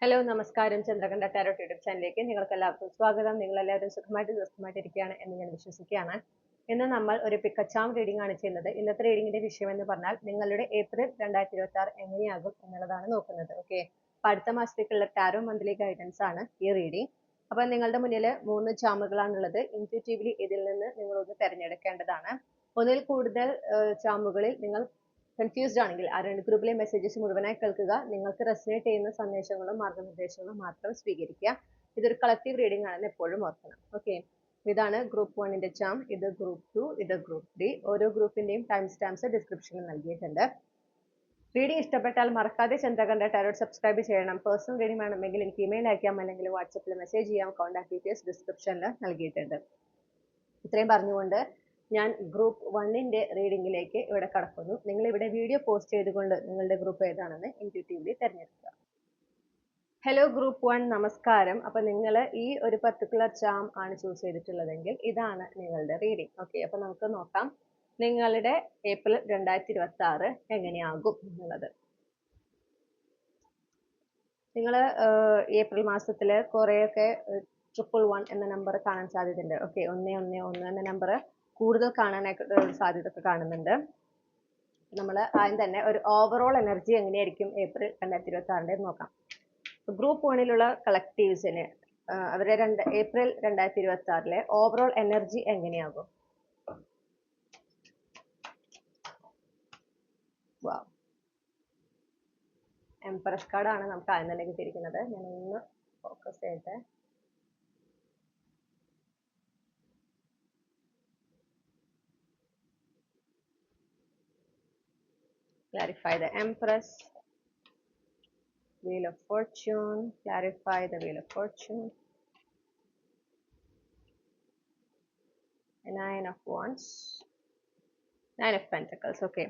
Hello നമസ്കാരം. Chandrakantha tarot YouTube ചാനലിലേക്ക് നിങ്ങൾക്ക് എല്ലാവർക്കും സ്വാഗതം. നിങ്ങൾ എല്ലാവരും സുഖമായിട്ട് സ്വസ്ഥമായിട്ടിരിക്കുകയാണ് എന്ന് ഞാൻ വിശ്വസിക്കുകയാണ്. ഇന്ന് നമ്മൾ ഒരു പിക്കച്ചാം റീഡിംഗ് ആണ് ചെയ്യുന്നത്. ഇന്നത്തെ റീഡിങ്ങിന്റെ വിഷയം എന്ന് പറഞ്ഞാൽ നിങ്ങളുടെ ഏപ്രിൽ 2026 എങ്ങനെയാകും എന്നുള്ളതാണ് നോക്കുന്നത്. ഓക്കെ, അടുത്ത മാസത്തേക്കുള്ള ടാരോ മന്ത്ലി ഗൈഡൻസ് ആണ് ഈ റീഡിംഗ്. അപ്പൊ നിങ്ങളുടെ മുന്നിൽ 3 ചാമുകളാണുള്ളത്. ഇൻറ്റ്യൂട്ടീവ്ലി ഇതിൽ നിന്ന് നിങ്ങളൊന്ന് തിരഞ്ഞെടുക്കേണ്ടതാണ്. ഒന്നിൽ കൂടുതൽ ചാമുകളിൽ നിങ്ങൾ കൺഫ്യൂസ്ഡ് ആണെങ്കിൽ ആ രണ്ട് ഗ്രൂപ്പിലെ മെസ്സേജസ് മുഴുവനായി കേൾക്കുക. നിങ്ങൾക്ക് റെസനേറ്റ് ചെയ്യുന്ന സന്ദേശങ്ങളും മാർഗനിർദ്ദേശങ്ങളും മാത്രം സ്വീകരിക്കുക. ഇതൊരു കളക്റ്റീവ് റീഡിംഗ് ആണെന്ന് എപ്പോഴും ഓർക്കണം. ഓക്കെ, ഇതാണ് ഗ്രൂപ്പ് 1ന്റെ ചാം, ഇത് ഗ്രൂപ്പ് 2, ഇത് ഗ്രൂപ്പ് 3. ഓരോ ഗ്രൂപ്പിന്റെയും ടൈം സ്റ്റാമ്പ്സ് ഡിസ്ക്രിപ്ഷനിൽ നൽകിയിട്ടുണ്ട്. റീഡിംഗ് ഇഷ്ടപ്പെട്ടാൽ മറക്കാതെ ചന്ദ്രകണ്ഠ ടാരോട്ട് സബ്സ്ക്രൈബ് ചെയ്യണം. പേഴ്സണൽ റീഡിംഗ് വേണമെങ്കിൽ എനിക്ക് ഇമെയിൽ അയക്കാം, അല്ലെങ്കിൽ വാട്സപ്പിൽ മെസ്സേജ് ചെയ്യാം. കോൺടാക്ട് ഡീറ്റെയിൽസ് ഡിസ്ക്രിപ്ഷനിൽ നൽകിയിട്ടുണ്ട്. ഇത്രയും പറഞ്ഞുകൊണ്ട് ഞാൻ ഗ്രൂപ്പ് 1ന്റെ റീഡിംഗിലേക്ക് ഇവിടെ കടക്കുന്നു. നിങ്ങൾ ഇവിടെ വീഡിയോ പോസ്റ്റ് ചെയ്തുകൊണ്ട് നിങ്ങളുടെ ഗ്രൂപ്പ് ഏതാണെന്ന് ഇൻറ്റ്യൂട്ടീവ്ലി തിരഞ്ഞെടുക്കുക. ഹലോ ഗ്രൂപ്പ് 1, നമസ്കാരം. അപ്പൊ നിങ്ങൾ ഈ ഒരു പർട്ടിക്കുലർ ചാം ആണ് ചൂസ് ചെയ്തിട്ടുള്ളതെങ്കിൽ ഇതാണ് നിങ്ങളുടെ റീഡിംഗ്. ഓക്കെ, അപ്പൊ നമുക്ക് നോക്കാം നിങ്ങളുടെ ഏപ്രിൽ 2026 എങ്ങനെയാകും എന്നുള്ളത്. നിങ്ങൾ ഏപ്രിൽ മാസത്തില് കുറെയൊക്കെ 111 എന്ന നമ്പർ കാണാൻ സാധ്യതയുണ്ട്. ഓക്കെ, 111 എന്ന നമ്പർ കൂടുതൽ കാണാനായിട്ട് സാധ്യത ഒക്കെ കാണുന്നുണ്ട്. നമ്മൾ ആദ്യം തന്നെ ഒരു ഓവറോൾ എനർജി എങ്ങനെയായിരിക്കും ഏപ്രിൽ 2026 നോക്കാം. ഗ്രൂപ്പ് 1ലുള്ള കളക്റ്റീവ്സിന് അവരുടെ ഏപ്രിൽ 2026 ഓവറോൾ എനർജി എങ്ങനെയാകും? എംപറസ് കാർഡാണ് നമുക്ക് ആദ്യം തന്നെ കിട്ടിയിരിക്കുന്നത്. ഞാൻ ഒന്ന് ഫോക്കസ് ചെയ്യട്ടെ. Clarify the Empress, Wheel of Fortune, clarify the Wheel of Fortune, Nine of Wands, Nine of Pentacles. Okay,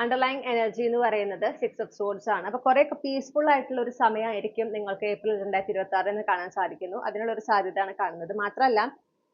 underlying energy എന്ന് പറയുന്നത് 6 of Swords ആണ്. അപ്പൊ കുറെയൊക്കെ പീസ്ഫുൾ ആയിട്ടുള്ള ഒരു സമയമായിരിക്കും നിങ്ങൾക്ക് ഏപ്രിൽ 2026 എന്ന് കാണാൻ സാധിക്കുന്നു. അതിനുള്ള ഒരു സാധ്യതയാണ് കാണുന്നത്. മാത്രമല്ല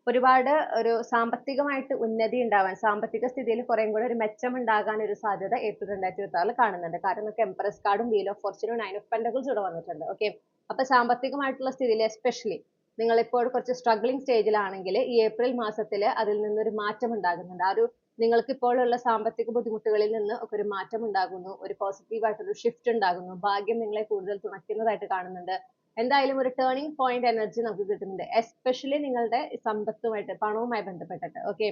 ഒരുപാട് ഒരു സാമ്പത്തികമായിട്ട് ഉന്നതി ഉണ്ടാവാൻ, സാമ്പത്തിക സ്ഥിതിയിൽ കുറേം കൂടെ ഒരു മെച്ചം ഉണ്ടാകാൻ ഒരു സാധ്യത ഏപ്രിൽ 2026 കാണുന്നുണ്ട്. കാരണം നമുക്ക് എംപ്രസ് കാർഡും വീൽ ഓഫ് ഫോർച്യൂണും 9 of Pentacles ഇവിടെ വന്നിട്ടുണ്ട്. ഓക്കെ, അപ്പൊ സാമ്പത്തികമായിട്ടുള്ള സ്ഥിതിയിൽ എസ്പെഷ്യലി നിങ്ങൾ ഇപ്പോൾ കുറച്ച് സ്ട്രഗ്ലിംഗ് സ്റ്റേജിലാണെങ്കിൽ ഈ ഏപ്രിൽ മാസത്തിൽ അതിൽ നിന്നൊരു മാറ്റം ഉണ്ടാകുന്നുണ്ട്. ആ ഒരു നിങ്ങൾക്ക് ഇപ്പോഴുള്ള സാമ്പത്തിക ബുദ്ധിമുട്ടുകളിൽ നിന്ന് ഒക്കെ ഒരു മാറ്റം ഉണ്ടാകുന്നു, ഒരു പോസിറ്റീവായിട്ടൊരു ഷിഫ്റ്റ് ഉണ്ടാകുന്നു, ഭാഗ്യം നിങ്ങളെ കൂടുതൽ തുണയ്ക്കുന്നതായിട്ട് കാണുന്നുണ്ട്. എന്തായാലും ഒരു ടേണിംഗ് പോയിന്റ് എനർജി നമുക്ക് കിട്ടുന്നുണ്ട്, എസ്പെഷ്യലി നിങ്ങളുടെ സമ്പത്തുമായിട്ട്, പണവുമായി ബന്ധപ്പെട്ടിട്ട്. ഓക്കെ,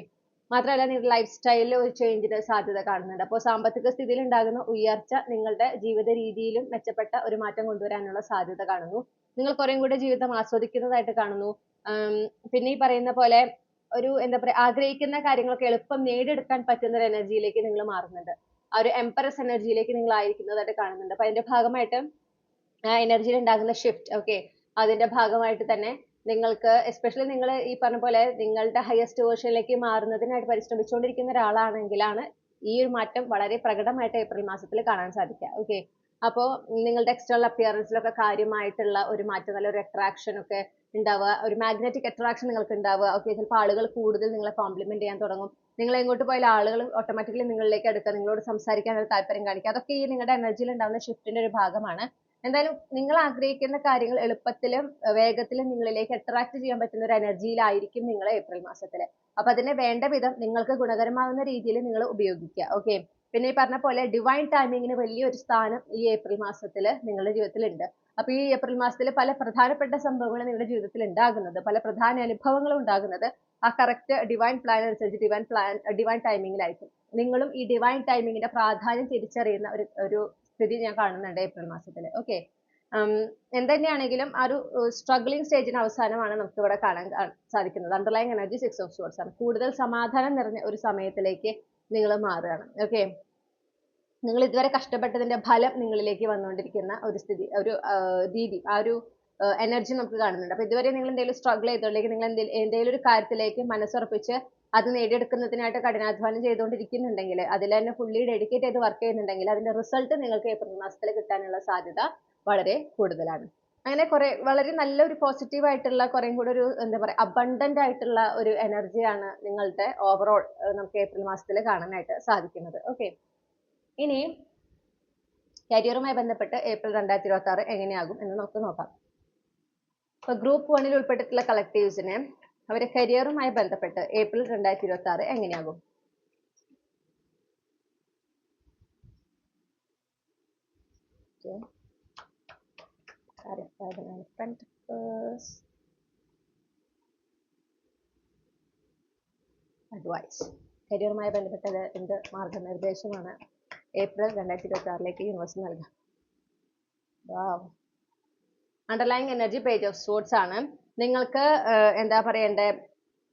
മാത്രമല്ല നിങ്ങളുടെ ലൈഫ് സ്റ്റൈലിൽ ഒരു ചേഞ്ചിന് സാധ്യത കാണുന്നുണ്ട്. അപ്പോൾ സാമ്പത്തിക സ്ഥിതിയിൽ ഉണ്ടാകുന്ന ഉയർച്ച നിങ്ങളുടെ ജീവിത രീതിയിലും മെച്ചപ്പെട്ട ഒരു മാറ്റം കൊണ്ടുവരാനുള്ള സാധ്യത കാണുന്നു. നിങ്ങൾ കുറേം കൂടെ ജീവിതം ആസ്വദിക്കുന്നതായിട്ട് കാണുന്നു. പിന്നെ ഈ പറയുന്ന പോലെ ഒരു എന്താ പറയുക, ആഗ്രഹിക്കുന്ന കാര്യങ്ങളൊക്കെ എളുപ്പം നേടിയെടുക്കാൻ പറ്റുന്ന ഒരു എനർജിയിലേക്ക് നിങ്ങൾ മാറുന്നുണ്ട്. ആ ഒരു എംപറസ് എനർജിയിലേക്ക് നിങ്ങൾ ആയിരിക്കുന്നതായിട്ട് കാണുന്നുണ്ട്. അപ്പൊ അതിന്റെ ഭാഗമായിട്ട് ആ എനർജിയിൽ ഉണ്ടാകുന്ന ഷിഫ്റ്റ്, ഓക്കെ, അതിന്റെ ഭാഗമായിട്ട് തന്നെ നിങ്ങൾക്ക് എസ്പെഷ്യലി നിങ്ങൾ ഈ പറഞ്ഞ പോലെ നിങ്ങളുടെ ഹയസ്റ്റ് വേർഷനിലേക്ക് മാറുന്നതിനായിട്ട് പരിശ്രമിച്ചുകൊണ്ടിരിക്കുന്ന ഒരാളാണെങ്കിലാണ് ഈ ഒരു മാറ്റം വളരെ പ്രകടമായിട്ട് ഏപ്രിൽ മാസത്തിൽ കാണാൻ സാധിക്കുക. ഓക്കെ, അപ്പോൾ നിങ്ങളുടെ എക്സ്റ്റേണൽ അപ്പിയറൻസിലൊക്കെ കാര്യമായിട്ടുള്ള ഒരു മാറ്റം, നല്ലൊരു അട്രാക്ഷൻ ഒക്കെ ഉണ്ടാവുക, ഒരു മാഗ്നറ്റിക് അട്രാക്ഷൻ നിങ്ങൾക്ക് ഉണ്ടാവുക. ഓക്കെ, ചിലപ്പോൾ ആളുകൾ കൂടുതൽ നിങ്ങളെ കോംപ്ലിമെന്റ് ചെയ്യാൻ തുടങ്ങും. നിങ്ങൾ എങ്ങോട്ട് പോയാലും ആളുകൾ ഓട്ടോമാറ്റിക്കലി നിങ്ങളിലേക്ക് അടുക്കുക, നിങ്ങളോട് സംസാരിക്കാൻ ഒരു താല്പര്യം കാണിക്കുക. അതൊക്കെ ഈ നിങ്ങളുടെ എനർജിയിൽ ഉണ്ടാകുന്ന ഷിഫ്റ്റിന്റെ ഒരു ഭാഗമാണ്. എന്തായാലും നിങ്ങൾ ആഗ്രഹിക്കുന്ന കാര്യങ്ങൾ എളുപ്പത്തിലും വേഗത്തിലും നിങ്ങളിലേക്ക് അട്രാക്ട് ചെയ്യാൻ പറ്റുന്ന ഒരു എനർജിയിലായിരിക്കും നിങ്ങൾ ഏപ്രിൽ മാസത്തിൽ. അപ്പൊ അതിനെ വേണ്ട വിധം നിങ്ങൾക്ക് ഗുണകരമാകുന്ന രീതിയിൽ നിങ്ങൾ ഉപയോഗിക്കുക. ഓക്കെ, പിന്നെ ഈ പറഞ്ഞ പോലെ ഡിവൈൻ ടൈമിങ്ങിന് വലിയൊരു സ്ഥാനം ഈ ഏപ്രിൽ മാസത്തിൽ നിങ്ങളുടെ ജീവിതത്തിൽ ഉണ്ട്. അപ്പൊ ഈ ഏപ്രിൽ മാസത്തിൽ പല പ്രധാനപ്പെട്ട സംഭവങ്ങൾ നിങ്ങളുടെ ജീവിതത്തിൽ ഉണ്ടാകുന്നത്, പല പ്രധാന അനുഭവങ്ങളും ഉണ്ടാകുന്നത് ആ കറക്റ്റ് ഡിവൈൻ പ്ലാൻ അനുസരിച്ച് ഡിവൈൻ ടൈമിങ്ങിലായിരിക്കും. നിങ്ങളും ഈ ഡിവൈൻ ടൈമിങ്ങിന്റെ പ്രാധാന്യം തിരിച്ചറിയുന്ന ഒരു സ്ഥിതി ഞാൻ കാണുന്നുണ്ട് ഏപ്രിൽ മാസത്തിൽ. ഓക്കെ, എന്തുതന്നെയാണെങ്കിലും ആ ഒരു സ്ട്രഗ്ലിംഗ് സ്റ്റേജിന് അവസാനമാണ് നമുക്ക് ഇവിടെ കാണാൻ സാധിക്കുന്നത്. അണ്ടർലൈങ് എനർജി 6 of Swords ആണ്. കൂടുതൽ സമാധാനം നിറഞ്ഞ ഒരു സമയത്തിലേക്ക് നിങ്ങൾ മാറുകയാണ്. ഓക്കെ, നിങ്ങൾ ഇതുവരെ കഷ്ടപ്പെട്ടതിന്റെ ഫലം നിങ്ങളിലേക്ക് വന്നുകൊണ്ടിരിക്കുന്ന ഒരു സ്ഥിതി, ഒരു രീതി, ആ ഒരു എനർജി നമുക്ക് കാണുന്നുണ്ട്. അപ്പൊ ഇതുവരെ നിങ്ങൾ എന്തെങ്കിലും സ്ട്രഗിൾ ചെയ്തോണ്ടെങ്കിൽ, നിങ്ങൾ എന്തെങ്കിലും ഒരു കാര്യത്തിലേക്ക് മനസ്സുറപ്പിച്ച് അത് നേടിയെടുക്കുന്നതിനായിട്ട് കഠിനാധ്വാനം ചെയ്തുകൊണ്ടിരിക്കുന്നുണ്ടെങ്കിൽ, അതിൽ തന്നെ ഫുള്ളി ഡെഡിക്കേറ്റ് ചെയ്ത് വർക്ക് ചെയ്യുന്നുണ്ടെങ്കിൽ അതിന്റെ റിസൾട്ട് നിങ്ങൾക്ക് ഏപ്രിൽ മാസത്തിൽ കിട്ടാനുള്ള സാധ്യത വളരെ കൂടുതലാണ്. അങ്ങനെ വളരെ നല്ലൊരു പോസിറ്റീവ് ആയിട്ടുള്ള കുറേം കൂടെ ഒരു എന്താ പറയുക അബണ്ടന്റ് ആയിട്ടുള്ള ഒരു എനർജിയാണ് നിങ്ങളുടെ ഓവറോൾ നമുക്ക് ഏപ്രിൽ മാസത്തിൽ കാണാനായിട്ട് സാധിക്കുന്നത്. ഓക്കെ, ഇനി കരിയറുമായി ബന്ധപ്പെട്ട് ഏപ്രിൽ 2026 എങ്ങനെയാകും എന്ന് നമുക്ക് നോക്കാം. ഇപ്പൊ ഗ്രൂപ്പ് 1 ഉൾപ്പെട്ടിട്ടുള്ള കളക്ടീവ്സിന് അവരെ കരിയറുമായി ബന്ധപ്പെട്ട് ഏപ്രിൽ 2026 എങ്ങനെയാകും? അഡ്വൈസ് കരിയറുമായി ബന്ധപ്പെട്ടത് എന്ത് മാർഗനിർദ്ദേശമാണ് ഏപ്രിൽ 2026 യൂണിവേഴ്സ് നൽകാം? Underlying energy page of sorts ആണ്. നിങ്ങൾക്ക് എന്താ പറയണ്ടേ,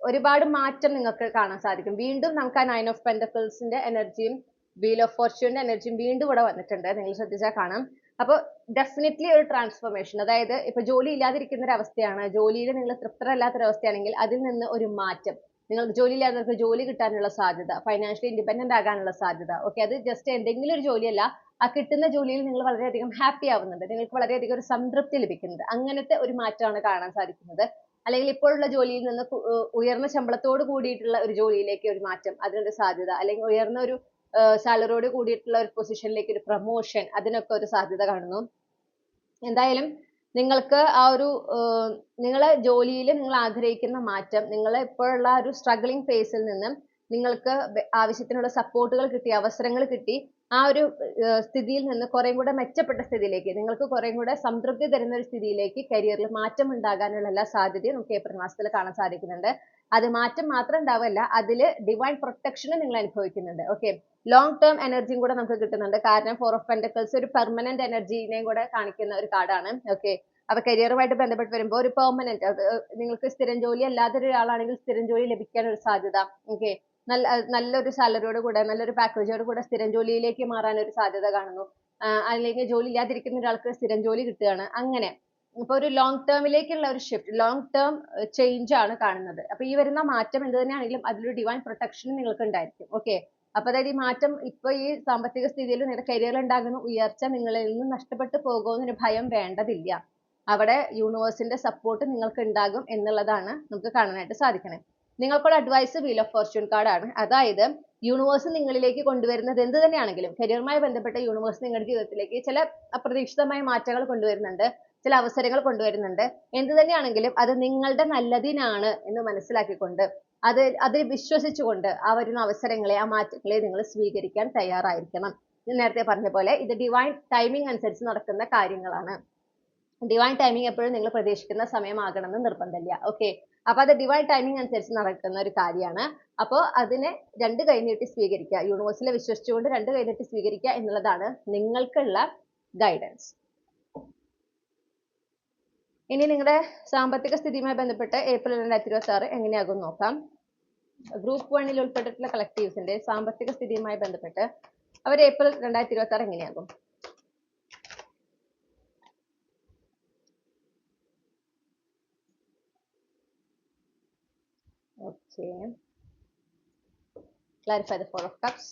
ഒരുപാട് മാറ്റം നിങ്ങൾക്ക് കാണാൻ സാധിക്കും. വീണ്ടും നമുക്ക് ആ 9 ഓഫ് പെന്റക്കിൾസിന്റെ എനർജിയും വീൽ ഓഫ് ഫോർച്യൂണിന്റെ എനർജിയും വീണ്ടും ഇവിടെ വന്നിട്ടുണ്ട്. നിങ്ങൾ ശ്രദ്ധിച്ചാൽ കാണാം. അപ്പോൾ ഡെഫിനറ്റ്ലി ഒരു ട്രാൻസ്ഫോർമേഷൻ, അതായത് ഇപ്പൊ ജോലി ഇല്ലാതിരിക്കുന്ന ഒരു അവസ്ഥയാണ്, ജോലിയിൽ നിങ്ങൾ തൃപ്തരല്ലാത്തൊരവസ്ഥയാണെങ്കിൽ അതിൽ നിന്ന് ഒരു മാറ്റം, നിങ്ങൾക്ക് ജോലി ഇല്ലാത്തവർക്ക് ജോലി കിട്ടാനുള്ള സാധ്യത, ഫൈനാൻഷ്യലി ഇൻഡിപെൻഡന്റ് ആകാനുള്ള സാധ്യത. ഓക്കെ, അത് ജസ്റ്റ് എന്തെങ്കിലും ഒരു ജോലിയല്ല, ആ കിട്ടുന്ന ജോലിയിൽ നിങ്ങൾ വളരെയധികം ഹാപ്പി ആവുന്നുണ്ട്, നിങ്ങൾക്ക് വളരെയധികം ഒരു സംതൃപ്തി ലഭിക്കുന്നുണ്ട്. അങ്ങനത്തെ ഒരു മാറ്റമാണ് കാണാൻ സാധിക്കുന്നത്. അല്ലെങ്കിൽ ഇപ്പോഴുള്ള ജോലിയിൽ നിന്ന് ഉയർന്ന ശമ്പളത്തോട് കൂടിയിട്ടുള്ള ഒരു ജോലിയിലേക്ക് ഒരു മാറ്റം, അതിനൊരു സാധ്യത, അല്ലെങ്കിൽ ഉയർന്ന ഒരു സാലറിയോട് കൂടിയിട്ടുള്ള ഒരു പൊസിഷനിലേക്ക് ഒരു പ്രൊമോഷൻ, അതിനൊക്കെ ഒരു സാധ്യത കാണുന്നു. എന്തായാലും നിങ്ങൾക്ക് ആ ഒരു നിങ്ങളെ ജോലിയിൽ നിങ്ങൾ ആഗ്രഹിക്കുന്ന മാറ്റം, നിങ്ങൾ ഇപ്പോഴുള്ള ഒരു സ്ട്രഗ്ലിംഗ് ഫേസിൽ നിന്നും നിങ്ങൾക്ക് ആവശ്യത്തിനുള്ള സപ്പോർട്ടുകൾ കിട്ടി, അവസരങ്ങൾ കിട്ടി, ആ ഒരു സ്ഥിതിയിൽ നിന്ന് കുറേ കൂടെ മെച്ചപ്പെട്ട സ്ഥിതിയിലേക്ക്, നിങ്ങൾക്ക് കുറേ കൂടെ സംതൃപ്തി തരുന്ന ഒരു സ്ഥിതിയിലേക്ക് കരിയറിൽ മാറ്റം ഉണ്ടാകാനുള്ള എല്ലാ സാധ്യതയും നമുക്ക് ഏപ്രിൽ മാസത്തിൽ കാണാൻ സാധിക്കുന്നുണ്ട്. അത് മാറ്റം മാത്രം ഉണ്ടാവില്ല, അതിൽ ഡിവൈൻ പ്രൊട്ടക്ഷനും നിങ്ങൾ അനുഭവിക്കുന്നുണ്ട്. ഓക്കെ, ലോങ് ടേം എനർജിയും കൂടെ നമുക്ക് കിട്ടുന്നുണ്ട്. കാരണം 4 ഓഫ് പെന്റക്കിൾസ് ഒരു പെർമനന്റ് എനർജിനെയും കൂടെ കാണിക്കുന്ന ഒരു കാർഡാണ്. ഓക്കെ, അപ്പൊ കരിയറുമായിട്ട് ബന്ധപ്പെട്ട് വരുമ്പോൾ ഒരു പെർമനന്റ്, നിങ്ങൾക്ക് സ്ഥിരം ജോലി അല്ലാത്ത ഒരാളാണെങ്കിൽ സ്ഥിരം ജോലി ലഭിക്കാൻ ഒരു സാധ്യത. ഓക്കെ, നല്ലൊരു സാലറിയോട് കൂടെ, നല്ലൊരു പാക്കേജോട് കൂടെ സ്ഥിരം ജോലിയിലേക്ക് മാറാൻ ഒരു സാധ്യത കാണുന്നു. അല്ലെങ്കിൽ ജോലി ഇല്ലാതിരിക്കുന്ന ഒരാൾക്ക് സ്ഥിരം ജോലി കിട്ടുകയാണ്. അങ്ങനെ ഇപ്പൊ ഒരു ലോങ് ടേമിലേക്കുള്ള ഒരു ഷിഫ്റ്റ്, ലോങ് ടേം ചേഞ്ച് ആണ് കാണുന്നത്. അപ്പൊ ഈ വരുന്ന മാറ്റം എന്ത് തന്നെയാണെങ്കിലും അതിലൊരു ഡിവൈൻ പ്രൊട്ടക്ഷൻ നിങ്ങൾക്ക് ഉണ്ടായിരിക്കും. ഓക്കെ, അപ്പൊ അതായത് ഈ മാറ്റം ഇപ്പൊ ഈ സാമ്പത്തിക സ്ഥിതിയിൽ നിങ്ങളുടെ കരിയറിൽ ഉണ്ടാകുന്ന ഉയർച്ച നിങ്ങളിൽ നിന്ന് നഷ്ടപ്പെട്ടു പോകുമെന്നൊരു ഭയം വേണ്ടതില്ല. അവിടെ യൂണിവേഴ്സിന്റെ സപ്പോർട്ട് നിങ്ങൾക്ക് ഉണ്ടാകും എന്നുള്ളതാണ് നമുക്ക് കാണാനായിട്ട് സാധിക്കണേ. നിങ്ങൾക്കുള്ള advice wheel of fortune card ആണ്. അതായത് യൂണിവേഴ്സ് നിങ്ങളിലേക്ക് കൊണ്ടുവരുന്നത് എന്ത് തന്നെയാണെങ്കിലും, കരിയറുമായി ബന്ധപ്പെട്ട യൂണിവേഴ്സ് നിങ്ങളുടെ ജീവിതത്തിലേക്ക് ചില അപ്രതീക്ഷിതമായ മാറ്റങ്ങൾ കൊണ്ടുവരുന്നുണ്ട്, ചില അവസരങ്ങൾ കൊണ്ടുവരുന്നുണ്ട്. എന്ത് തന്നെയാണെങ്കിലും അത് നിങ്ങളുടെ നല്ലതിനാണ് എന്ന് മനസ്സിലാക്കിക്കൊണ്ട്, അതിൽ വിശ്വസിച്ചുകൊണ്ട് ആ വരുന്ന അവസരങ്ങളെ, ആ മാറ്റങ്ങളെ നിങ്ങൾ സ്വീകരിക്കാൻ തയ്യാറായിരിക്കണം. നേരത്തെ പറഞ്ഞ പോലെ ഇത് ഡിവൈൻ ടൈമിംഗ് അനുസരിച്ച് നടക്കുന്ന കാര്യങ്ങളാണ്. ഡിവൈൻ ടൈമിംഗ് എപ്പോഴും നിങ്ങൾ പ്രതീക്ഷിക്കുന്ന സമയമാകണമെന്ന് നിർബന്ധമില്ല. ഓക്കെ, അപ്പൊ അത് ഡിവൈൻ ടൈമിംഗ് അനുസരിച്ച് നടക്കുന്ന ഒരു കാര്യമാണ്. അപ്പോൾ അതിനെ 2 കൈ നീട്ടി സ്വീകരിക്കുക, യൂണിവേഴ്സിനെ വിശ്വസിച്ചുകൊണ്ട് 2 കൈ നീട്ടി സ്വീകരിക്കുക എന്നുള്ളതാണ് നിങ്ങൾക്കുള്ള ഗൈഡൻസ്. ഇനി നിങ്ങളുടെ സാമ്പത്തിക സ്ഥിതിയുമായി ബന്ധപ്പെട്ട് ഏപ്രിൽ 2026 എങ്ങനെയാകും നോക്കാം. ഗ്രൂപ്പ് 1 ഉൾപ്പെട്ടിട്ടുള്ള കളക്ടീവ്സിന്റെ സാമ്പത്തിക സ്ഥിതിയുമായി ബന്ധപ്പെട്ട് അവർ ഏപ്രിൽ 2026 എങ്ങനെയാകും? Okay, clarify the 4 of Cups.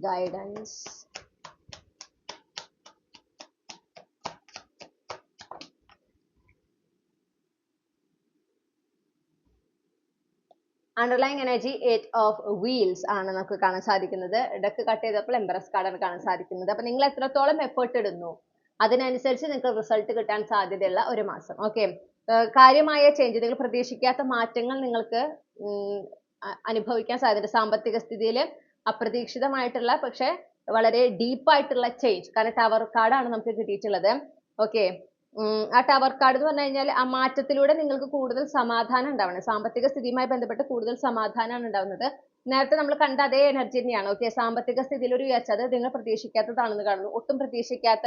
Guidance. Underlying energy 8 of wheels ആണ് നമുക്ക് കാണാൻ സാധിക്കുന്നത്. ഡെക്ക് കട്ട് ചെയ്തപ്പോൾ എംബറസ് കാർഡാണ് കാണാൻ സാധിക്കുന്നത്. അപ്പൊ നിങ്ങൾ എത്രത്തോളം എഫേർട്ട് ഇടുന്നു അതിനനുസരിച്ച് നിങ്ങൾക്ക് റിസൾട്ട് കിട്ടാൻ സാധ്യതയുള്ള ഒരു മാസം. ഓക്കെ, കാര്യമായ ചേഞ്ച്, നിങ്ങൾ പ്രതീക്ഷിക്കാത്ത മാറ്റങ്ങൾ നിങ്ങൾക്ക് അനുഭവിക്കാൻ സാധ്യത. സാമ്പത്തിക സ്ഥിതിയിൽ അപ്രതീക്ഷിതമായിട്ടുള്ള പക്ഷെ വളരെ ഡീപ്പായിട്ടുള്ള ചേഞ്ച്. കാരണം ടവർ കാർഡാണ് നമുക്ക് കിട്ടിയിട്ടുള്ളത്. ഓക്കെ, ആ ടവർ കാർഡ് എന്ന് പറഞ്ഞു കഴിഞ്ഞാൽ ആ മാറ്റത്തിലൂടെ നിങ്ങൾക്ക് കൂടുതൽ സമാധാനം ഉണ്ടാവണം. സാമ്പത്തിക സ്ഥിതിയുമായി ബന്ധപ്പെട്ട് കൂടുതൽ സമാധാനമാണ് ഉണ്ടാവുന്നത്. നേരത്തെ നമ്മൾ കണ്ട അതേ എനർജി തന്നെയാണ്. ഓക്കെ, സാമ്പത്തിക സ്ഥിതിയിൽ ഒരു ഉയർച്ച, അത് നിങ്ങൾ പ്രതീക്ഷിക്കാത്തതാണെന്ന് കാണുന്നു. ഒട്ടും പ്രതീക്ഷിക്കാത്ത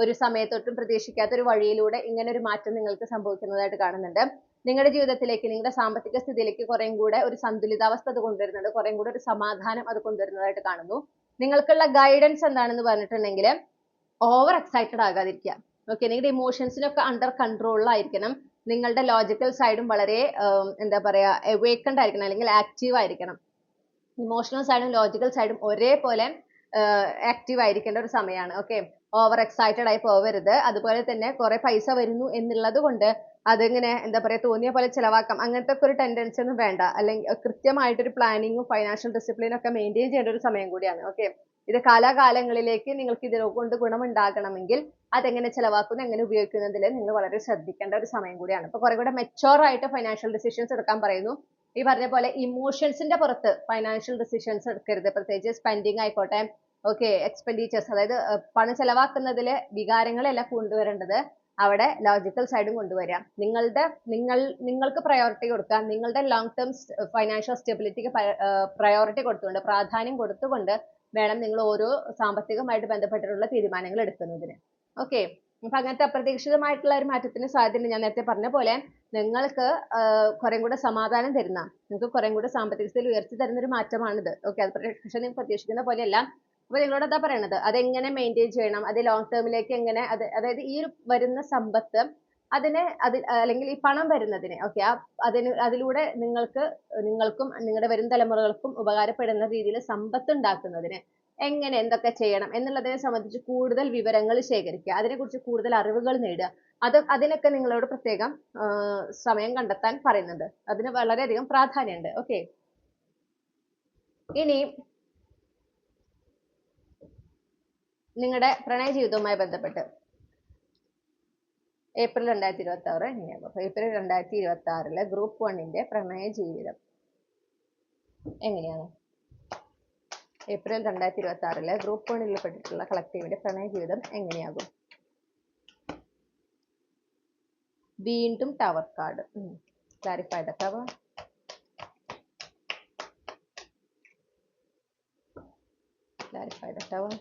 ഒരു സമയത്ത്, ഒട്ടും പ്രതീക്ഷിക്കാത്ത ഒരു വഴിയിലൂടെ ഇങ്ങനെ ഒരു മാറ്റം നിങ്ങൾക്ക് സംഭവിക്കുന്നതായിട്ട് കാണുന്നുണ്ട്. നിങ്ങളുടെ ജീവിതത്തിലേക്ക്, നിങ്ങളുടെ സാമ്പത്തിക സ്ഥിതിയിലേക്ക് കുറേം കൂടെ ഒരു സന്തുലിതാവസ്ഥ അത് കൊണ്ടുവരുന്നുണ്ട്, കുറേം കൂടെ ഒരു സമാധാനം അത് കൊണ്ടുവരുന്നതായിട്ട് കാണുന്നു. നിങ്ങൾക്കുള്ള ഗൈഡൻസ് എന്താണെന്ന് പറഞ്ഞിട്ടുണ്ടെങ്കിൽ ഓവർ എക്സൈറ്റഡ് ആകാതിരിക്കുക. ഓക്കെ, നിങ്ങളുടെ ഇമോഷൻസിനൊക്കെ അണ്ടർ കൺട്രോളിലായിരിക്കണം. നിങ്ങളുടെ ലോജിക്കൽ സൈഡും വളരെ എന്താ പറയാ അവേക്കൻഡ് ആയിരിക്കണം, അല്ലെങ്കിൽ ആക്റ്റീവ് ആയിരിക്കണം. ഇമോഷണൽ സൈഡും ലോജിക്കൽ സൈഡും ഒരേപോലെ ആക്റ്റീവ് ആയിരിക്കേണ്ട ഒരു സമയമാണ്. ഓക്കെ, ഓവർ എക്സൈറ്റഡ് ആയി പോവരുത്. അതുപോലെ തന്നെ കുറെ പൈസ വരുന്നു എന്നുള്ളത് കൊണ്ട് അതെങ്ങനെ എന്താ പറയാ തോന്നിയ പോലെ ചിലവാക്കാം അങ്ങനത്തെ ഒക്കെ ഒരു ടെൻഡൻസി ഒന്നും വേണ്ട. അല്ലെങ്കിൽ കൃത്യമായിട്ടൊരു പ്ലാനിങ്ങും ഫൈനാൻഷ്യൽ ഡിസിപ്ലിനും ഒക്കെ മെയിൻറ്റെയിൻ ചെയ്യേണ്ട ഒരു സമയം കൂടിയാണ്. ഓക്കെ. ഇത് കാലാകാലങ്ങളിലേക്ക് നിങ്ങൾക്ക് ഇതിനെ കൊണ്ട് ഗുണമുണ്ടാകണമെങ്കിൽ അതെങ്ങനെ ചെലവാക്കുന്നു, എങ്ങനെ ഉപയോഗിക്കുന്നതിൽ നിങ്ങൾ വളരെ ശ്രദ്ധിക്കേണ്ട ഒരു സമയം കൂടിയാണ്. അപ്പൊ കുറെ കൂടെ മെച്ചോർ ആയിട്ട് ഫൈനാൻഷ്യൽ ഡിസിഷൻസ് എടുക്കാൻ പറയുന്നു. ഈ പറഞ്ഞ പോലെ ഇമോഷൻസിന്റെ പുറത്ത് ഫൈനാൻഷ്യൽ ഡിസിഷൻസ് എടുക്കരുത്. പ്രത്യേകിച്ച് സ്പെൻഡിങ് ആയിക്കോട്ടെ, ഓക്കെ, എക്സ്പെൻഡിച്ചേഴ്സ്, അതായത് പണം ചെലവാക്കുന്നതില് വികാരങ്ങളല്ല കൊണ്ടുവരേണ്ടത്, അവിടെ ലോജിക്കൽ സൈഡും കൊണ്ടുവരിക. നിങ്ങൾക്ക് പ്രയോറിറ്റി കൊടുക്കുക. നിങ്ങളുടെ ലോങ് ടേം ഫൈനാൻഷ്യൽ സ്റ്റെബിലിറ്റിക്ക് പ്രയോറിറ്റി കൊടുത്തുകൊണ്ട്, പ്രാധാന്യം കൊടുത്തുകൊണ്ട് വേണം നിങ്ങൾ ഓരോ സാമ്പത്തികമായിട്ട് ബന്ധപ്പെട്ടിട്ടുള്ള തീരുമാനങ്ങൾ എടുക്കുന്നതിന്. ഓക്കെ. അപ്പൊ അങ്ങനത്തെ അപ്രതീക്ഷിതമായിട്ടുള്ള ഒരു മാറ്റത്തിന് സാധ്യത ഞാൻ നേരത്തെ പറഞ്ഞ പോലെ നിങ്ങൾക്ക് കുറെ കൂടെ സമാധാനം തരുന്ന, നിങ്ങൾക്ക് കുറെ കൂടെ സാമ്പത്തിക സ്ഥിതി ഉയർത്തി തരുന്ന ഒരു മാറ്റമാണിത്. ഓക്കെ. അത് പക്ഷെ നിങ്ങൾ പ്രതീക്ഷിക്കുന്ന പോലെയല്ല. അപ്പൊ നിങ്ങളോട് എന്താ പറയണത്, അതെങ്ങനെ മെയിൻറ്റെയിൻ ചെയ്യണം, അത് ലോങ് ടേമിലേക്ക് എങ്ങനെ, അതായത് ഈ ഒരു വരുന്ന സമ്പത്ത് അല്ലെങ്കിൽ ഈ പണം വരുന്നതിനെ, ഓക്കെ, അതിലൂടെ നിങ്ങൾക്കും നിങ്ങളുടെ വരും തലമുറകൾക്കും ഉപകാരപ്പെടുന്ന രീതിയിൽ സമ്പത്ത് ഉണ്ടാക്കുന്നതിന് എങ്ങനെ എന്തൊക്കെ ചെയ്യണം എന്നുള്ളതിനെ സംബന്ധിച്ച് കൂടുതൽ വിവരങ്ങൾ ശേഖരിക്കുക, അതിനെക്കുറിച്ച് കൂടുതൽ അറിവുകൾ നേടുക. അതിനൊക്കെ നിങ്ങളോട് പ്രത്യേകം സമയം കണ്ടെത്താൻ പറയുന്നുണ്ട്. അതിന് വളരെയധികം പ്രാധാന്യമുണ്ട്. ഓക്കെ. ഇനി നിങ്ങളുടെ പ്രണയ ജീവിതവുമായി ബന്ധപ്പെട്ട് ഏപ്രിൽ 2026 എങ്ങനെയാകും? അപ്പൊ ഏപ്രിൽ 2026 ഗ്രൂപ്പ് 1 പ്രണയ ജീവിതം എങ്ങനെയാണ്? ഏപ്രിൽ 2026 ഗ്രൂപ്പ് 1 പെട്ടിട്ടുള്ള കളക്റ്റീവിന്റെ പ്രണയ ജീവിതം എങ്ങനെയാകും? വീണ്ടും tower card. Clarify the tower. Clarify the tower.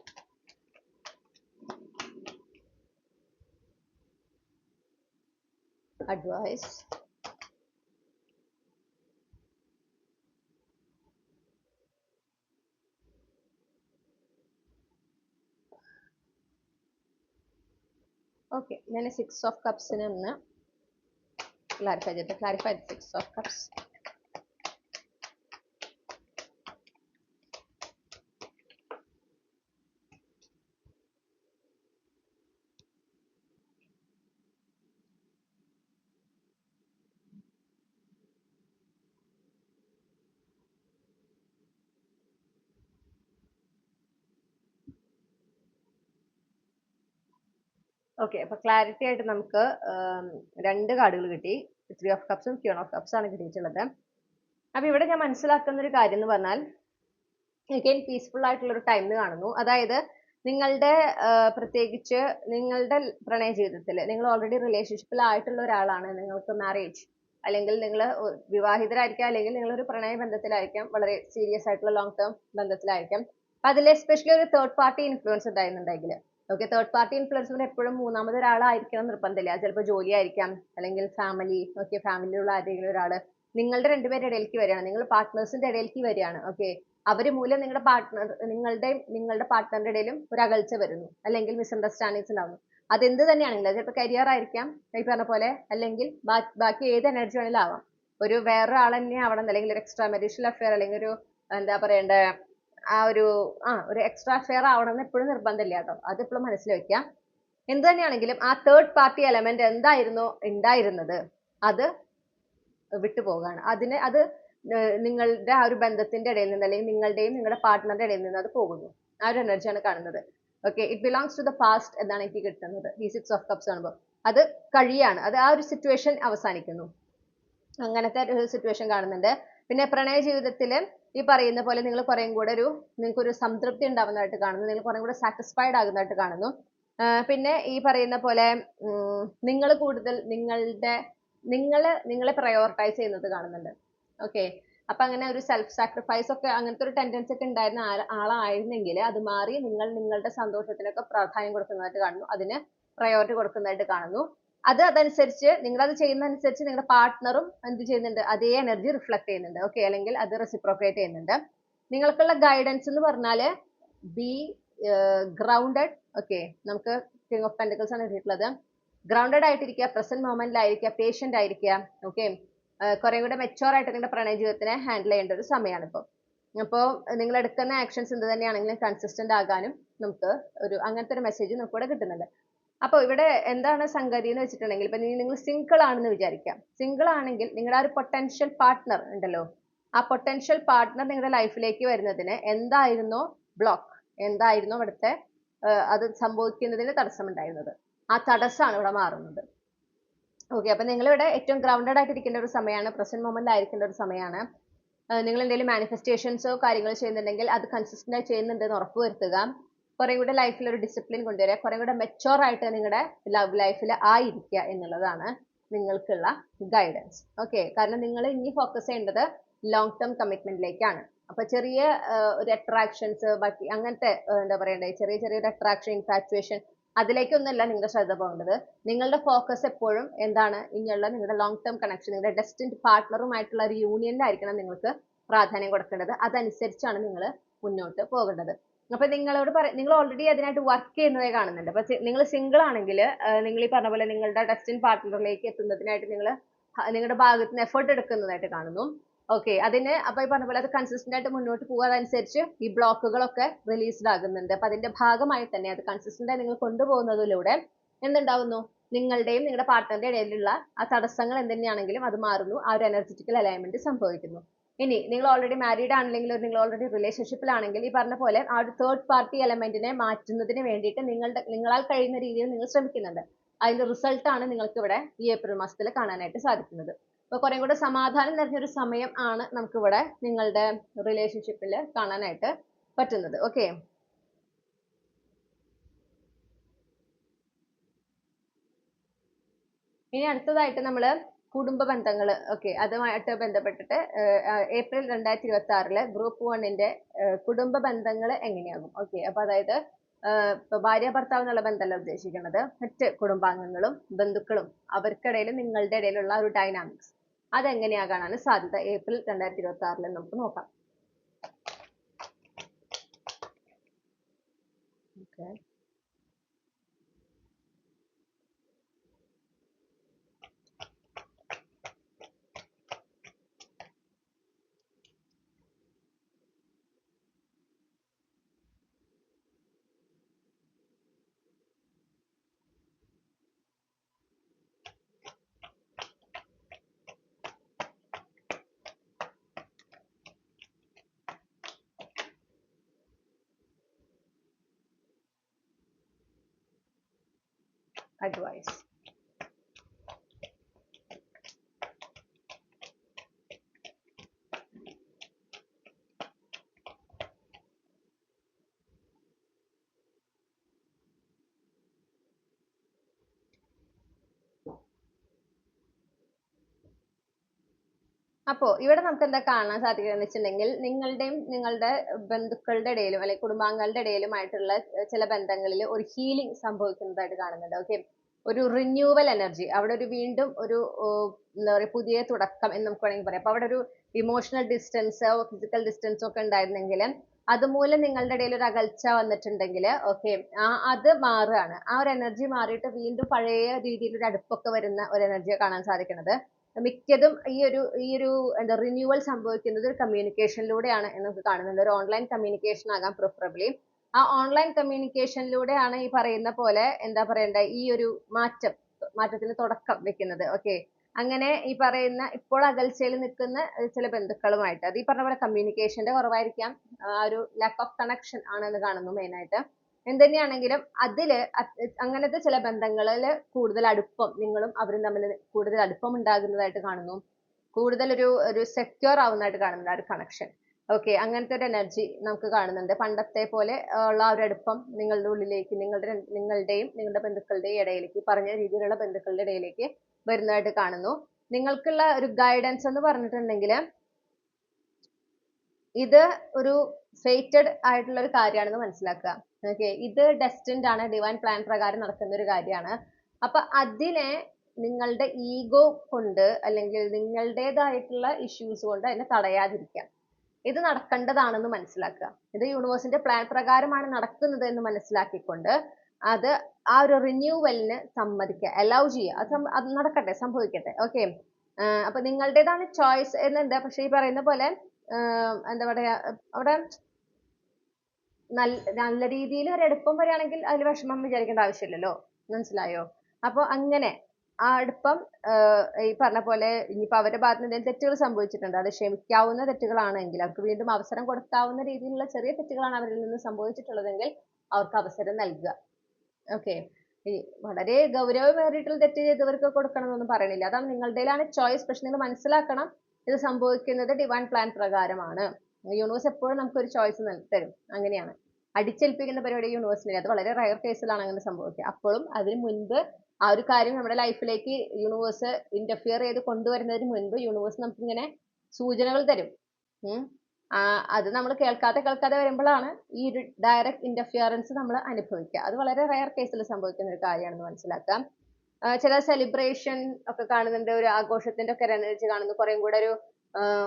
Advice. Okay. ഞാൻ 6 ഓഫ് കപ്സിനെ ഒന്ന് ക്ലാരിഫൈ ചെയ്തിട്ട് ക്ലാരിഫൈ 6 ഓഫ് കപ്സ്. ഓക്കെ. അപ്പൊ ക്ലാരിറ്റി ആയിട്ട് നമുക്ക് 2 കാർഡുകൾ കിട്ടി. 3 ഓഫ് കപ്സും ക്യൂൺ ഓഫ് കപ്സ് ആണ് കിട്ടിയിട്ടുള്ളത്. അപ്പൊ ഇവിടെ ഞാൻ മനസ്സിലാക്കുന്ന ഒരു കാര്യം എന്ന് പറഞ്ഞാൽ again പീസ്ഫുൾ ആയിട്ടുള്ള ഒരു ടൈം കാണുന്നു. അതായത് നിങ്ങളുടെ പ്രത്യേകിച്ച് നിങ്ങളുടെ പ്രണയ ജീവിതത്തിൽ നിങ്ങൾ ഓൾറെഡി റിലേഷൻഷിപ്പിലായിട്ടുള്ള ഒരാളാണ്, നിങ്ങൾക്ക് മാരേജ് അല്ലെങ്കിൽ നിങ്ങൾ വിവാഹിതരായിരിക്കാം, അല്ലെങ്കിൽ നിങ്ങൾ ഒരു പ്രണയ ബന്ധത്തിലായിരിക്കാം, വളരെ സീരിയസ് ആയിട്ടുള്ള ലോങ് ടേം ബന്ധത്തിലായിരിക്കാം. അപ്പൊ അതിൽ എസ്പെഷ്യലി ഒരു തേർഡ് പാർട്ടി ഇൻഫ്ലുവൻസ് ഉണ്ടായിരുന്നുണ്ടെങ്കിൽ, ഓക്കെ, തേർഡ് പാർട്ടി ഇൻഫ്ലുവൻസ് എപ്പോഴും മൂന്നാമത് ഒരാളായിരിക്കണം നിർബന്ധമില്ല. ചിലപ്പോൾ ജോലി ആയിരിക്കാം, അല്ലെങ്കിൽ ഫാമിലി, ഓക്കെ, ഫാമിലിയിലുള്ള ആരെങ്കിലും ഒരാൾ നിങ്ങളുടെ രണ്ടുപേരുടെ ഇടയിലേക്ക് വരികയാണ്, നിങ്ങൾ പാർട്ട്നേഴ്സിന്റെ ഇടയിലേക്ക് വരികയാണ്. ഓക്കെ. അവര് മൂലം നിങ്ങളുടെ പാർട്ട്ണറിന്റെ ഇടയിലും ഒരു അകൽച്ച വരുന്നു, അല്ലെങ്കിൽ മിസ്അണ്ടർസ്റ്റാൻഡിങ്സ് ഉണ്ടാവുന്നു. അതെന്ത് തന്നെയാണെങ്കിലും, ചിലപ്പോൾ കരിയർ ആയിരിക്കാം ഈ പറഞ്ഞ പോലെ, അല്ലെങ്കിൽ ബാക്കി ഏത് എനർജി വേണമെങ്കിലും ആവാം. ഒരു വേറൊരാൾ തന്നെ ആവണം, അല്ലെങ്കിൽ ഒരു എക്സ്ട്രാ മെരീഷ്യൽ അഫെയർ, അല്ലെങ്കിൽ ഒരു എന്താ പറയണ്ടേ ഒരു എക്സ്ട്രാ അഫെയർ ആവണമെന്ന് എപ്പോഴും നിർബന്ധമില്ല കേട്ടോ. അതെപ്പോഴും മനസ്സിൽ വെക്കാം. എന്ത് തന്നെയാണെങ്കിലും ആ തേർഡ് പാർട്ടി എലമെന്റ് എന്തായിരുന്നോ ഉണ്ടായിരുന്നത് അത് വിട്ടുപോകാണ്. അത് നിങ്ങളുടെ ആ ഒരു ബന്ധത്തിന്റെ ഇടയിൽ നിന്ന്, അല്ലെങ്കിൽ നിങ്ങളുടെയും നിങ്ങളുടെ പാർട്ട്ണറുടെ ഇടയിൽ നിന്ന് അത് പോകുന്നു. ആ ഒരു എനർജിയാണ് കാണുന്നത്. Okay. It belongs to the past എന്നാണ് എനിക്ക് കിട്ടുന്നത് ഈ 6 ഓഫ് കപ്സ് കാണുമ്പോൾ. അത് കഴിയാണ്, അത് ആ ഒരു സിറ്റുവേഷൻ അവസാനിക്കുന്നു. അങ്ങനത്തെ ഒരു സിറ്റുവേഷൻ കാണുന്നുണ്ട്. പിന്നെ പ്രണയ ജീവിതത്തിൽ ഈ പറയുന്ന പോലെ നിങ്ങൾ കുറേയും കൂടെ നിങ്ങൾക്കൊരു സംതൃപ്തി ഉണ്ടാവുന്നതായിട്ട് കാണുന്നു, നിങ്ങൾ കുറേ കൂടെ സാറ്റിസ്ഫൈഡ് ആകുന്നതായിട്ട് കാണുന്നു. പിന്നെ ഈ പറയുന്ന പോലെ നിങ്ങൾ കൂടുതൽ നിങ്ങളെ പ്രയോറിറ്റൈസ് ചെയ്യുന്നത് കാണുന്നുണ്ട്. ഓക്കെ. അപ്പൊ അങ്ങനെ ഒരു സെൽഫ് സാക്രിഫൈസ് ഒക്കെ അങ്ങനത്തെ ഒരു ടെൻഡൻസി ഒക്കെ ഉണ്ടായിരുന്ന ആളായിരുന്നെങ്കിൽ അത് മാറി നിങ്ങൾ നിങ്ങളുടെ സന്തോഷത്തിനൊക്കെ പ്രാധാന്യം കൊടുക്കുന്നതായിട്ട് കാണുന്നു, അതിന് പ്രയോറിറ്റി കൊടുക്കുന്നതായിട്ട് കാണുന്നു. അതനുസരിച്ച് നിങ്ങളത് ചെയ്യുന്നതനുസരിച്ച് നിങ്ങളുടെ പാർട്ട്ണറും എന്ത് ചെയ്യുന്നുണ്ട്, അതേ എനർജി റിഫ്ലക്ട് ചെയ്യുന്നുണ്ട്. ഓക്കെ. അല്ലെങ്കിൽ അത് റെസിപ്രോക്കേറ്റ് ചെയ്യുന്നുണ്ട്. നിങ്ങൾക്കുള്ള ഗൈഡൻസ് എന്ന് പറഞ്ഞാൽ ബി ഗ്രൗണ്ടഡ്. ഓക്കെ. നമുക്ക് കിങ് ഓഫ് പെന്റക്കിൾസ് ആണ് കിട്ടിയിട്ടുള്ളത്. ഗ്രൗണ്ടഡ് ആയിട്ടിരിക്കുക, പ്രസന്റ് മൊമെന്റിലായിരിക്കുക, പേഷ്യന്റ് ആയിരിക്കുക. ഓക്കെ. കുറെ കൂടെ മെച്ചോർ ആയിട്ട് നിങ്ങളുടെ പ്രണയ ജീവിതത്തിനെ ഹാൻഡിൽ ചെയ്യേണ്ട ഒരു സമയമാണ് ഇപ്പോൾ. അപ്പോൾ നിങ്ങൾ എടുക്കുന്ന ആക്ഷൻസ് എന്ത് തന്നെയാണെങ്കിലും കൺസിസ്റ്റന്റ് ആകാനും നമുക്ക് അങ്ങനത്തെ ഒരു മെസ്സേജ് നമുക്ക് ഇവിടെ കിട്ടുന്നുണ്ട്. അപ്പോൾ ഇവിടെ എന്താണ് സംഗതി എന്ന് വെച്ചിട്ടുണ്ടെങ്കിൽ, ഇപ്പൊ നിങ്ങൾ സിംഗിൾ ആണെന്ന് വിചാരിക്കാം. സിംഗിൾ ആണെങ്കിൽ നിങ്ങളുടെ ആ ഒരു പൊട്ടൻഷ്യൽ പാർട്ട്ണർ ഉണ്ടല്ലോ, ആ പൊട്ടൻഷ്യൽ പാർട്ട്ണർ നിങ്ങളുടെ ലൈഫിലേക്ക് വരുന്നതിന് എന്തായിരുന്നോ ബ്ലോക്ക്, എന്തായിരുന്നോ അവിടുത്തെ അത് സംഭവിക്കുന്നതിന് തടസ്സമുണ്ടായിരുന്നത്, ആ തടസ്സമാണ് ഇവിടെ മാറുന്നത്. ഓക്കെ, അപ്പൊ നിങ്ങളിവിടെ ഏറ്റവും ഗ്രൗണ്ടഡ് ആയിട്ട് ഇരിക്കേണ്ട ഒരു സമയമാണ്, പ്രസന്റ് മൊമെന്റ് ആയിരിക്കേണ്ട ഒരു സമയമാണ്. നിങ്ങൾ എന്തെങ്കിലും മാനിഫെസ്റ്റേഷൻസോ കാര്യങ്ങൾ ചെയ്യുന്നുണ്ടെങ്കിൽ അത് കൺസിസ്റ്റന്റ് ആയി ചെയ്യുന്നുണ്ടെന്ന് ഉറപ്പുവരുത്തുക. കുറെ കൂടെ ലൈഫിൽ ഒരു ഡിസിപ്ലിൻ കൊണ്ടുവരിക, കുറെ കൂടെ മെച്ചോർ ആയിട്ട് നിങ്ങളുടെ ലവ് ലൈഫിൽ ആയിരിക്കുക എന്നുള്ളതാണ് നിങ്ങൾക്കുള്ള ഗൈഡൻസ്. ഓക്കെ, കാരണം നിങ്ങൾ ഇനി ഫോക്കസ് ചെയ്യേണ്ടത് ലോങ് ടേം കമ്മിറ്റ്മെന്റിലേക്കാണ്. അപ്പൊ ചെറിയ ഒരു അട്രാക്ഷൻസ്, ബാക്കി അങ്ങനത്തെ എന്താ പറയണ്ടേ, ചെറിയ ചെറിയൊരു അട്രാക്ഷൻ, ഇൻഫാക്ച്വേഷൻ, അതിലേക്കൊന്നുമല്ല നിങ്ങളുടെ ശ്രദ്ധ പോകേണ്ടത്. നിങ്ങളുടെ ഫോക്കസ് എപ്പോഴും എന്താണ്, ഇനിയുള്ള നിങ്ങളുടെ ലോങ് ടേം കണക്ഷൻ, നിങ്ങളുടെ ഡെസ്റ്റിൻഡ് പാർട്ട്ണറുമായിട്ടുള്ള ഒരു യൂണിയനിലായിരിക്കണം നിങ്ങൾക്ക് പ്രാധാന്യം കൊടുക്കേണ്ടത്. അതനുസരിച്ചാണ് നിങ്ങൾ മുന്നോട്ട് പോകേണ്ടത്. അപ്പൊ നിങ്ങൾ ഓൾറെഡി അതിനായിട്ട് വർക്ക് ചെയ്യുന്നതായി കാണുന്നുണ്ട്. അപ്പൊ നിങ്ങൾ സിംഗിൾ ആണെങ്കിൽ നിങ്ങൾ ഈ പറഞ്ഞ പോലെ നിങ്ങളുടെ ഡെസ്റ്റിൻഡ് പാർട്ട്ണറിലേക്ക് എത്തുന്നതിനായിട്ട് നിങ്ങൾ നിങ്ങളുടെ ഭാഗത്ത് നിന്ന് എഫേർട്ട് എടുക്കുന്നതായിട്ട് കാണുന്നു. ഓക്കെ, അതിന് അപ്പൊ ഈ പറഞ്ഞ പോലെ അത് കൺസിസ്റ്റന്റ് ആയിട്ട് മുന്നോട്ട് പോകുക, അതനുസരിച്ച് ഈ ബ്ലോക്കുകളൊക്കെ റിലീസ്ഡ് ആകുന്നുണ്ട്. അപ്പൊ അതിന്റെ ഭാഗമായി തന്നെ അത് കൺസിസ്റ്റന്റ് ആയി നിങ്ങൾ കൊണ്ടുപോകുന്നതിലൂടെ എന്തുണ്ടാവുന്നു, നിങ്ങളുടെയും നിങ്ങളുടെ പാർട്ട്ണറുടെ ഇടയിലുള്ള ആ തടസ്സങ്ങൾ എന്തുതന്നെയാണെങ്കിലും അത് മാറുന്നു, ആ ഒരു എനർജറ്റിക്കൽ അലൈൻമെന്റ് സംഭവിക്കുന്നു. ഇനി നിങ്ങൾ ഓൾറെഡി മാരീഡ് ആണെങ്കിൽ, നിങ്ങൾ ഓൾറെഡി റിലേഷൻഷിപ്പിലാണെങ്കിൽ, ഈ പറഞ്ഞ പോലെ ആ ഒരു തേർഡ് പാർട്ടി എലമെന്റിനെ മാറ്റുന്നതിന് വേണ്ടിയിട്ട് നിങ്ങളാൽ കഴിയുന്ന രീതിയിൽ നിങ്ങൾ ശ്രമിക്കുന്നുണ്ട്. അതിന്റെ റിസൾട്ട് ആണ് നിങ്ങൾക്ക് ഇവിടെ ഈ ഏപ്രിൽ മാസത്തിൽ കാണാനായിട്ട് സാധിക്കുന്നത്. അപ്പൊ കുറെ കൂടെ സമാധാനം നിറഞ്ഞൊരു സമയം ആണ് നമുക്കിവിടെ നിങ്ങളുടെ റിലേഷൻഷിപ്പിൽ കാണാനായിട്ട് പറ്റുന്നത്. ഓക്കെ, ഇനി അടുത്തതായിട്ട് നമ്മൾ കുടുംബ ബന്ധങ്ങൾ, ഓക്കെ, അതുമായിട്ട് ബന്ധപ്പെട്ടിട്ട് ഏപ്രിൽ 2026 ഗ്രൂപ്പ് 1ന്റെ കുടുംബ ബന്ധങ്ങൾ എങ്ങനെയാകും. ഓക്കെ, അപ്പൊ അതായത് ഇപ്പൊ ഭാര്യ ഭർത്താവ് എന്നുള്ള ബന്ധമല്ല ഉദ്ദേശിക്കുന്നത്, മറ്റ് കുടുംബാംഗങ്ങളും ബന്ധുക്കളും അവർക്കിടയിലും നിങ്ങളുടെ ഇടയിലുള്ള ഒരു ഡൈനാമിക്സ് അതെങ്ങനെയാകാനാണ് സാധ്യത ഏപ്രിൽ 2026 നമുക്ക് നോക്കാം. Okay, advice. അപ്പോ ഇവിടെ നമുക്ക് എന്താ കാണാൻ സാധിക്കുക എന്ന് വെച്ചിട്ടുണ്ടെങ്കിൽ, നിങ്ങളുടെയും നിങ്ങളുടെ ബന്ധുക്കളുടെ ഇടയിലും അല്ലെങ്കിൽ കുടുംബാംഗങ്ങളുടെ ഇടയിലുമായിട്ടുള്ള ചില ബന്ധങ്ങളിൽ ഒരു ഹീലിംഗ് സംഭവിക്കുന്നതായിട്ട് കാണുന്നുണ്ട്. ഓക്കെ, ഒരു റിന്യൂവൽ എനർജി, അവിടെ ഒരു വീണ്ടും ഒരു എന്താ പറയുക, പുതിയ തുടക്കം എന്ന് നമുക്ക് വേണമെങ്കിൽ പറയാം. അപ്പൊ അവിടെ ഒരു ഇമോഷണൽ ഡിസ്റ്റൻസോ ഫിസിക്കൽ ഡിസ്റ്റൻസോ ഒക്കെ ഉണ്ടായിരുന്നെങ്കിൽ അതുമൂലം നിങ്ങളുടെ ഇടയിൽ ഒരു അകൽച്ച വന്നിട്ടുണ്ടെങ്കിൽ, ഓക്കെ, അത് മാറുകയാണ്. ആ ഒരു എനർജി മാറിയിട്ട് വീണ്ടും പഴയ രീതിയിൽ ഒരു അടുപ്പൊക്കെ വരുന്ന ഒരു എനർജിയെ കാണാൻ സാധിക്കുന്നത്. മിക്കതും ഈ ഒരു എന്താ റിന്യൂവൽ സംഭവിക്കുന്നത് ഒരു കമ്മ്യൂണിക്കേഷനിലൂടെയാണ് എന്ന് നമുക്ക് കാണുന്നുണ്ട്. ഒരു ഓൺലൈൻ കമ്മ്യൂണിക്കേഷൻ ആകാം പ്രിഫറബിളി. ആ ഓൺലൈൻ കമ്മ്യൂണിക്കേഷനിലൂടെയാണ് ഈ പറയുന്ന പോലെ എന്താ പറയണ്ടേ, ഈ ഒരു മാറ്റത്തിന് തുടക്കം വെക്കുന്നത്. ഓക്കെ, അങ്ങനെ ഈ പറയുന്ന ഇപ്പോൾ അകൽച്ചയിൽ നിൽക്കുന്ന ചില ബന്ധുക്കളുമായിട്ട്, അത് ഈ പറഞ്ഞ പോലെ കമ്മ്യൂണിക്കേഷന്റെ കുറവായിരിക്കാം, ആ ഒരു ലാക്ക് ഓഫ് കണക്ഷൻ ആണെന്ന് കാണുന്നു മെയിനായിട്ട്. എന്തുതന്നെയാണെങ്കിലും അങ്ങനത്തെ ചില ബന്ധങ്ങളിൽ കൂടുതൽ അടുപ്പം, നിങ്ങളും അവരും തമ്മിൽ കൂടുതൽ അടുപ്പം ഉണ്ടാകുന്നതായിട്ട് കാണുന്നു. കൂടുതൽ ഒരു സെക്യൂർ ആവുന്നതായിട്ട് കാണുന്നുണ്ട് ആ ഒരു കണക്ഷൻ. ഓക്കെ, അങ്ങനത്തെ ഒരു എനർജി നമുക്ക് കാണുന്നുണ്ട്. പണ്ടത്തെ പോലെ ഉള്ള ആ ഒരു അടുപ്പം നിങ്ങളുടെ ഉള്ളിലേക്ക്, നിങ്ങളുടെയും നിങ്ങളുടെ ബന്ധുക്കളുടെയും ഇടയിലേക്ക്, പറഞ്ഞ രീതിയിലുള്ള ബന്ധുക്കളുടെ ഇടയിലേക്ക് വരുന്നതായിട്ട് കാണുന്നു. നിങ്ങൾക്കുള്ള ഒരു ഗൈഡൻസ് എന്ന് പറഞ്ഞിട്ടുണ്ടെങ്കിൽ, ഇത് ഒരു ഫേറ്റഡ് ആയിട്ടുള്ള ഒരു കാര്യമാണെന്ന് മനസ്സിലാക്കുക. ഓക്കെ, ഇത് ഡെസ്റ്റിൻഡ് ആണ്, ഡിവൈൻ പ്ലാൻ പ്രകാരം നടക്കുന്ന ഒരു കാര്യമാണ്. അപ്പൊ അതിനെ നിങ്ങളുടെ ഈഗോ കൊണ്ട് അല്ലെങ്കിൽ നിങ്ങളുടേതായിട്ടുള്ള ഇഷ്യൂസ് കൊണ്ട് അതിനെ തടയാതിരിക്കാം. ഇത് നടക്കേണ്ടതാണെന്ന് മനസ്സിലാക്കുക. ഇത് യൂണിവേഴ്സിന്റെ പ്ലാൻ പ്രകാരമാണ് നടക്കുന്നത് എന്ന് മനസ്സിലാക്കിക്കൊണ്ട് അത് ആ ഒരു റിന്യൂവലിന് സമ്മതിക്കുക, അലൗ ചെയ്യുക. അത് നടക്കട്ടെ, സംഭവിക്കട്ടെ. ഓക്കെ, അപ്പൊ നിങ്ങളുടേതാണ് ചോയ്സ് എന്നുണ്ട്. പക്ഷെ ഈ പറയുന്ന പോലെ എന്താ പറയാ, അവിടെ നല്ല രീതിയിൽ ഒരു അടുപ്പം വരികയാണെങ്കിൽ അതിൽ വിഷമം വിചാരിക്കേണ്ട ആവശ്യമില്ലല്ലോ. മനസ്സിലായോ? അപ്പൊ അങ്ങനെ ആ അടുപ്പം ഈ പറഞ്ഞ പോലെ ഇനിയിപ്പോ അവരുടെ ഭാഗത്ത് നിന്ന് എന്തെങ്കിലും തെറ്റുകൾ സംഭവിച്ചിട്ടുണ്ട്, അത് ക്ഷമിക്കാവുന്ന തെറ്റുകളാണെങ്കിൽ, അവർക്ക് വീണ്ടും അവസരം കൊടുക്കാവുന്ന രീതിയിലുള്ള ചെറിയ തെറ്റുകളാണ് അവരിൽ നിന്ന് സംഭവിച്ചിട്ടുള്ളതെങ്കിൽ അവർക്ക് അവസരം നൽകുക. ഓക്കെ. ഈ വളരെ ഗൗരവമേറിയിട്ടുള്ള തെറ്റ് ചെയ്തവർക്ക് കൊടുക്കണമെന്നൊന്നും പറയണില്ല. അതാണ് നിങ്ങളുടേലാണ് ചോയ്സ്. പക്ഷെ നിങ്ങൾ മനസ്സിലാക്കണം, ഇത് സംഭവിക്കുന്നത് ഡിവൈൻ പ്ലാൻ പ്രകാരമാണ്. യൂണിവേഴ്സ് എപ്പോഴും നമുക്കൊരു ചോയ്സ് തരും. അങ്ങനെയാണ്. അടിച്ചേൽപ്പിക്കുന്ന പരിപാടി യൂണിവേഴ്സിനില്ല. അത് വളരെ റയർ കേസിലാണ് അങ്ങനെ സംഭവിക്കുക. അപ്പോഴും അതിന് മുൻപ് ആ ഒരു കാര്യം നമ്മുടെ ലൈഫിലേക്ക് യൂണിവേഴ്സ് ഇന്റർഫിയർ ചെയ്ത് കൊണ്ടുവരുന്നതിന് മുൻപ് യൂണിവേഴ്സ് നമുക്കിങ്ങനെ സൂചനകൾ തരും. അത് നമ്മൾ കേൾക്കാതെ വരുമ്പോഴാണ് ഈ ഒരു ഡയറക്റ്റ് ഇന്റർഫിയറൻസ് നമ്മൾ അനുഭവിക്കുക. അത് വളരെ റയർ കേസിൽ സംഭവിക്കുന്ന ഒരു കാര്യമാണെന്ന് മനസ്സിലാക്കാം. ചില സെലിബ്രേഷൻ ഒക്കെ കാണുന്നുണ്ട്, ഒരു ആഘോഷത്തിന്റെ ഒക്കെ എനർജി കാണുന്നു, കുറേം കൂടെ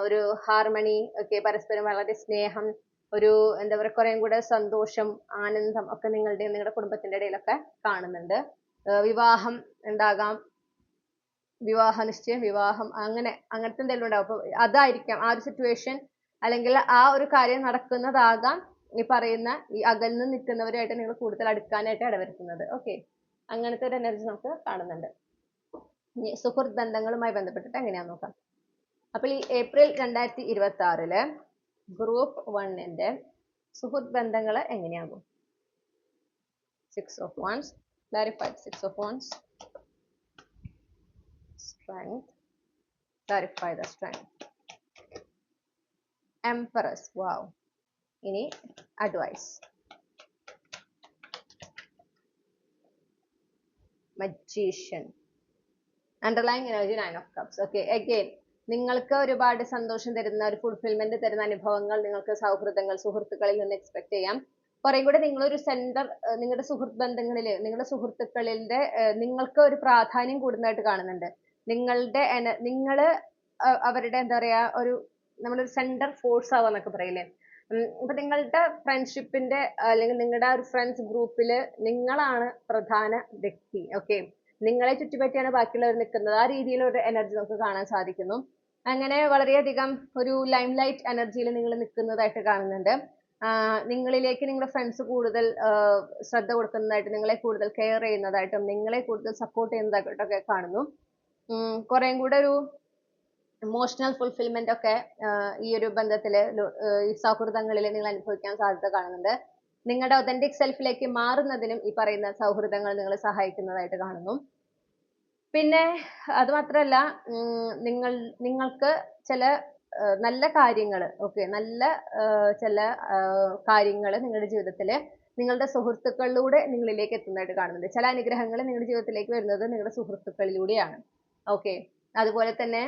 ഒരു ഹാർമണി ഒക്കെ, പരസ്പരം വളരെ സ്നേഹം, ഒരു എന്താ പറയുക, കുറേം കൂടെ സന്തോഷം, ആനന്ദം ഒക്കെ നിങ്ങളുടെ കുടുംബത്തിന്റെ ഇടയിലൊക്കെ കാണുന്നുണ്ട്. വിവാഹം ഉണ്ടാകാം, വിവാഹ നിശ്ചയം, വിവാഹം, അങ്ങനത്തെ എന്തെങ്കിലും ഉണ്ടാവും. അപ്പൊ അതായിരിക്കാം ആ ഒരു സിറ്റുവേഷൻ, അല്ലെങ്കിൽ ആ ഒരു കാര്യം നടക്കുന്നതാകാം ഈ പറയുന്ന ഈ അകന്ന് നിൽക്കുന്നവരുമായിട്ട് നിങ്ങൾ കൂടുതൽ അടുക്കാനായിട്ട് ഇടവരുത്തുന്നത്. ഓക്കെ, അങ്ങനത്തെ ഒരു എനർജി നമുക്ക് കാണുന്നുണ്ട്. ഇനി സുഹൃത്ത് ബന്ധങ്ങളുമായി ബന്ധപ്പെട്ടിട്ട് എങ്ങനെയാന്ന് നോക്കാം. അപ്പോൾ ഈ ഏപ്രിൽ 2026 ഗ്രൂപ്പ് 1ന്റെ സുഹൃത്ത് ബന്ധങ്ങൾ എങ്ങനെയാകും? 6 of Wands, clarified 6 of Wands, strength, clarify the strength, Empress, wow. ഇനി advice, magician, underlying energy 9 of cups. Okay, again നിങ്ങൾക്ക് ഒരുപാട് സന്തോഷം തരുന്ന, ഒരു ഫുൾഫിൽമെന്റ് തരുന്ന അനുഭവങ്ങൾ നിങ്ങൾക്ക് സൗഹൃദങ്ങൾ, സുഹൃത്തുക്കളിൽ നിന്ന് എക്സ്പെക്ട് ചെയ്യാം. കുറെ കൂടെ നിങ്ങളൊരു സെന്റർ, നിങ്ങളുടെ സുഹൃത്ത് ബന്ധങ്ങളിൽ, നിങ്ങളുടെ സുഹൃത്തുക്കളിന്റെ നിങ്ങൾക്ക് ഒരു പ്രാധാന്യം കൂടുന്നതായിട്ട് കാണുന്നുണ്ട്. നിങ്ങള് അവരുടെ എന്താ പറയാ, നമ്മളൊരു സെന്റർ ഫോഴ്സ് ആവാന്നൊക്കെ പറയില്ലേ. അപ്പൊ നിങ്ങളുടെ ഫ്രണ്ട്ഷിപ്പിന്റെ അല്ലെങ്കിൽ നിങ്ങളുടെ ഒരു ഫ്രണ്ട്സ് ഗ്രൂപ്പില് നിങ്ങളാണ് പ്രധാന വ്യക്തി. ഓക്കെ, നിങ്ങളെ ചുറ്റിപ്പറ്റിയാണ് ബാക്കിയുള്ളവർ നിൽക്കുന്നത്. ആ രീതിയിലൊരു എനർജി നമുക്ക് കാണാൻ സാധിക്കുന്നു. അങ്ങനെ വളരെയധികം ഒരു ലൈം ലൈറ്റ് എനർജിയിൽ നിങ്ങൾ നിൽക്കുന്നതായിട്ട് കാണുന്നുണ്ട്. നിങ്ങളിലേക്ക് നിങ്ങളുടെ ഫ്രണ്ട്സ് കൂടുതൽ ശ്രദ്ധ കൊടുക്കുന്നതായിട്ട്, നിങ്ങളെ കൂടുതൽ കെയർ ചെയ്യുന്നതായിട്ടും, നിങ്ങളെ കൂടുതൽ സപ്പോർട്ട് ചെയ്യുന്നതായിട്ടൊക്കെ കാണുന്നു. കുറേം കൂടെ ഒരു ഇമോഷണൽ ഫുൾഫിൽമെന്റ് ഒക്കെ ഈ ഒരു ബന്ധത്തില്, ഈ സൗഹൃദങ്ങളിൽ നിങ്ങൾ അനുഭവിക്കാൻ സാധ്യത കാണുന്നുണ്ട്. നിങ്ങളുടെ ഒതന്റിക് സെൽഫിലേക്ക് മാറുന്നതിനും ഈ പറയുന്ന സൗഹൃദങ്ങൾ നിങ്ങളെ സഹായിക്കുന്നതായിട്ട് കാണുന്നു. പിന്നെ അത് മാത്രമല്ല, നിങ്ങൾക്ക് ചില നല്ല കാര്യങ്ങൾ, ഓക്കെ, നല്ല ചില കാര്യങ്ങൾ നിങ്ങളുടെ ജീവിതത്തിൽ നിങ്ങളുടെ സുഹൃത്തുക്കളിലൂടെ നിങ്ങളിലേക്ക് എത്തുന്നതായിട്ട് കാണുന്നുണ്ട്. ചില അനുഗ്രഹങ്ങൾ നിങ്ങളുടെ ജീവിതത്തിലേക്ക് വരുന്നത് നിങ്ങളുടെ സുഹൃത്തുക്കളിലൂടെയാണ്. ഓക്കെ, അതുപോലെ തന്നെ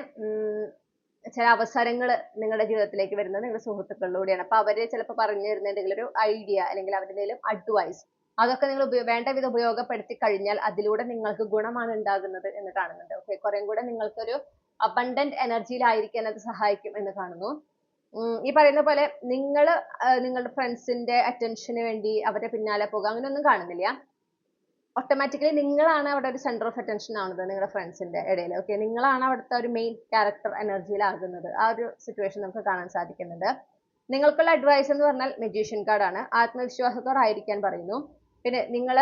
ചില അവസരങ്ങൾ നിങ്ങളുടെ ജീവിതത്തിലേക്ക് വരുന്നത് നിങ്ങളുടെ സുഹൃത്തുക്കളിലൂടെയാണ്. അപ്പൊ അവര് ചിലപ്പോൾ പറഞ്ഞു തരുന്ന എന്തെങ്കിലും ഒരു ഐഡിയ അല്ലെങ്കിൽ അവരുടെ എന്തെങ്കിലും അഡ്വൈസ്, അതൊക്കെ നിങ്ങൾ വേണ്ട വിധം ഉപയോഗപ്പെടുത്തി കഴിഞ്ഞാൽ അതിലൂടെ നിങ്ങൾക്ക് ഗുണമാണ് ഉണ്ടാകുന്നത് എന്ന് കാണുന്നുണ്ട്. ഓക്കെ, കുറേം കൂടെ നിങ്ങൾക്കൊരു അബണ്ടന്റ് എനർജിയിലായിരിക്കാൻ അത് സഹായിക്കും എന്ന് കാണുന്നു. ഈ പറയുന്ന പോലെ നിങ്ങൾ നിങ്ങളുടെ ഫ്രണ്ട്സിന്റെ അറ്റൻഷന് വേണ്ടി അവരുടെ പിന്നാലെ പോകുക, അങ്ങനെയൊന്നും കാണുന്നില്ല. ഓട്ടോമാറ്റിക്കലി നിങ്ങളാണ് അവിടെ ഒരു സെന്റർ ഓഫ് അറ്റൻഷൻ ആവുന്നത് നിങ്ങളുടെ ഫ്രണ്ട്സിന്റെ ഇടയിൽ. ഓക്കെ, നിങ്ങളാണ് അവിടുത്തെ ഒരു മെയിൻ ക്യാരക്ടർ എനർജിയിലാകുന്നത്. ആ ഒരു സിറ്റുവേഷൻ നമുക്ക് കാണാൻ സാധിക്കുന്നുണ്ട്. നിങ്ങൾക്കുള്ള അഡ്വൈസ് എന്ന് പറഞ്ഞാൽ മെജീഷ്യൻ കാർഡാണ്. ആത്മവിശ്വാസത്തോടായിരിക്കാൻ പറയുന്നു. പിന്നെ നിങ്ങൾ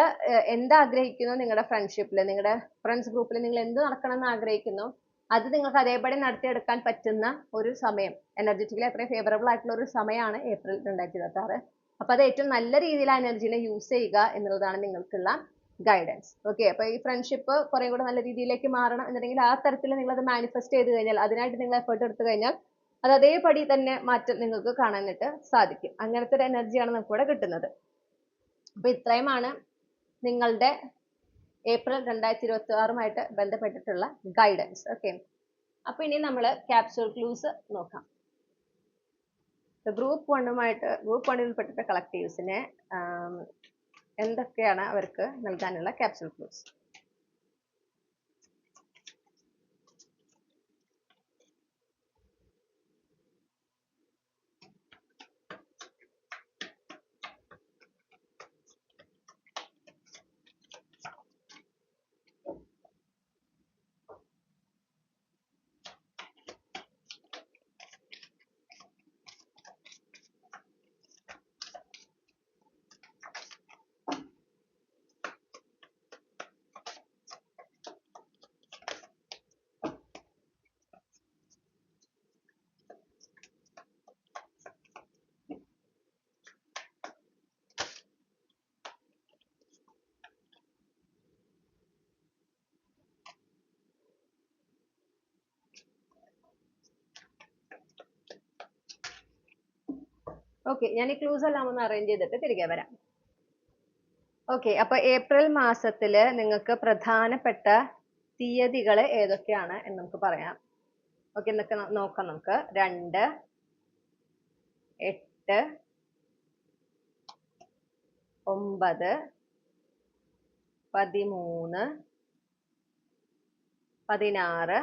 എന്താഗ്രഹിക്കുന്നു നിങ്ങളുടെ ഫ്രണ്ട്ഷിപ്പിൽ, നിങ്ങളുടെ ഫ്രണ്ട്സ് ഗ്രൂപ്പിൽ നിങ്ങൾ എന്ത് നടക്കണം എന്ന് ആഗ്രഹിക്കുന്നു അത് നിങ്ങൾക്ക് അതേപടി നടത്തിയെടുക്കാൻ പറ്റുന്ന ഒരു സമയം, എനർജറ്റിക്കലി അത്രയും ഫേവറബിൾ ആയിട്ടുള്ള ഒരു സമയമാണ് ഏപ്രിൽ 2026. അപ്പൊ അത് ഏറ്റവും നല്ല രീതിയിൽ ആ എനർജിനെ യൂസ് ചെയ്യുക എന്നുള്ളതാണ് നിങ്ങൾക്കുള്ള ഗൈഡൻസ്. ഓക്കെ, അപ്പൊ ഈ ഫ്രണ്ട്ഷിപ്പ് കുറെ കൂടെ നല്ല രീതിയിലേക്ക് മാറണം എന്നുണ്ടെങ്കിൽ ആ തരത്തിൽ നിങ്ങൾ അത് മാനിഫെസ്റ്റ് ചെയ്ത് കഴിഞ്ഞാൽ, അതിനായിട്ട് നിങ്ങൾ എഫേർട്ട് എടുത്തു കഴിഞ്ഞാൽ അത് അതേപടി തന്നെ മാറ്റം നിങ്ങൾക്ക് കാണാനായിട്ട് സാധിക്കും. അങ്ങനത്തെ ഒരു എനർജിയാണ് നമുക്ക് ഇവിടെ കിട്ടുന്നത്. അപ്പൊ ഇത്രയുമാണ് നിങ്ങളുടെ ഏപ്രിൽ 2026 ബന്ധപ്പെട്ടിട്ടുള്ള ഗൈഡൻസ്. ഓക്കെ, അപ്പൊ ഇനി നമ്മൾ ക്യാപ്സ്യൂൾ ക്ലൂസ് നോക്കാം. ഗ്രൂപ്പ് 1ൽ പെട്ടിട്ട കളക്റ്റീവ്സിനെ എന്തൊക്കെയാണ് അവർക്ക് നൽകാനുള്ള ക്യാപ്സ്യൂൾ ക്ലൂസ്? ഓക്കെ, ഞാൻ ഈ ക്ലൂസ് എല്ലാം ഒന്ന് അറേഞ്ച് ചെയ്തിട്ട് തിരികെ വരാം. ഓക്കെ, അപ്പൊ ഏപ്രിൽ മാസത്തില് നിങ്ങൾക്ക് പ്രധാനപ്പെട്ട തീയതികൾ ഏതൊക്കെയാണ് എന്ന് നമുക്ക് പറയാം. ഓക്കെ, എന്നൊക്കെ നോക്കാം നമുക്ക്. 2, 8, 9, 13, 16,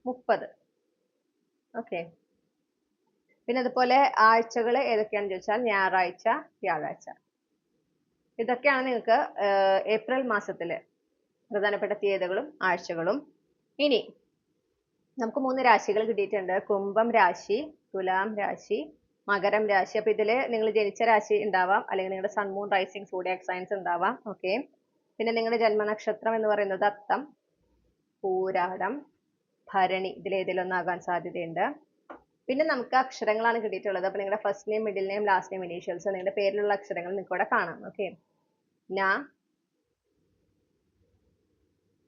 30. ഓക്കെ, പിന്നെ അതുപോലെ ആഴ്ചകൾ ഏതൊക്കെയാണെന്ന് ചോദിച്ചാൽ ഞായറാഴ്ച, വ്യാഴാഴ്ച. ഇതൊക്കെയാണ് നിങ്ങൾക്ക് ഏപ്രിൽ മാസത്തിലെ പ്രധാനപ്പെട്ട തീയതികളും ആഴ്ചകളും. ഇനി നമുക്ക് 3 രാശികൾ കിട്ടിയിട്ടുണ്ട്. കുംഭം രാശി, തുലാം രാശി, മകരം രാശി. അപ്പൊ ഇതില് നിങ്ങൾ ജനിച്ച രാശി ഉണ്ടാവാം, അല്ലെങ്കിൽ നിങ്ങളുടെ സൺ, മൂൺ, റൈസിങ്, സൂഡിയാക് സയൻസ് ഉണ്ടാവാം. ഓക്കെ, പിന്നെ നിങ്ങളുടെ ജന്മനക്ഷത്രം എന്ന് പറയുന്നത് അത്തം, പൂരാടം, ഭരണി. ഇതിലേതിലൊന്നാകാൻ സാധ്യതയുണ്ട്. പിന്നെ നമുക്ക് അക്ഷരങ്ങളാണ് കിട്ടിയിട്ടുള്ളത്. അപ്പൊ നിങ്ങളുടെ first name, middle name, last name, initials, നിങ്ങളുടെ പേരിലുള്ള അക്ഷരങ്ങൾ നിങ്ങൾക്ക് ഇവിടെ കാണാം. ഓക്കെ, ന,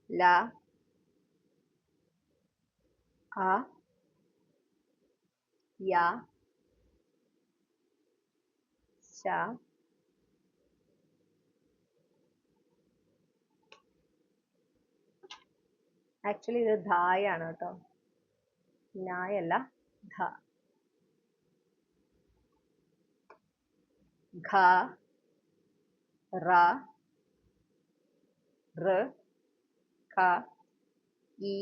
ല, അ, യ, ശ, ആക്ച്വലി ഇത് ധായാണ് കേട്ടോ, നായല്ല, ധ. ഘ, റ, ഋ, ഖ, ഇ,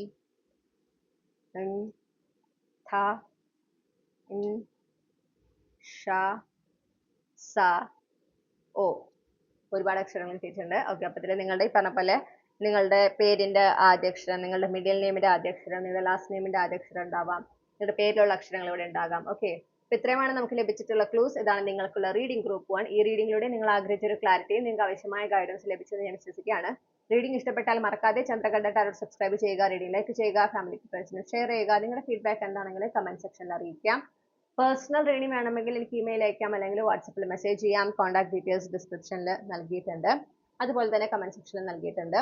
ങ്, ഥ, ങ്, ഷ, സ, ഓ. ഒരുപാട് അക്ഷരങ്ങൾ കിട്ടിയിട്ടുണ്ട്. ഓക്കെ, അപ്പൊ ഇതിൽ നിങ്ങളുടെ ഈ പറഞ്ഞ പോലെ നിങ്ങളുടെ പേരിന്റെ ആദ്യാക്ഷരം, നിങ്ങളുടെ മിഡിൽ നെയിമിന്റെ ആദ്യാക്ഷരം, നിങ്ങളുടെ ലാസ്റ്റ് നെയിമിന്റെ ആദ്യാക്ഷരം ഉണ്ടാവാം. നിങ്ങളുടെ പേരിലുള്ള അക്ഷരങ്ങൾ ഇവിടെ ഉണ്ടാകാം. ഓക്കെ, അപ്പൊ ഇത്രയുമാണ് നമുക്ക് ലഭിച്ചിട്ടുള്ള ക്ലൂസ്. ഇതാണ് നിങ്ങൾക്കുള്ള റീഡിംഗ് ഗ്രൂപ്പ് 1. ഈ റീഡിംഗിലൂടെ നിങ്ങൾ ആഗ്രഹിച്ച ഒരു ക്ലാരിറ്റിയും നിങ്ങൾക്ക് ആവശ്യമായ ഗൈഡൻസ് ലഭിച്ചത് ഞാൻ വിശ്വസിക്കുകയാണ്. റീഡിംഗ് ഇഷ്ടപ്പെട്ടാൽ മറക്കാതെ ചന്ദ്രകണ്ഠ ടാരോട്ട് സബ്സ്ക്രൈബ് ചെയ്യുക, റീഡിംഗ് ലൈക്ക് ചെയ്യുക, ഫാമിലി ഫ്രണ്ട്സിന് ഷെയർ ചെയ്യുക. നിങ്ങളുടെ ഫീഡ്ബാക്ക് എന്താണെങ്കിലും കമന്റ് സെക്ഷനിൽ അറിയിക്കാം. പേഴ്സണൽ റീഡിംഗ് വേണമെങ്കിൽ എനിക്ക് ഇമെയിൽ അയക്കാം, അല്ലെങ്കിൽ വാട്സപ്പിൽ മെസ്സേജ് ചെയ്യാം. കോൺടാക്ട് ഡീറ്റെയിൽസ് ഡിസ്ക്രിപ്ഷനിൽ നൽകിയിട്ടുണ്ട്, അതുപോലെ തന്നെ കമന്റ് സെക്ഷനിൽ നൽകിയിട്ടുണ്ട്.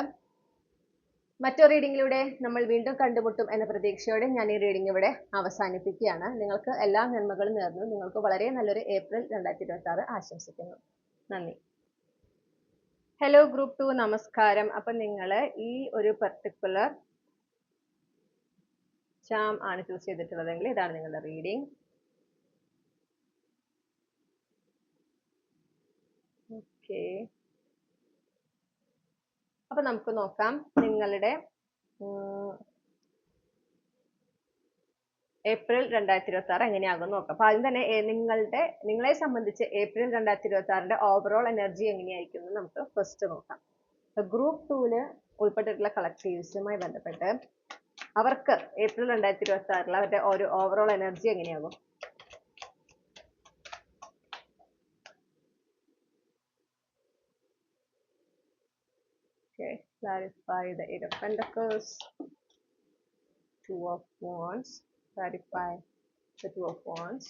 മറ്റൊരു റീഡിംഗിലൂടെ നമ്മൾ വീണ്ടും കണ്ടുമുട്ടും എന്ന പ്രതീക്ഷയോടെ ഞാൻ ഈ റീഡിംഗ് ഇവിടെ അവസാനിപ്പിക്കുകയാണ്. നിങ്ങൾക്ക് എല്ലാ നന്മകളും നേർന്നു. നിങ്ങൾക്ക് വളരെ നല്ലൊരു ഏപ്രിൽ 2026 ആശംസിക്കുന്നു. നന്ദി. ഹലോ ഗ്രൂപ്പ് 2, നമസ്കാരം. അപ്പൊ നിങ്ങൾ ഈ ഒരു പർട്ടിക്കുലർ ചാം ആണ് ചൂസ് ചെയ്തിട്ടുള്ളതെങ്കിൽ ഇതാണ് നിങ്ങളുടെ റീഡിംഗ്. ഓക്കെ, അപ്പൊ നമുക്ക് നോക്കാം നിങ്ങളുടെ ഏപ്രിൽ 2026 എങ്ങനെയാകും നോക്കാം. അപ്പൊ ആദ്യം തന്നെ നിങ്ങളെ സംബന്ധിച്ച് ഏപ്രിൽ 2026ന്റെ ഓവറോൾ എനർജി എങ്ങനെയായിരിക്കും എന്ന് നമുക്ക് ഫസ്റ്റ് നോക്കാം. ഗ്രൂപ്പ് 2 ഉൾപ്പെട്ടിട്ടുള്ള കളക്ടീവ്സുമായി ബന്ധപ്പെട്ട് അവർക്ക് ഏപ്രിൽ 2026 അവരുടെ ഒരു ഓവറോൾ എനർജി എങ്ങനെയാകും? Okay, clarify the 8 of Pentacles, 2 of Wands, clarify the 2 of Wands,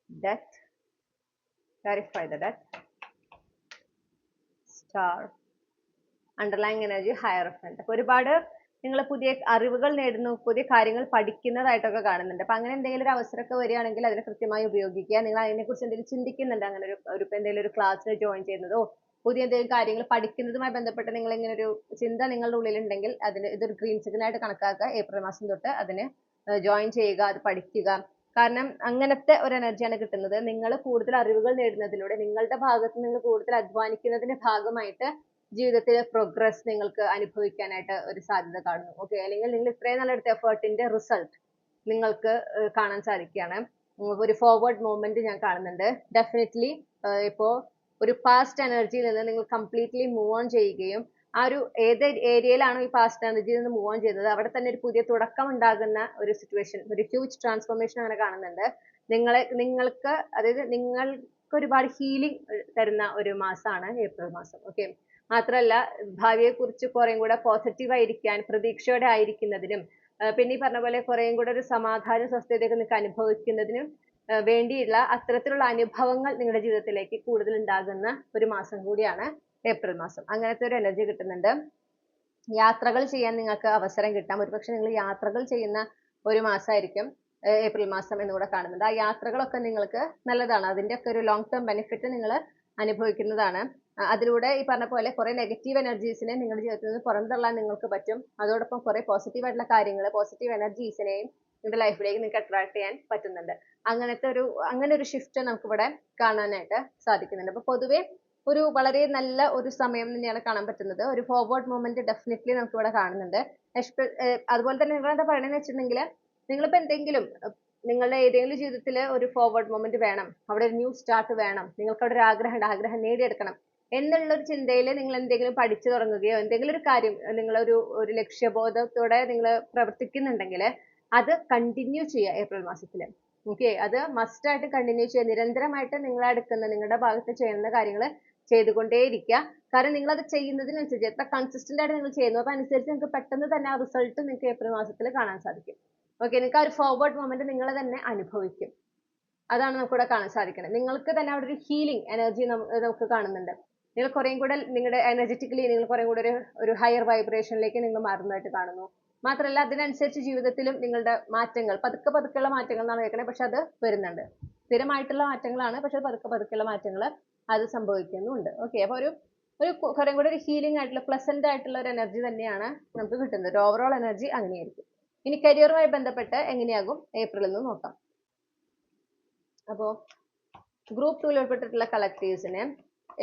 Death, clarify the Death, Star, underlying energy, Higher of Pentacles. ഒരുപാട് നിങ്ങൾ പുതിയ അറിവുകൾ നേടുന്നു, പുതിയ കാര്യങ്ങൾ പഠിക്കുന്നതായിട്ടൊക്കെ കാണുന്നുണ്ട്. അപ്പൊ അങ്ങനെ എന്തെങ്കിലും ഒരു അവസരമൊക്കെ വരികയാണെങ്കിൽ അതിനെ കൃത്യമായി ഉപയോഗിക്കുക. നിങ്ങൾ അതിനെക്കുറിച്ച് എന്തെങ്കിലും ചിന്തിക്കുന്നുണ്ട്, അങ്ങനെ ഒരു എന്തെങ്കിലും ഒരു ക്ലാസ്സിൽ ജോയിൻ ചെയ്യുന്നതോ പുതിയ എന്തെങ്കിലും കാര്യങ്ങൾ പഠിക്കുന്നതുമായി ബന്ധപ്പെട്ട് നിങ്ങൾ ഇങ്ങനെ ഒരു ചിന്ത നിങ്ങളുടെ ഉള്ളിൽ ഉണ്ടെങ്കിൽ അതിന് ഇതൊരു ഗ്രീൻ സിഗ്നൽ ആയിട്ട് കണക്കാക്കുക. ഏപ്രിൽ മാസം തൊട്ട് അതിന് ജോയിൻ ചെയ്യുക, അത് പഠിക്കുക. കാരണം അങ്ങനത്തെ ഒരു എനർജിയാണ് കിട്ടുന്നത്. നിങ്ങൾ കൂടുതൽ അറിവുകൾ നേടുന്നതിലൂടെ നിങ്ങളുടെ ഭാഗത്ത് നിങ്ങൾ കൂടുതൽ അധ്വാനിക്കുന്നതിന്റെ ഭാഗമായിട്ട് ജീവിതത്തിൽ പ്രോഗ്രസ് നിങ്ങൾക്ക് അനുഭവിക്കാനായിട്ട് ഒരു സാധ്യത കാണുന്നു. ഓക്കെ, അല്ലെങ്കിൽ നിങ്ങൾ ഇത്രയും നല്ലെടുത്ത എഫേർട്ടിന്റെ റിസൾട്ട് നിങ്ങൾക്ക് കാണാൻ സാധിക്കുകയാണ്. ഒരു ഫോർവേഡ് മൂവ്മെന്റ് ഞാൻ കാണുന്നുണ്ട്. ഡെഫിനറ്റ്ലി ഇപ്പോ ഒരു പാസ്റ്റ് എനർജിയിൽ നിന്ന് നിങ്ങൾ കംപ്ലീറ്റ്ലി മൂവ് ഓൺ ചെയ്യുകയും ആ ഒരു ഏത് ഏരിയയിലാണോ ഈ പാസ്റ്റ് എനർജിയിൽ നിന്ന് മൂവ് ഓൺ ചെയ്തത് അവിടെ തന്നെ ഒരു പുതിയ തുടക്കം ഉണ്ടാകുന്ന ഒരു സിറ്റുവേഷൻ, ഒരു ഹ്യൂജ് ട്രാൻസ്ഫോർമേഷൻ അങ്ങനെ കാണുന്നുണ്ട്. നിങ്ങൾക്ക് അതായത് നിങ്ങൾക്ക് ഒരുപാട് ഹീലിംഗ് തരുന്ന ഒരു മാസമാണ് ഏപ്രിൽ മാസം. ഓക്കെ, മാത്രമല്ല ഭാവിയെ കുറിച്ച് കുറേം കൂടെ പോസിറ്റീവ് ആയിരിക്കാൻ, പ്രതീക്ഷയോടെ ആയിരിക്കുന്നതിനും പിന്നെ ഈ പറഞ്ഞ പോലെ കുറേം കൂടെ ഒരു സമാധാന സ്വസ്ഥതയൊക്കെ നിങ്ങൾക്ക് അനുഭവിക്കുന്നതിനും വേണ്ടിയുള്ള അത്തരത്തിലുള്ള അനുഭവങ്ങൾ നിങ്ങളുടെ ജീവിതത്തിലേക്ക് കൂടുതൽ ഉണ്ടാകുന്ന ഒരു മാസം കൂടിയാണ് ഏപ്രിൽ മാസം. അങ്ങനത്തെ ഒരു എനർജി കിട്ടുന്നുണ്ട്. യാത്രകൾ ചെയ്യാൻ നിങ്ങൾക്ക് അവസരം കിട്ടാം. ഒരുപക്ഷെ നിങ്ങൾ യാത്രകൾ ചെയ്യുന്ന ഒരു മാസമായിരിക്കും. ഏപ്രിൽ മാസം എന്നുകൂടെ കാണുന്നുണ്ട്. ആ യാത്രകളൊക്കെ നിങ്ങൾക്ക് നല്ലതാണ്. അതിൻ്റെയൊക്കെ ഒരു ലോങ് ടേം ബെനിഫിറ്റ് നിങ്ങൾ അനുഭവിക്കുന്നതാണ്. അതിലൂടെ ഈ പറഞ്ഞ പോലെ കുറെ നെഗറ്റീവ് എനർജീസിനെ നിങ്ങളുടെ ജീവിതത്തിൽ നിന്ന് പുറന്തള്ളാൻ നിങ്ങൾക്ക് പറ്റും. അതോടൊപ്പം കുറെ പോസിറ്റീവ് ആയിട്ടുള്ള കാര്യങ്ങൾ, പോസിറ്റീവ് എനർജീസിനെയും നിങ്ങളുടെ ലൈഫിലേക്ക് നിങ്ങൾക്ക് അട്രാക്ട് ചെയ്യാൻ പറ്റുന്നുണ്ട്. അങ്ങനെ ഒരു ഷിഫ്റ്റ് നമുക്കിവിടെ കാണാനായിട്ട് സാധിക്കുന്നുണ്ട്. അപ്പൊ പൊതുവെ ഒരു വളരെ നല്ല ഒരു സമയം തന്നെയാണ് കാണാൻ പറ്റുന്നത്. ഒരു ഫോർവേഡ് മൂവ്മെന്റ് ഡെഫിനറ്റ്ലി നമുക്ക് ഇവിടെ കാണുന്നുണ്ട്. അതുപോലെ തന്നെ നിങ്ങൾ എന്താ പറയണെന്ന് വെച്ചിട്ടുണ്ടെങ്കിൽ, നിങ്ങളിപ്പോ എന്തെങ്കിലും നിങ്ങളുടെ ഏതെങ്കിലും ജീവിതത്തിൽ ഒരു ഫോർവേഡ് മൊമെന്റ് വേണം, അവിടെ ഒരു ന്യൂ സ്റ്റാർട്ട് വേണം, നിങ്ങൾക്ക് അവിടെ ഒരു ആഗ്രഹമുണ്ട്, ആഗ്രഹം നേടിയെടുക്കണം എന്നുള്ള ഒരു ചിന്തയിൽ നിങ്ങൾ എന്തെങ്കിലും പഠിച്ചു തുടങ്ങുകയോ എന്തെങ്കിലും ഒരു കാര്യം ഒരു ലക്ഷ്യബോധത്തോടെ നിങ്ങൾ പ്രവർത്തിക്കുന്നുണ്ടെങ്കിൽ അത് കണ്ടിന്യൂ ചെയ്യുക ഏപ്രിൽ മാസത്തിൽ. ഓക്കെ, അത് മസ്റ്റ് ആയിട്ട് കണ്ടിന്യൂ ചെയ്യുക. നിരന്തരമായിട്ട് നിങ്ങളുടെ ഭാഗത്ത് ചെയ്യുന്ന കാര്യങ്ങൾ ചെയ്തുകൊണ്ടേയിരിക്കുക. കാരണം നിങ്ങൾ അത് ചെയ്യുന്നതിനനുസരിച്ച് എത്ര കൺസിസ്റ്റന്റ് ആയിട്ട് നിങ്ങൾ ചെയ്യുന്നു അതനുസരിച്ച് നിങ്ങൾക്ക് പെട്ടെന്ന് തന്നെ ആ റിസൾട്ട് നിങ്ങൾക്ക് ഏപ്രിൽ മാസത്തിൽ കാണാൻ സാധിക്കും. ഓക്കെ, നിങ്ങൾക്ക് ആ ഒരു ഫോർവേഡ് മൊമെന്റ് നിങ്ങൾ തന്നെ അനുഭവിക്കും. അതാണ് നമുക്കിവിടെ കാണാൻ സാധിക്കുന്നത്. നിങ്ങൾക്ക് തന്നെ അവിടെ ഒരു ഹീലിംഗ് എനർജി നമുക്ക് കാണുന്നുണ്ട്. നിങ്ങൾ കുറേയും കൂടെ നിങ്ങളുടെ എനർജറ്റിക്കലി നിങ്ങൾ കുറേയും കൂടെ ഒരു ഹയർ വൈബ്രേഷനിലേക്ക് നിങ്ങൾ മാറുന്നതായിട്ട് കാണുന്നു. മാത്രമല്ല അതിനനുസരിച്ച് ജീവിതത്തിലും നിങ്ങളുടെ മാറ്റങ്ങൾ പതുക്കെയുള്ള മാറ്റങ്ങൾ എന്നാണ് കേൾക്കുന്നത്, പക്ഷെ അത് വരുന്നുണ്ട്. സ്ഥിരമായിട്ടുള്ള മാറ്റങ്ങളാണ്, പക്ഷെ പതുക്കെയുള്ള മാറ്റങ്ങൾ അത് സംഭവിക്കുന്നുണ്ട്. ഓക്കെ, അപ്പൊ ഒരു കുറേ കൂടെ ഒരു ഹീലിംഗ് ആയിട്ടുള്ള പ്ലസന്റ് ആയിട്ടുള്ള ഒരു എനർജി തന്നെയാണ് നമുക്ക് കിട്ടുന്നത്. ഒരു ഓവറോൾ എനർജി അങ്ങനെയായിരിക്കും. ഇനി കരിയറുമായി ബന്ധപ്പെട്ട് എങ്ങനെയാകും ഏപ്രിലിൽ നിന്ന് നോക്കാം. അപ്പോൾ ഗ്രൂപ്പ് 2 ഉൾപ്പെട്ടിട്ടുള്ള കളക്ടീവ്സിന്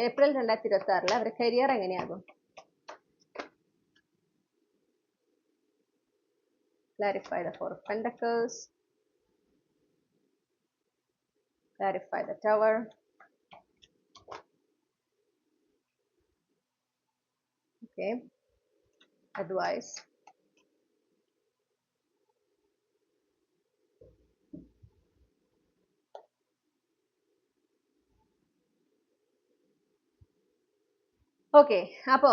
ഏപ്രിൽ 2026 അവരുടെ career എങ്ങനെയാകും? Clarify the Four of Pentacles. Clarify the Tower. Okay. Advice. Okay, അപ്പോ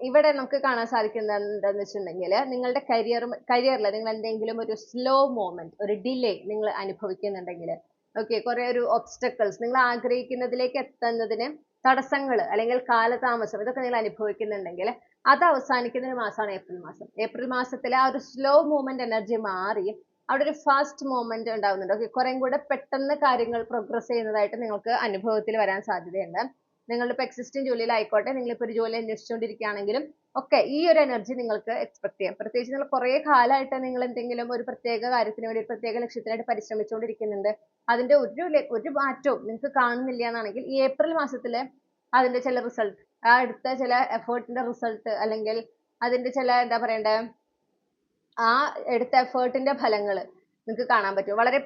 ഇവിടെ നമുക്ക് കാണാൻ സാധിക്കുന്നത് എന്താണെന്ന് വെച്ചിട്ടുണ്ടെങ്കിൽ, നിങ്ങളുടെ കരിയറിൽ നിങ്ങൾ എന്തെങ്കിലും ഒരു സ്ലോ മൂവ്മെന്റ്, ഒരു ഡിലേ നിങ്ങൾ അനുഭവിക്കുന്നുണ്ടെങ്കിൽ, ഓക്കെ, കുറെ ഒരു ഒബ്സ്റ്റക്കിൾസ് നിങ്ങൾ ആഗ്രഹിക്കുന്നതിലേക്ക് എത്തുന്നതിന് തടസ്സങ്ങൾ അല്ലെങ്കിൽ കാലതാമസം ഇതൊക്കെ നിങ്ങൾ അനുഭവിക്കുന്നുണ്ടെങ്കിൽ അത് അവസാനിക്കുന്ന ഒരു മാസമാണ് ഏപ്രിൽ മാസം. ഏപ്രിൽ മാസത്തിൽ ആ ഒരു സ്ലോ മൂവ്മെന്റ് എനർജി മാറി അവിടെ ഒരു ഫാസ്റ്റ് മൂവ്മെന്റ് ഉണ്ടാവുന്നുണ്ട്. ഓക്കെ, കുറേ കൂടെ പെട്ടെന്ന് കാര്യങ്ങൾ പ്രോഗ്രസ് ചെയ്യുന്നതായിട്ട് നിങ്ങൾക്ക് അനുഭവത്തിൽ വരാൻ സാധ്യതയുണ്ട്. നിങ്ങളിപ്പോൾ എക്സിസ്റ്റിംഗ് ജോലിയിലായിക്കോട്ടെ, നിങ്ങളിപ്പോൾ ഒരു ജോലി അന്വേഷിച്ചുകൊണ്ടിരിക്കുകയാണെങ്കിലും ഒക്കെ ഈ ഒരു എനർജി നിങ്ങൾക്ക് എക്സ്പെക്ട് ചെയ്യാം. പ്രത്യേകിച്ച് നിങ്ങൾ കുറേ കാലമായിട്ട് നിങ്ങൾ എന്തെങ്കിലും ഒരു പ്രത്യേക കാര്യത്തിന് വേണ്ടി, ഒരു പ്രത്യേക ലക്ഷ്യത്തിനായിട്ട് പരിശ്രമിച്ചുകൊണ്ടിരിക്കുന്നുണ്ട്, അതിന്റെ ഒരു മാറ്റവും നിങ്ങൾക്ക് കാണുന്നില്ല എന്നാണെങ്കിൽ ഈ ഏപ്രിൽ മാസത്തിൽ അതിന്റെ ചില റിസൾട്ട്, ആ എടുത്ത ചില എഫേർട്ടിന്റെ റിസൾട്ട് അല്ലെങ്കിൽ അതിന്റെ ചില എന്താ പറയണ്ടേ ആ എടുത്ത എഫേർട്ടിന്റെ ഫലങ്ങൾ നിങ്ങൾക്ക് കാണാൻ പറ്റും. വളരെ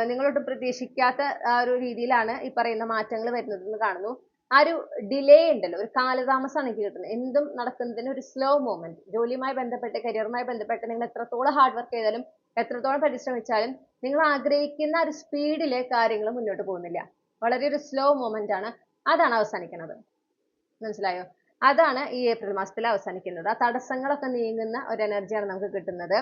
നിങ്ങളൊട്ടും പ്രതീക്ഷിക്കാത്ത ആ ഒരു രീതിയിലാണ് ഈ പറയുന്ന മാറ്റങ്ങൾ വരുന്നതെന്ന് കാണുന്നു. ആ ഒരു ഡിലേ ഉണ്ടല്ലോ, ഒരു കാലതാമസമാണ് എനിക്ക് കിട്ടുന്നത്. എന്തും നടക്കുന്നതിന് ഒരു സ്ലോ മൂവ്മെന്റ്. ജോലിയുമായി ബന്ധപ്പെട്ട്, കരിയറുമായി ബന്ധപ്പെട്ട് നിങ്ങൾ എത്രത്തോളം ഹാർഡ് വർക്ക് ചെയ്താലും എത്രത്തോളം പരിശ്രമിച്ചാലും നിങ്ങൾ ആഗ്രഹിക്കുന്ന ഒരു സ്പീഡിലെ കാര്യങ്ങൾ മുന്നോട്ട് പോകുന്നില്ല. വളരെ ഒരു സ്ലോ മൂവ്മെന്റ് ആണ്. അതാണ് അവസാനിക്കുന്നത്. മനസ്സിലായോ? അതാണ് ഈ ഏപ്രിൽ മാസത്തിൽ അവസാനിക്കുന്നത്. ആ തടസ്സങ്ങളൊക്കെ നീങ്ങുന്ന ഒരു എനർജിയാണ് നമുക്ക് കിട്ടുന്നത്.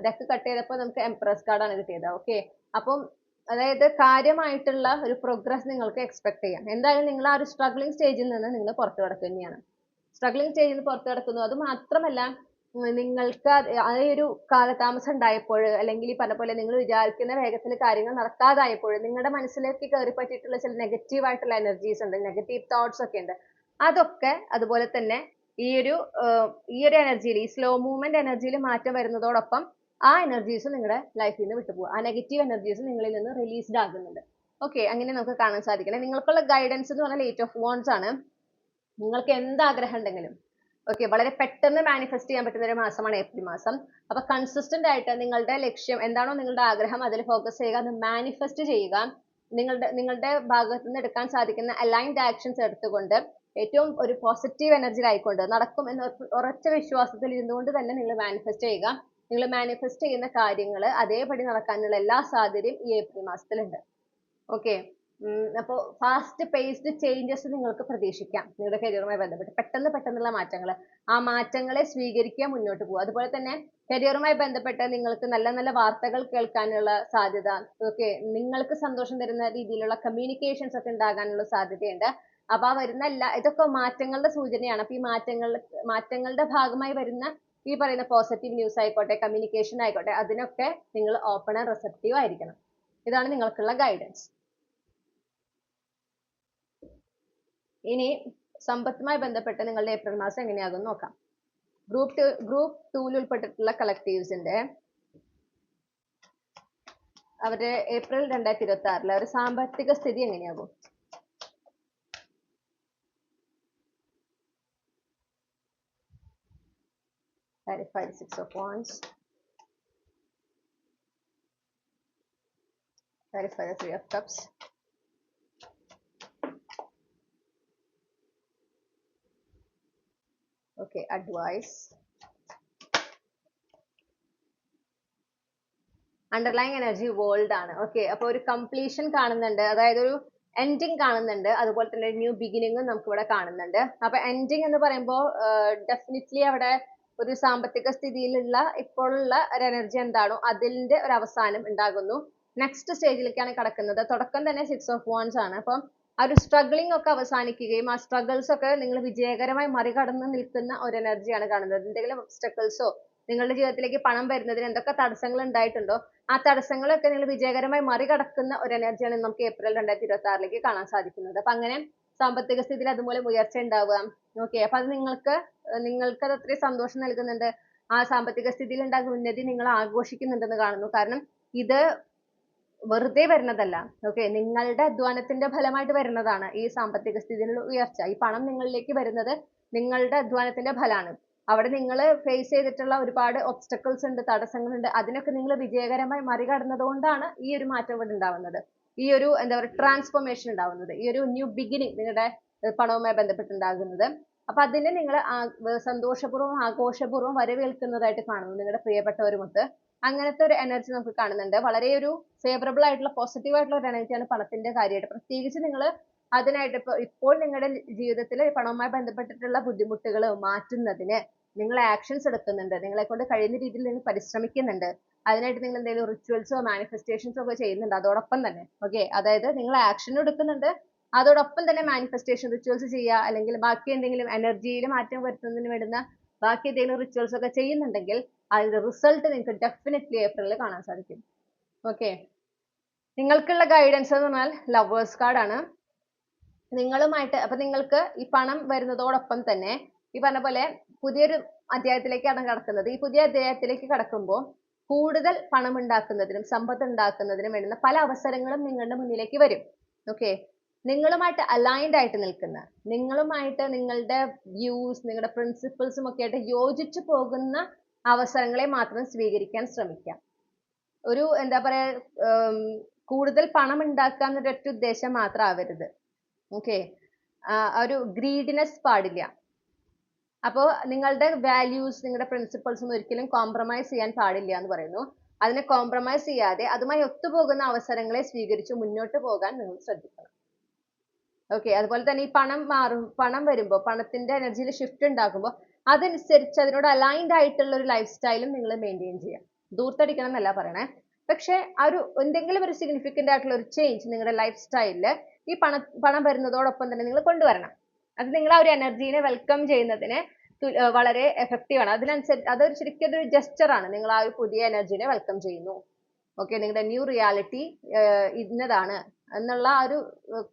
ഡെക്ക് കട്ട് ചെയ്തപ്പോൾ നമുക്ക് എംപ്രസ് കാർഡാണ് കിട്ടിയത്. ഓക്കെ, അപ്പം അതായത് കാര്യമായിട്ടുള്ള ഒരു പ്രോഗ്രസ് നിങ്ങൾക്ക് എക്സ്പെക്ട് ചെയ്യാം. എന്തായാലും നിങ്ങൾ ആ ഒരു സ്ട്രഗ്ലിംഗ് സ്റ്റേജിൽ നിന്ന് നിങ്ങൾ പുറത്തു കടക്കുക തന്നെയാണ്. സ്ട്രഗ്ലിംഗ് സ്റ്റേജിൽ നിന്ന് പുറത്തു കടക്കുന്നു. അത് മാത്രമല്ല നിങ്ങൾക്ക് ആ ഒരു കാലതാമസം ഉണ്ടായപ്പോൾ അല്ലെങ്കിൽ ഈ പറഞ്ഞ പോലെ നിങ്ങൾ വിചാരിക്കുന്ന വേഗത്തിൽ കാര്യങ്ങൾ നടക്കാതായപ്പോൾ നിങ്ങളുടെ മനസ്സിലേക്ക് കയറി പറ്റിയിട്ടുള്ള ചില നെഗറ്റീവ് ആയിട്ടുള്ള എനർജീസ് ഉണ്ട്, നെഗറ്റീവ് തോട്ട്സ് ഒക്കെ ഉണ്ട്. അതൊക്കെ അതുപോലെ തന്നെ ഈ ഒരു എനർജിയിൽ, ഈ സ്ലോ മൂവ്മെന്റ് എനർജിയിൽ മാറ്റം വരുന്നതോടൊപ്പം ആ എനർജീസ് നിങ്ങളുടെ ലൈഫിൽ നിന്ന് വിട്ടുപോകുക. ആ നെഗറ്റീവ് എനർജീസ് നിങ്ങളിൽ നിന്ന് റിലീസ്ഡ് ആകുന്നുണ്ട്. ഓക്കെ, അങ്ങനെ നമുക്ക് കാണാൻ സാധിക്കണം. നിങ്ങൾക്കുള്ള ഗൈഡൻസ് എന്ന് പറഞ്ഞാൽ 8 of Wands ആണ്. നിങ്ങൾക്ക് എന്ത് ആഗ്രഹം ഉണ്ടെങ്കിലും ഓക്കെ, വളരെ പെട്ടെന്ന് മാനിഫെസ്റ്റ് ചെയ്യാൻ പറ്റുന്ന ഒരു മാസമാണ് ഏപ്രിൽ മാസം. അപ്പൊ കൺസിസ്റ്റന്റ് ആയിട്ട് നിങ്ങളുടെ ലക്ഷ്യം എന്താണോ, നിങ്ങളുടെ ആഗ്രഹം, അതിൽ ഫോക്കസ് ചെയ്യുക, അത് മാനിഫെസ്റ്റ് ചെയ്യുക. നിങ്ങളുടെ ഭാഗത്ത് നിന്ന് എടുക്കാൻ സാധിക്കുന്ന അലൈൻഡ് ആക്ഷൻസ് എടുത്തുകൊണ്ട് ഏറ്റവും ഒരു പോസിറ്റീവ് എനർജിയിലായിക്കൊണ്ട് നടക്കും എന്ന ഉറച്ച വിശ്വാസത്തിൽ ഇരുന്നുകൊണ്ട് തന്നെ നിങ്ങൾ മാനിഫെസ്റ്റ് ചെയ്യുക. നിങ്ങൾ മാനിഫെസ്റ്റ് ചെയ്യുന്ന കാര്യങ്ങൾ അതേപടി നടക്കാനുള്ള എല്ലാ സാധ്യതയും ഈ ഏപ്രിൽ മാസത്തിലുണ്ട്. ഓക്കെ, അപ്പോൾ ഫാസ്റ്റ് പേസ്ഡ് ചേഞ്ചസ് നിങ്ങൾക്ക് പ്രതീക്ഷിക്കാം. നിങ്ങളുടെ കരിയറുമായി ബന്ധപ്പെട്ട് പെട്ടെന്നുള്ള മാറ്റങ്ങൾ, ആ മാറ്റങ്ങളെ സ്വീകരിക്കുക, മുന്നോട്ട് പോകുക. അതുപോലെ തന്നെ കരിയറുമായി ബന്ധപ്പെട്ട് നിങ്ങൾക്ക് നല്ല നല്ല വാർത്തകൾ കേൾക്കാനുള്ള സാധ്യത, ഓക്കെ, നിങ്ങൾക്ക് സന്തോഷം തരുന്ന രീതിയിലുള്ള കമ്മ്യൂണിക്കേഷൻസ് ഒക്കെ ഉണ്ടാകാനുള്ള സാധ്യതയുണ്ട്. അപ്പൊ ആ വരുന്ന ഇതൊക്കെ മാറ്റങ്ങളുടെ സൂചനയാണ്. അപ്പൊ ഈ മാറ്റങ്ങളുടെ ഭാഗമായി വരുന്ന ഈ പറയുന്ന പോസിറ്റീവ് ന്യൂസ് ആയിക്കോട്ടെ, കമ്മ്യൂണിക്കേഷൻ ആയിക്കോട്ടെ, അതിനൊക്കെ നിങ്ങൾ ഓപ്പൺ ആൻഡ് റിസപ്റ്റീവ് ആയിരിക്കണം. ഇതാണ് നിങ്ങൾക്കുള്ള ഗൈഡൻസ്. ഇനി സമ്പത്തുമായി ബന്ധപ്പെട്ട് നിങ്ങളുടെ ഏപ്രിൽ മാസം എങ്ങനെയാകും നോക്കാം. ഗ്രൂപ്പ് 2 ഉൾപ്പെട്ടിട്ടുള്ള കളക്ടീവ്സിന്റെ അവരുടെ ഏപ്രിൽ 2026 ഒരു സാമ്പത്തിക സ്ഥിതി എങ്ങനെയാകും? Clarify the 6 of Wands. Clarify the 3 of Cups. Okay, advice. Underlying energy world ആണ്. ഓക്കെ, അപ്പൊ ഒരു കംപ്ലീഷൻ കാണുന്നുണ്ട്, അതായത് ഒരു എൻഡിങ് കാണുന്നുണ്ട്, അതുപോലെ തന്നെ ന്യൂ ബിഗിനിങ്ങും നമുക്ക് ഇവിടെ കാണുന്നുണ്ട്. അപ്പൊ എൻഡിങ് എന്ന് പറയുമ്പോൾ ഡെഫിനറ്റ്ലി അവിടെ ഒരു സാമ്പത്തിക സ്ഥിതിയിലുള്ള ഇപ്പോഴുള്ള ഒരു എനർജി എന്താണോ അതിന്റെ ഒരു അവസാനം ഉണ്ടാകുന്നു. നെക്സ്റ്റ് സ്റ്റേജിലേക്കാണ് കടക്കുന്നത്. തുടക്കം തന്നെ 6 of Wands ആണ്. അപ്പം ആ ഒരു സ്ട്രഗ്ലിംഗ് ഒക്കെ അവസാനിക്കുകയും ആ സ്ട്രഗിൾസ് ഒക്കെ നിങ്ങൾ വിജയകരമായി മറികടന്ന് നിൽക്കുന്ന ഒരു എനർജിയാണ് കാണുന്നത്. എന്തെങ്കിലും ഒബ്സ്റ്റക്കിൾസോ നിങ്ങളുടെ ജീവിതത്തിലേക്ക് പണം വരുന്നതിന് എന്തൊക്കെ തടസ്സങ്ങൾ ഉണ്ടായിട്ടുണ്ടോ ആ തടസ്സങ്ങളൊക്കെ നിങ്ങൾ വിജയകരമായി മറികടക്കുന്ന ഒരു എനർജിയാണ് നമുക്ക് ഏപ്രിൽ 2026 കാണാൻ സാധിക്കുന്നത്. അപ്പൊ അങ്ങനെ സാമ്പത്തിക സ്ഥിതിയിൽ അതുമൂലം ഉയർച്ച ഉണ്ടാവുക. ഓക്കെ, അപ്പൊ അത് നിങ്ങൾക്ക് അത് അത്രയും സന്തോഷം നൽകുന്നുണ്ട്. ആ സാമ്പത്തിക സ്ഥിതിയിൽ ഉണ്ടാകുന്ന ഉന്നതി നിങ്ങൾ ആഘോഷിക്കുന്നുണ്ടെന്ന് കാണുന്നു. കാരണം ഇത് വെറുതെ വരുന്നതല്ല. ഓക്കെ, നിങ്ങളുടെ അധ്വാനത്തിന്റെ ഫലമായിട്ട് വരുന്നതാണ് ഈ സാമ്പത്തിക സ്ഥിതിയിലുള്ള ഉയർച്ച. ഈ പണം നിങ്ങളിലേക്ക് വരുന്നത് നിങ്ങളുടെ അധ്വാനത്തിന്റെ ഫലമാണ്. അവിടെ നിങ്ങൾ ഫേസ് ചെയ്തിട്ടുള്ള ഒരുപാട് ഒബ്സ്റ്റക്കിൾസ് ഉണ്ട്, തടസ്സങ്ങളുണ്ട്. അതിനൊക്കെ നിങ്ങൾ വിജയകരമായി മറികടന്നത് കൊണ്ടാണ് ഈ ഒരു മാറ്റം ഇവിടെ ഉണ്ടാവുന്നത്, ഈ ഒരു എന്താ പറയുക ട്രാൻസ്ഫോർമേഷൻ ഉണ്ടാവുന്നത്, ഈ ഒരു ന്യൂ ബിഗിനിങ് നിങ്ങളുടെ പണവുമായി ബന്ധപ്പെട്ടുണ്ടാകുന്നത്. അപ്പൊ അതിനെ നിങ്ങൾ സന്തോഷപൂർവ്വം ആഘോഷപൂർവ്വം വരവേൽക്കുന്നതായിട്ട് കാണുന്നു നിങ്ങളുടെ പ്രിയപ്പെട്ടവരുമൊത്ത്. അങ്ങനത്തെ ഒരു എനർജി നമുക്ക് കാണുന്നുണ്ട്. വളരെ ഒരു ഫേവറബിൾ ആയിട്ടുള്ള പോസിറ്റീവ് ആയിട്ടുള്ള ഒരു എനർജിയാണ് പണത്തിന്റെ കാര്യമായിട്ട്. പ്രത്യേകിച്ച് നിങ്ങൾ അതിനായിട്ട് ഇപ്പോൾ നിങ്ങളുടെ ജീവിതത്തിൽ പണവുമായി ബന്ധപ്പെട്ടിട്ടുള്ള ബുദ്ധിമുട്ടുകൾ മാറ്റുന്നതിന് നിങ്ങൾ ആക്ഷൻസ് എടുക്കുന്നുണ്ട്. നിങ്ങളെ കൊണ്ട് കഴിയുന്ന രീതിയിൽ നിങ്ങൾ പരിശ്രമിക്കുന്നുണ്ട്. അതിനായിട്ട് നിങ്ങൾ എന്തെങ്കിലും റിച്വൽസോ മാനിഫെസ്റ്റേഷൻസോ ഒക്കെ ചെയ്യുന്നുണ്ട് അതോടൊപ്പം തന്നെ. ഓക്കെ, അതായത് നിങ്ങൾ ആക്ഷൻ എടുക്കുന്നുണ്ട്, അതോടൊപ്പം തന്നെ മാനിഫെസ്റ്റേഷൻ റിച്വൽസ് ചെയ്യുക, അല്ലെങ്കിൽ ബാക്കി എന്തെങ്കിലും എനർജിയിൽ മാറ്റം വരുത്തുന്നതിന് വേണ്ടുന്ന ബാക്കി എന്തെങ്കിലും റിച്വൽസ് ഒക്കെ ചെയ്യുന്നുണ്ടെങ്കിൽ അതിന്റെ റിസൾട്ട് നിങ്ങൾക്ക് ഡെഫിനറ്റ്ലി ഏപ്രിലിൽ കാണാൻ സാധിക്കും. ഓക്കെ, നിങ്ങൾക്കുള്ള ഗൈഡൻസ് എന്ന് പറഞ്ഞാൽ ലവേഴ്സ് കാർഡാണ്. നിങ്ങളുമായിട്ട് അപ്പൊ നിങ്ങൾക്ക് ഈ പണം വരുന്നതോടൊപ്പം തന്നെ ഈ പറഞ്ഞ പോലെ പുതിയൊരു അധ്യായത്തിലേക്കാണ് കടക്കുന്നത്. ഈ പുതിയ അധ്യായത്തിലേക്ക് കടക്കുമ്പോൾ കൂടുതൽ പണം ഉണ്ടാക്കുന്നതിനും സമ്പത്ത് ഉണ്ടാക്കുന്നതിനും വേണ്ടുന്ന പല അവസരങ്ങളും നിങ്ങളുടെ മുന്നിലേക്ക് വരും. ഓക്കെ, നിങ്ങളുമായിട്ട് അലൈൻഡ് ആയിട്ട് നിൽക്കുന്ന, നിങ്ങളുമായിട്ട് നിങ്ങളുടെ വ്യൂസ് നിങ്ങളുടെ പ്രിൻസിപ്പിൾസും ഒക്കെ ആയിട്ട് യോജിച്ചു പോകുന്ന അവസരങ്ങളെ മാത്രം സ്വീകരിക്കാൻ ശ്രമിക്കാം. ഒരു എന്താ പറയാ കൂടുതൽ പണം ഉണ്ടാക്കുക എന്നൊരൊറ്റ ഉദ്ദേശം മാത്രം ആവരുത്. ഓക്കെ, ഒരു ഗ്രീഡിനെസ് പാടില്ല. അപ്പോൾ നിങ്ങളുടെ വാല്യൂസ് നിങ്ങളുടെ പ്രിൻസിപ്പിൾസ് ഒന്നും ഒരിക്കലും കോംപ്രമൈസ് ചെയ്യാൻ പാടില്ല എന്ന് പറയുന്നു. അതിനെ കോംപ്രമൈസ് ചെയ്യാതെ അതുമായി ഒത്തുപോകുന്ന അവസരങ്ങളെ സ്വീകരിച്ച് മുന്നോട്ട് പോകാൻ നിങ്ങൾ ശ്രദ്ധിക്കണം. ഓക്കെ, അതുപോലെ തന്നെ ഈ പണം വരുമ്പോൾ പണത്തിന്റെ എനർജിയിൽ ഷിഫ്റ്റ് ഉണ്ടാകുമ്പോൾ അതനുസരിച്ച് അതിനോട് അലൈൻഡ് ആയിട്ടുള്ള ഒരു ലൈഫ് സ്റ്റൈലും നിങ്ങൾ മെയിൻറ്റെയിൻ ചെയ്യാം. ദൂർത്തടിക്കണം എന്നല്ല പറയണേ, പക്ഷെ ആ ഒരു എന്തെങ്കിലും ഒരു സിഗ്നിഫിക്കന്റ് ആയിട്ടുള്ള ഒരു ചേഞ്ച് നിങ്ങളുടെ ലൈഫ് സ്റ്റൈലിൽ ഈ പണം വരുന്നതോടൊപ്പം തന്നെ നിങ്ങൾ കൊണ്ടുവരണം. അത് നിങ്ങൾ ആ ഒരു എനർജീനെ വെൽക്കം ചെയ്യുന്നതിന് വളരെ എഫക്റ്റീവ് ആണ്. അതിനനുസരിച്ച് അതൊരു ശരിക്കും ഒരു ജസ്റ്റർ ആണ്. നിങ്ങൾ ആ ഒരു പുതിയ എനർജീനെ വെൽക്കം ചെയ്യുന്നു. ഓക്കെ, നിങ്ങളുടെ ന്യൂ റിയാലിറ്റി ഇന്നതാണ് എന്നുള്ള ആ ഒരു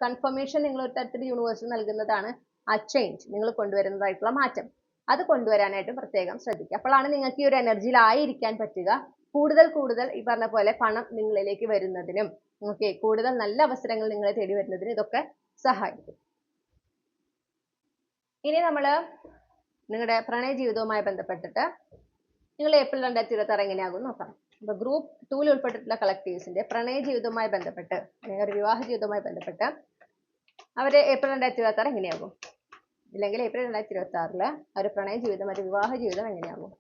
കൺഫർമേഷൻ നിങ്ങൾ ഒരു തരത്തിൽ യൂണിവേഴ്സിന് നൽകുന്നതാണ് ആ ചേഞ്ച്, നിങ്ങൾ കൊണ്ടുവരുന്നതായിട്ടുള്ള മാറ്റം. അത് കൊണ്ടുവരാനായിട്ട് പ്രത്യേകം ശ്രദ്ധിക്കുക. അപ്പോഴാണ് നിങ്ങൾക്ക് ഈ ഒരു എനർജിയിലായിരിക്കാൻ പറ്റുക. കൂടുതൽ ഈ പറഞ്ഞ പോലെ പണം നിങ്ങളിലേക്ക് വരുന്നതിനും ഓക്കെ കൂടുതൽ നല്ല അവസരങ്ങൾ നിങ്ങളെ തേടി വരുന്നതിനും ഇതൊക്കെ സഹായിക്കും. ഇനി നമ്മൾ നിങ്ങളുടെ പ്രണയ ജീവിതവുമായി ബന്ധപ്പെട്ടിട്ട് നിങ്ങൾ ഏപ്രിൽ 2026 എങ്ങനെയാകും നോക്കാം. അപ്പൊ ഗ്രൂപ്പ് 2 ഉൾപ്പെട്ടിട്ടുള്ള കളക്ടീവ്സിന്റെ പ്രണയ ജീവിതവുമായി ബന്ധപ്പെട്ട് അല്ലെങ്കിൽ ഒരു വിവാഹ ജീവിതവുമായി ബന്ധപ്പെട്ട് അവര് ഏപ്രിൽ 2026 എങ്ങനെയാകും, ഇല്ലെങ്കിൽ ഏപ്രിൽ 2026 ഒരു പ്രണയ ജീവിതം ഒരു വിവാഹ ജീവിതം എങ്ങനെയാകും?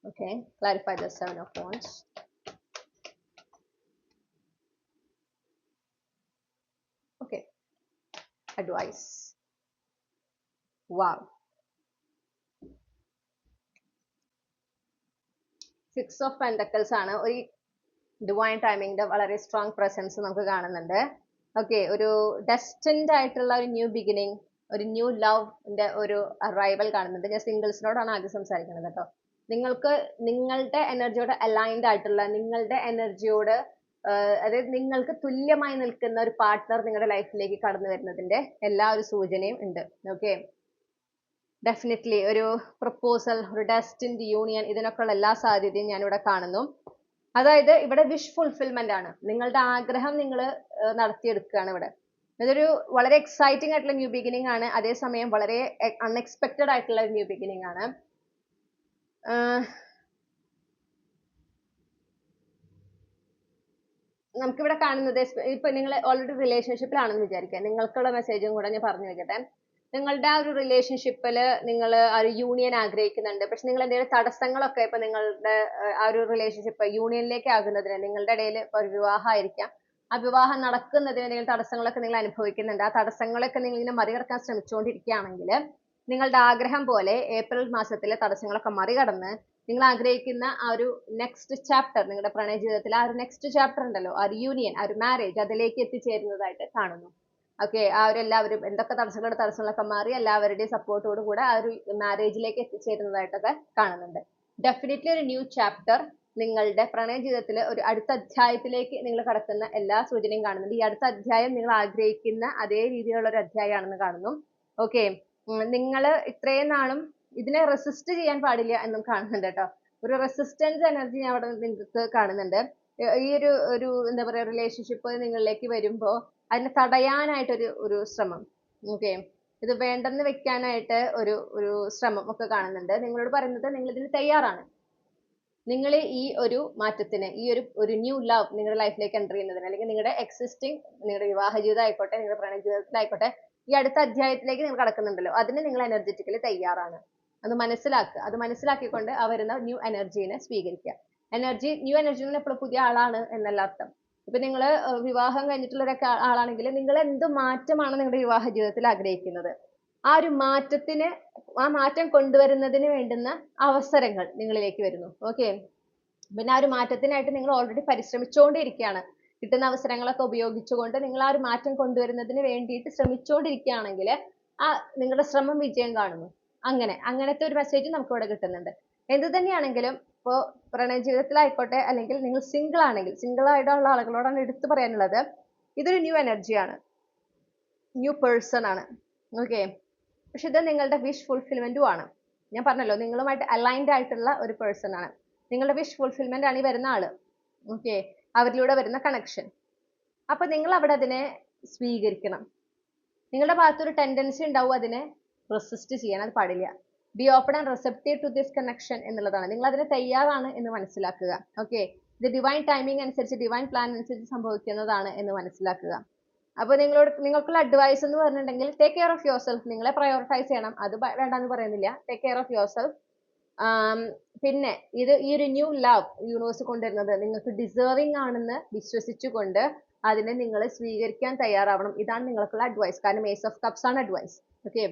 Okay, clarify the 7 of Wands. Okay, advice. Wow. 6 of Pentacles ആണ്. ഒരു ഡിവൈൻ ടൈമിങ്ങിന്റെ വളരെ സ്ട്രോങ് പ്രസൻസ് നമുക്ക് കാണുന്നുണ്ട്. ഓക്കെ, ഒരു ഡെസ്റ്റിൻഡ് ആയിട്ടുള്ള ഒരു ന്യൂ ബിഗിനിങ്, ഒരു ന്യൂ ലവിന്റെ ഒരു അറൈവൽ കാണുന്നുണ്ട്. ഞാൻ സിംഗിൾസിനോടാണ് ആദ്യം സംസാരിക്കുന്നത് കേട്ടോ. നിങ്ങൾക്ക് നിങ്ങളുടെ എനർജിയോട് അലൈൻഡ് ആയിട്ടുള്ള, നിങ്ങളുടെ എനർജിയോട് അതായത് നിങ്ങൾക്ക് തുല്യമായി നിൽക്കുന്ന ഒരു പാർട്ട്ണർ നിങ്ങളുടെ ലൈഫിലേക്ക് കടന്നു വരുന്നതിന്റെ എല്ലാ ഒരു സൂചനയും ഉണ്ട്. ഓക്കെ, ഡെഫിനറ്റ്ലി ഒരു പ്രപ്പോസൽ, ഒരു ഡെസ്റ്റിൻഡ് യൂണിയൻ, ഇതിനൊക്കെയുള്ള എല്ലാ സാധ്യതയും ഞാനിവിടെ കാണുന്നു. അതായത് ഇവിടെ വിഷ് ഫുൾഫിൽമെന്റ് ആണ്. നിങ്ങളുടെ ആഗ്രഹം നിങ്ങൾ നടത്തിയെടുക്കുകയാണ് ഇവിടെ. ഇതൊരു വളരെ എക്സൈറ്റിംഗ് ആയിട്ടുള്ള ന്യൂ ബിഗിനിങ് ആണ്. അതേസമയം വളരെ അൺഎക്സ്പെക്റ്റഡ് ആയിട്ടുള്ള ഒരു ന്യൂ ബിഗിനിങ് ആണ്. നമുക്കിവിടെ കാണുന്നത്, ഇപ്പൊ നിങ്ങൾ ഓൾറെഡി റിലേഷൻഷിപ്പിലാണെന്ന് വിചാരിക്കുക. നിങ്ങൾക്കുള്ള മെസ്സേജും കൂടെ ഞാൻ പറഞ്ഞു വെക്കട്ടെ. നിങ്ങളുടെ ആ ഒരു റിലേഷൻഷിപ്പിൽ നിങ്ങൾ ആ ഒരു യൂണിയൻ ആഗ്രഹിക്കുന്നുണ്ട്. പക്ഷെ നിങ്ങൾ എന്തെങ്കിലും തടസ്സങ്ങളൊക്കെ ഇപ്പൊ നിങ്ങളുടെ ആ ഒരു റിലേഷൻഷിപ്പ് യൂണിയനിലേക്ക് ആകുന്നതിന്, നിങ്ങളുടെ ഇടയിൽ ഒരു വിവാഹമായിരിക്കാം, ആ വിവാഹം നടക്കുന്നതിന് എന്തെങ്കിലും തടസ്സങ്ങളൊക്കെ നിങ്ങൾ അനുഭവിക്കുന്നുണ്ട്. ആ തടസ്സങ്ങളൊക്കെ നിങ്ങൾ ഇങ്ങനെ മറികടക്കാൻ ശ്രമിച്ചുകൊണ്ടിരിക്കുകയാണെങ്കിൽ, നിങ്ങളുടെ ആഗ്രഹം പോലെ ഏപ്രിൽ മാസത്തിലെ തടസ്സങ്ങളൊക്കെ മറികടന്ന് നിങ്ങൾ ആഗ്രഹിക്കുന്ന ആ ഒരു നെക്സ്റ്റ് ചാപ്റ്റർ, നിങ്ങളുടെ പ്രണയ ജീവിതത്തിൽ ആ ഒരു നെക്സ്റ്റ് ചാപ്റ്റർ ഉണ്ടല്ലോ, ആ ഒരു യൂണിയൻ, ആ ഒരു മാരേജ്, അതിലേക്ക് എത്തിച്ചേരുന്നതായിട്ട് കാണുന്നു. ഓക്കെ, ആ ഒരു എല്ലാവരും എന്തൊക്കെ തടസ്സങ്ങളൊക്കെ മാറി എല്ലാവരുടെയും സപ്പോർട്ടോട് കൂടെ ആ ഒരു മാരേജിലേക്ക് എത്തിച്ചേരുന്നതായിട്ടൊക്കെ കാണുന്നുണ്ട്. ഡെഫിനറ്റ്ലി ഒരു ന്യൂ ചാപ്റ്റർ നിങ്ങളുടെ പ്രണയ ജീവിതത്തിൽ ഒരു അടുത്ത അധ്യായത്തിലേക്ക് നിങ്ങൾ കടക്കുന്ന എല്ലാ സൂചനയും കാണുന്നുണ്ട്. ഈ അടുത്ത അധ്യായം നിങ്ങൾ ആഗ്രഹിക്കുന്ന അതേ രീതിയിലുള്ള ഒരു അധ്യായമാണെന്ന് കാണുന്നു. ഓക്കെ, നിങ്ങൾ ഇത്രയും നാളും ഇതിനെ റെസിസ്റ്റ് ചെയ്യാൻ പാടില്ല എന്നും കാണുന്നുണ്ട് കേട്ടോ. ഒരു റെസിസ്റ്റൻസ് എനർജി ഞാൻ അവിടെ നിങ്ങൾക്ക് കാണുന്നുണ്ട്. ഈ ഒരു ഒരു എന്താ പറയാ, റിലേഷൻഷിപ്പ് നിങ്ങളിലേക്ക് വരുമ്പോൾ അതിനെ തടയാനായിട്ട് ഒരു ശ്രമം, ഓക്കെ, ഇത് വേണ്ടെന്ന് വെക്കാനായിട്ട് ഒരു ശ്രമം ഒക്കെ കാണുന്നുണ്ട്. നിങ്ങളോട് പറയുന്നത് നിങ്ങൾ ഇതിന് തയ്യാറാണ്. നിങ്ങൾ ഈ ഒരു മാറ്റത്തിന്, ഈ ഒരു ന്യൂ ലവ് നിങ്ങളുടെ ലൈഫിലേക്ക് എൻ്റർ ചെയ്യുന്നതിന്, അല്ലെങ്കിൽ നിങ്ങളുടെ എക്സിസ്റ്റിംഗ്, നിങ്ങളുടെ വിവാഹ ജീവിതം ആയിക്കോട്ടെ, നിങ്ങളുടെ പ്രണയ ജീവിതത്തിലായിക്കോട്ടെ, ഈ അടുത്ത അധ്യായത്തിലേക്ക് നിങ്ങൾ കടക്കുന്നുണ്ടല്ലോ, അതിന് നിങ്ങൾ എനർജറ്റിക്കലി തയ്യാറാണ്. അത് മനസ്സിലാക്കുക. അത് മനസ്സിലാക്കിക്കൊണ്ട് ആ വരുന്ന ന്യൂ എനർജീനെ സ്വീകരിക്കുക. ന്യൂ എനർജി എപ്പോഴും പുതിയ ആളാണ് എന്നല്ല അർത്ഥം. ഇപ്പൊ നിങ്ങൾ വിവാഹം കഴിഞ്ഞിട്ടുള്ള ഒരു ആളാണെങ്കിൽ, നിങ്ങൾ എന്ത് മാറ്റമാണ് നിങ്ങളുടെ വിവാഹ ജീവിതത്തിൽ ആഗ്രഹിക്കുന്നത്, ആ ഒരു മാറ്റത്തിന്, ആ മാറ്റം കൊണ്ടുവരുന്നതിന് വേണ്ടുന്ന അവസരങ്ങൾ നിങ്ങളിലേക്ക് വരുന്നു. ഓക്കെ, പിന്നെ ആ ഒരു മാറ്റത്തിനായിട്ട് നിങ്ങൾ ഓൾറെഡി പരിശ്രമിച്ചുകൊണ്ടിരിക്കുകയാണ്. കിട്ടുന്ന അവസരങ്ങളൊക്കെ ഉപയോഗിച്ചുകൊണ്ട് നിങ്ങൾ ആ ഒരു മാറ്റം കൊണ്ടുവരുന്നതിന് വേണ്ടിയിട്ട് ശ്രമിച്ചുകൊണ്ടിരിക്കുകയാണെങ്കിൽ ആ നിങ്ങളുടെ ശ്രമം വിജയം കാണുന്നു. അങ്ങനത്തെ ഒരു മെസ്സേജ് നമുക്ക് ഇവിടെ കിട്ടുന്നുണ്ട്. എന്ത് തന്നെയാണെങ്കിലും ഇപ്പോൾ പ്രണയ ജീവിതത്തിലായിക്കോട്ടെ, അല്ലെങ്കിൽ നിങ്ങൾ സിംഗിൾ ആണെങ്കിൽ, സിംഗിൾ ആയിട്ടുള്ള ആളുകളോടാണ് എടുത്തു പറയാനുള്ളത്, ഇതൊരു ന്യൂ എനർജിയാണ്, ന്യൂ പേഴ്സൺ ആണ്. ഓക്കെ, പക്ഷെ ഇത് നിങ്ങളുടെ വിഷ് ഫുൾഫിൽമെന്റും ആണ്. ഞാൻ പറഞ്ഞല്ലോ, നിങ്ങളുമായിട്ട് അലൈൻഡ് ആയിട്ടുള്ള ഒരു പേഴ്സൺ ആണ്. നിങ്ങളുടെ വിഷ് ഫുൾഫിൽമെന്റ് ആണ് ഈ വരുന്ന ആള്. ഓക്കെ, അവരിലൂടെ വരുന്ന കണക്ഷൻ. അപ്പൊ നിങ്ങൾ അവിടെ അതിനെ സ്വീകരിക്കണം. നിങ്ങളുടെ ഭാഗത്തൊരു ടെൻഡൻസി ഉണ്ടാവും അതിനെ റെസിസ്റ്റ് ചെയ്യാൻ. അത് പാടില്ല. Be open and receptive to this connection എന്നുള്ളതാണ്. നിങ്ങൾ അതിന് തയ്യാറാണ് എന്ന് മനസ്സിലാക്കുക. ഓക്കെ, ഇത് ഡിവൈൻ ടൈമിംഗ് അനുസരിച്ച്, ഡിവൈൻ പ്ലാൻ അനുസരിച്ച് സംഭവിക്കുന്നതാണ് എന്ന് മനസ്സിലാക്കുക. അപ്പോൾ നിങ്ങൾക്കുള്ള അഡ്വൈസ് എന്ന് പറഞ്ഞിട്ടുണ്ടെങ്കിൽ, take care of yourself. നിങ്ങളെ പ്രയോറിറ്റൈസ് ചെയ്യണം. അത് വേണ്ടെന്ന് പറയുന്നില്ല. Take care of yourself. പിന്നെ ഈ ഒരു ന്യൂ ലവ് യൂണിവേഴ്സ് കൊണ്ടുവരുന്നത് നിങ്ങൾക്ക് ഡിസേർവിംഗ് ആണെന്ന് വിശ്വസിച്ചുകൊണ്ട് അതിനെ നിങ്ങൾ സ്വീകരിക്കാൻ തയ്യാറാവണം. ഇതാണ് നിങ്ങൾക്കുള്ള അഡ്വൈസ്. കാരണം ഏസ് ഓഫ് കപ്സ് ആണ് അഡ്വൈസ്. ഓക്കെ,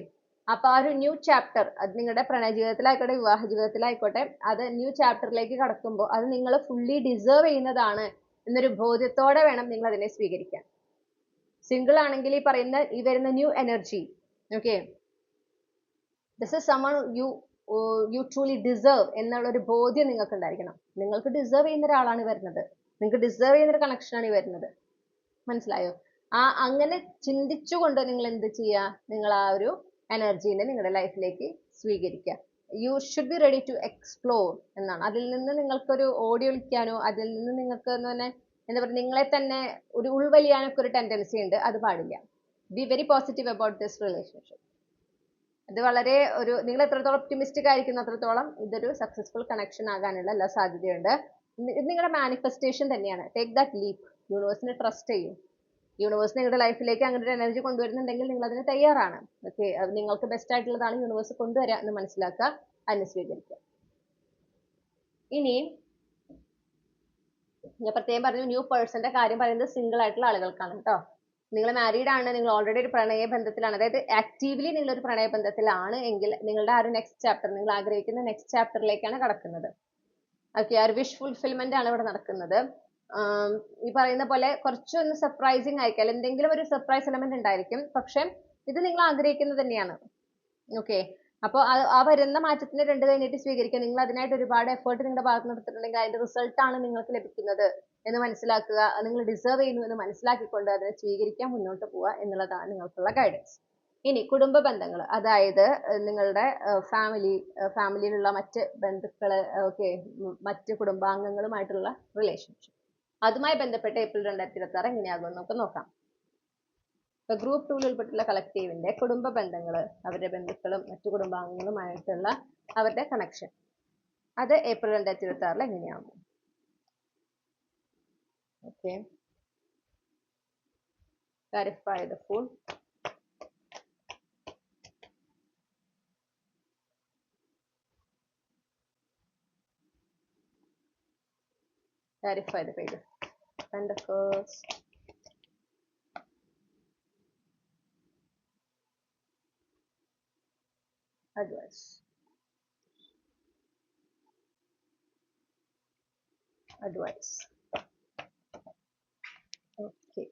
അപ്പൊ ആ ഒരു ന്യൂ ചാപ്റ്റർ, അത് നിങ്ങളുടെ പ്രണയ ജീവിതത്തിലായിക്കോട്ടെ, വിവാഹ ജീവിതത്തിലായിക്കോട്ടെ, അത് ന്യൂ ചാപ്റ്ററിലേക്ക് കടക്കുമ്പോൾ അത് നിങ്ങൾ ഫുള്ളി ഡിസേർവ് ചെയ്യുന്നതാണ് എന്നൊരു ബോധ്യത്തോടെ വേണം നിങ്ങൾ അതിനെ സ്വീകരിക്കാൻ. സിംഗിൾ ആണെങ്കിൽ ഈ വരുന്ന new energy, okay, this is someone U truly deserve എന്നുള്ള ഒരു ബോധ്യം നിങ്ങൾക്ക് ഉണ്ടായിരിക്കണം. നിങ്ങൾക്ക് ഡിസേർവ് ചെയ്യുന്ന ഒരാളാണ് വരുന്നത്. നിങ്ങൾക്ക് ഡിസേർവ് ചെയ്യുന്ന ഒരു കണക്ഷനാണ് ഈ വരുന്നത്. മനസ്സിലായോ? അങ്ങനെ ചിന്തിച്ചുകൊണ്ട് നിങ്ങൾ എന്ത് ചെയ്യുക, നിങ്ങൾ ആ ഒരു എനർജീനെ നിങ്ങളുടെ ലൈഫിലേക്ക് സ്വീകരിക്കുക. You should be ready to explore എന്നാണ്. അതിൽ നിന്ന് നിങ്ങൾക്കൊരു ഓടി ഒളിക്കാനോ, അതിൽ നിന്ന് നിങ്ങൾക്ക് തന്നെ എന്താ പറയുക, നിങ്ങളെ തന്നെ ഒരു ഉൾവലിയാനൊക്കെ ഒരു ടെൻഡൻസി ഉണ്ട്. അത് പാടില്ല. Be very positive about this relationship. ഇത് വളരെ നിങ്ങൾ എത്രത്തോളം ഒപ്റ്റിമിസ്റ്റിക് ആയിരിക്കുന്നു അത്രത്തോളം ഇതൊരു സക്സസ്ഫുൾ കണക്ഷൻ ആകാനുള്ള എല്ലാ സാധ്യതയുണ്ട്. ഇത് നിങ്ങളുടെ മാനിഫെസ്റ്റേഷൻ തന്നെയാണ്. Take that leap. യൂണിവേഴ്സിനെ ട്രസ്റ്റ് ചെയ്യും. യൂണിവേഴ്സ് നിങ്ങളുടെ ലൈഫിലേക്ക് അങ്ങനെ ഒരു എനർജി കൊണ്ടുവരുന്നുണ്ടെങ്കിൽ നിങ്ങൾ അതിന് തയ്യാറാണ്. ഓക്കെ, അത് നിങ്ങൾക്ക് ബെസ്റ്റ് ആയിട്ടുള്ളതാണ് യൂണിവേഴ്സ് കൊണ്ടുവരിക എന്ന് മനസ്സിലാക്കുക, അതിനെ സ്വീകരിക്കുക. ഇനി ഞാൻ പ്രത്യേകം പറഞ്ഞു, ന്യൂ പേഴ്സന്റെ കാര്യം പറയുന്നത് സിംഗിൾ ആയിട്ടുള്ള ആളുകൾക്കാണ് കേട്ടോ. നിങ്ങൾ മാരീഡ് ആണ്, നിങ്ങൾ ഓൾറെഡി ഒരു പ്രണയ ബന്ധത്തിലാണ്, അതായത് ആക്റ്റീവ്ലി നിങ്ങൾ ഒരു പ്രണയ ബന്ധത്തിലാണ് എങ്കിൽ നിങ്ങളുടെ ആ ഒരു നെക്സ്റ്റ് ചാപ്റ്റർ, നിങ്ങൾ ആഗ്രഹിക്കുന്ന നെക്സ്റ്റ് ചാപ്റ്ററിലേക്കാണ് കടക്കുന്നത്. ഓക്കെ, ആ ഒരു വിഷ് ഫുൾഫിൽമെന്റ് ആണ് ഇവിടെ നടക്കുന്നത്. ഈ പറയുന്ന പോലെ കുറച്ചൊന്ന് സർപ്രൈസിങ് ആയിരിക്കും, എന്തെങ്കിലും ഒരു സർപ്രൈസ് എലമെന്റ് ഉണ്ടായിരിക്കും. പക്ഷെ ഇത് നിങ്ങൾ ആഗ്രഹിക്കുന്നത് തന്നെയാണ്. ഓക്കെ, അപ്പോൾ ആ വരുന്ന മാറ്റത്തിന് 2 കഴിഞ്ഞിട്ട് സ്വീകരിക്കുക. നിങ്ങൾ അതിനായിട്ട് ഒരുപാട് എഫേർട്ട് നിങ്ങളുടെ ഭാഗത്ത് നിന്ന് എടുത്തിട്ടുണ്ടെങ്കിൽ അതിന്റെ റിസൾട്ട് ആണ് നിങ്ങൾക്ക് ലഭിക്കുന്നത് എന്ന് മനസ്സിലാക്കുക. അത് നിങ്ങൾ ഡിസേർവ് ചെയ്യുന്നു എന്ന് മനസ്സിലാക്കിക്കൊണ്ട് അതിനെ സ്വീകരിക്കാൻ മുന്നോട്ട് പോവുക എന്നുള്ളതാണ് നിങ്ങൾക്കുള്ള ഗൈഡൻസ്. ഇനി കുടുംബ ബന്ധങ്ങൾ, അതായത് നിങ്ങളുടെ ഫാമിലിയിലുള്ള മറ്റ് ബന്ധുക്കള്, ഓക്കെ, മറ്റ് കുടുംബാംഗങ്ങളുമായിട്ടുള്ള റിലേഷൻഷിപ്പ്, അതുമായി ബന്ധപ്പെട്ട ഏപ്രിൽ 2026 എങ്ങനെയാകുമെന്ന് നമുക്ക് നോക്കാം. ഇപ്പൊ ഗ്രൂപ്പ് 2 ഉൾപ്പെട്ടുള്ള കളക്റ്റീവിന്റെ കുടുംബ ബന്ധങ്ങൾ, അവരുടെ ബന്ധുക്കളും മറ്റു കുടുംബാംഗങ്ങളുമായിട്ടുള്ള അവരുടെ കണക്ഷൻ, അത് ഏപ്രിൽ 2026 എങ്ങനെയാകും? Okay, clarify the fool. Clarify the page. Pentacles. Advice. Advice. Okay.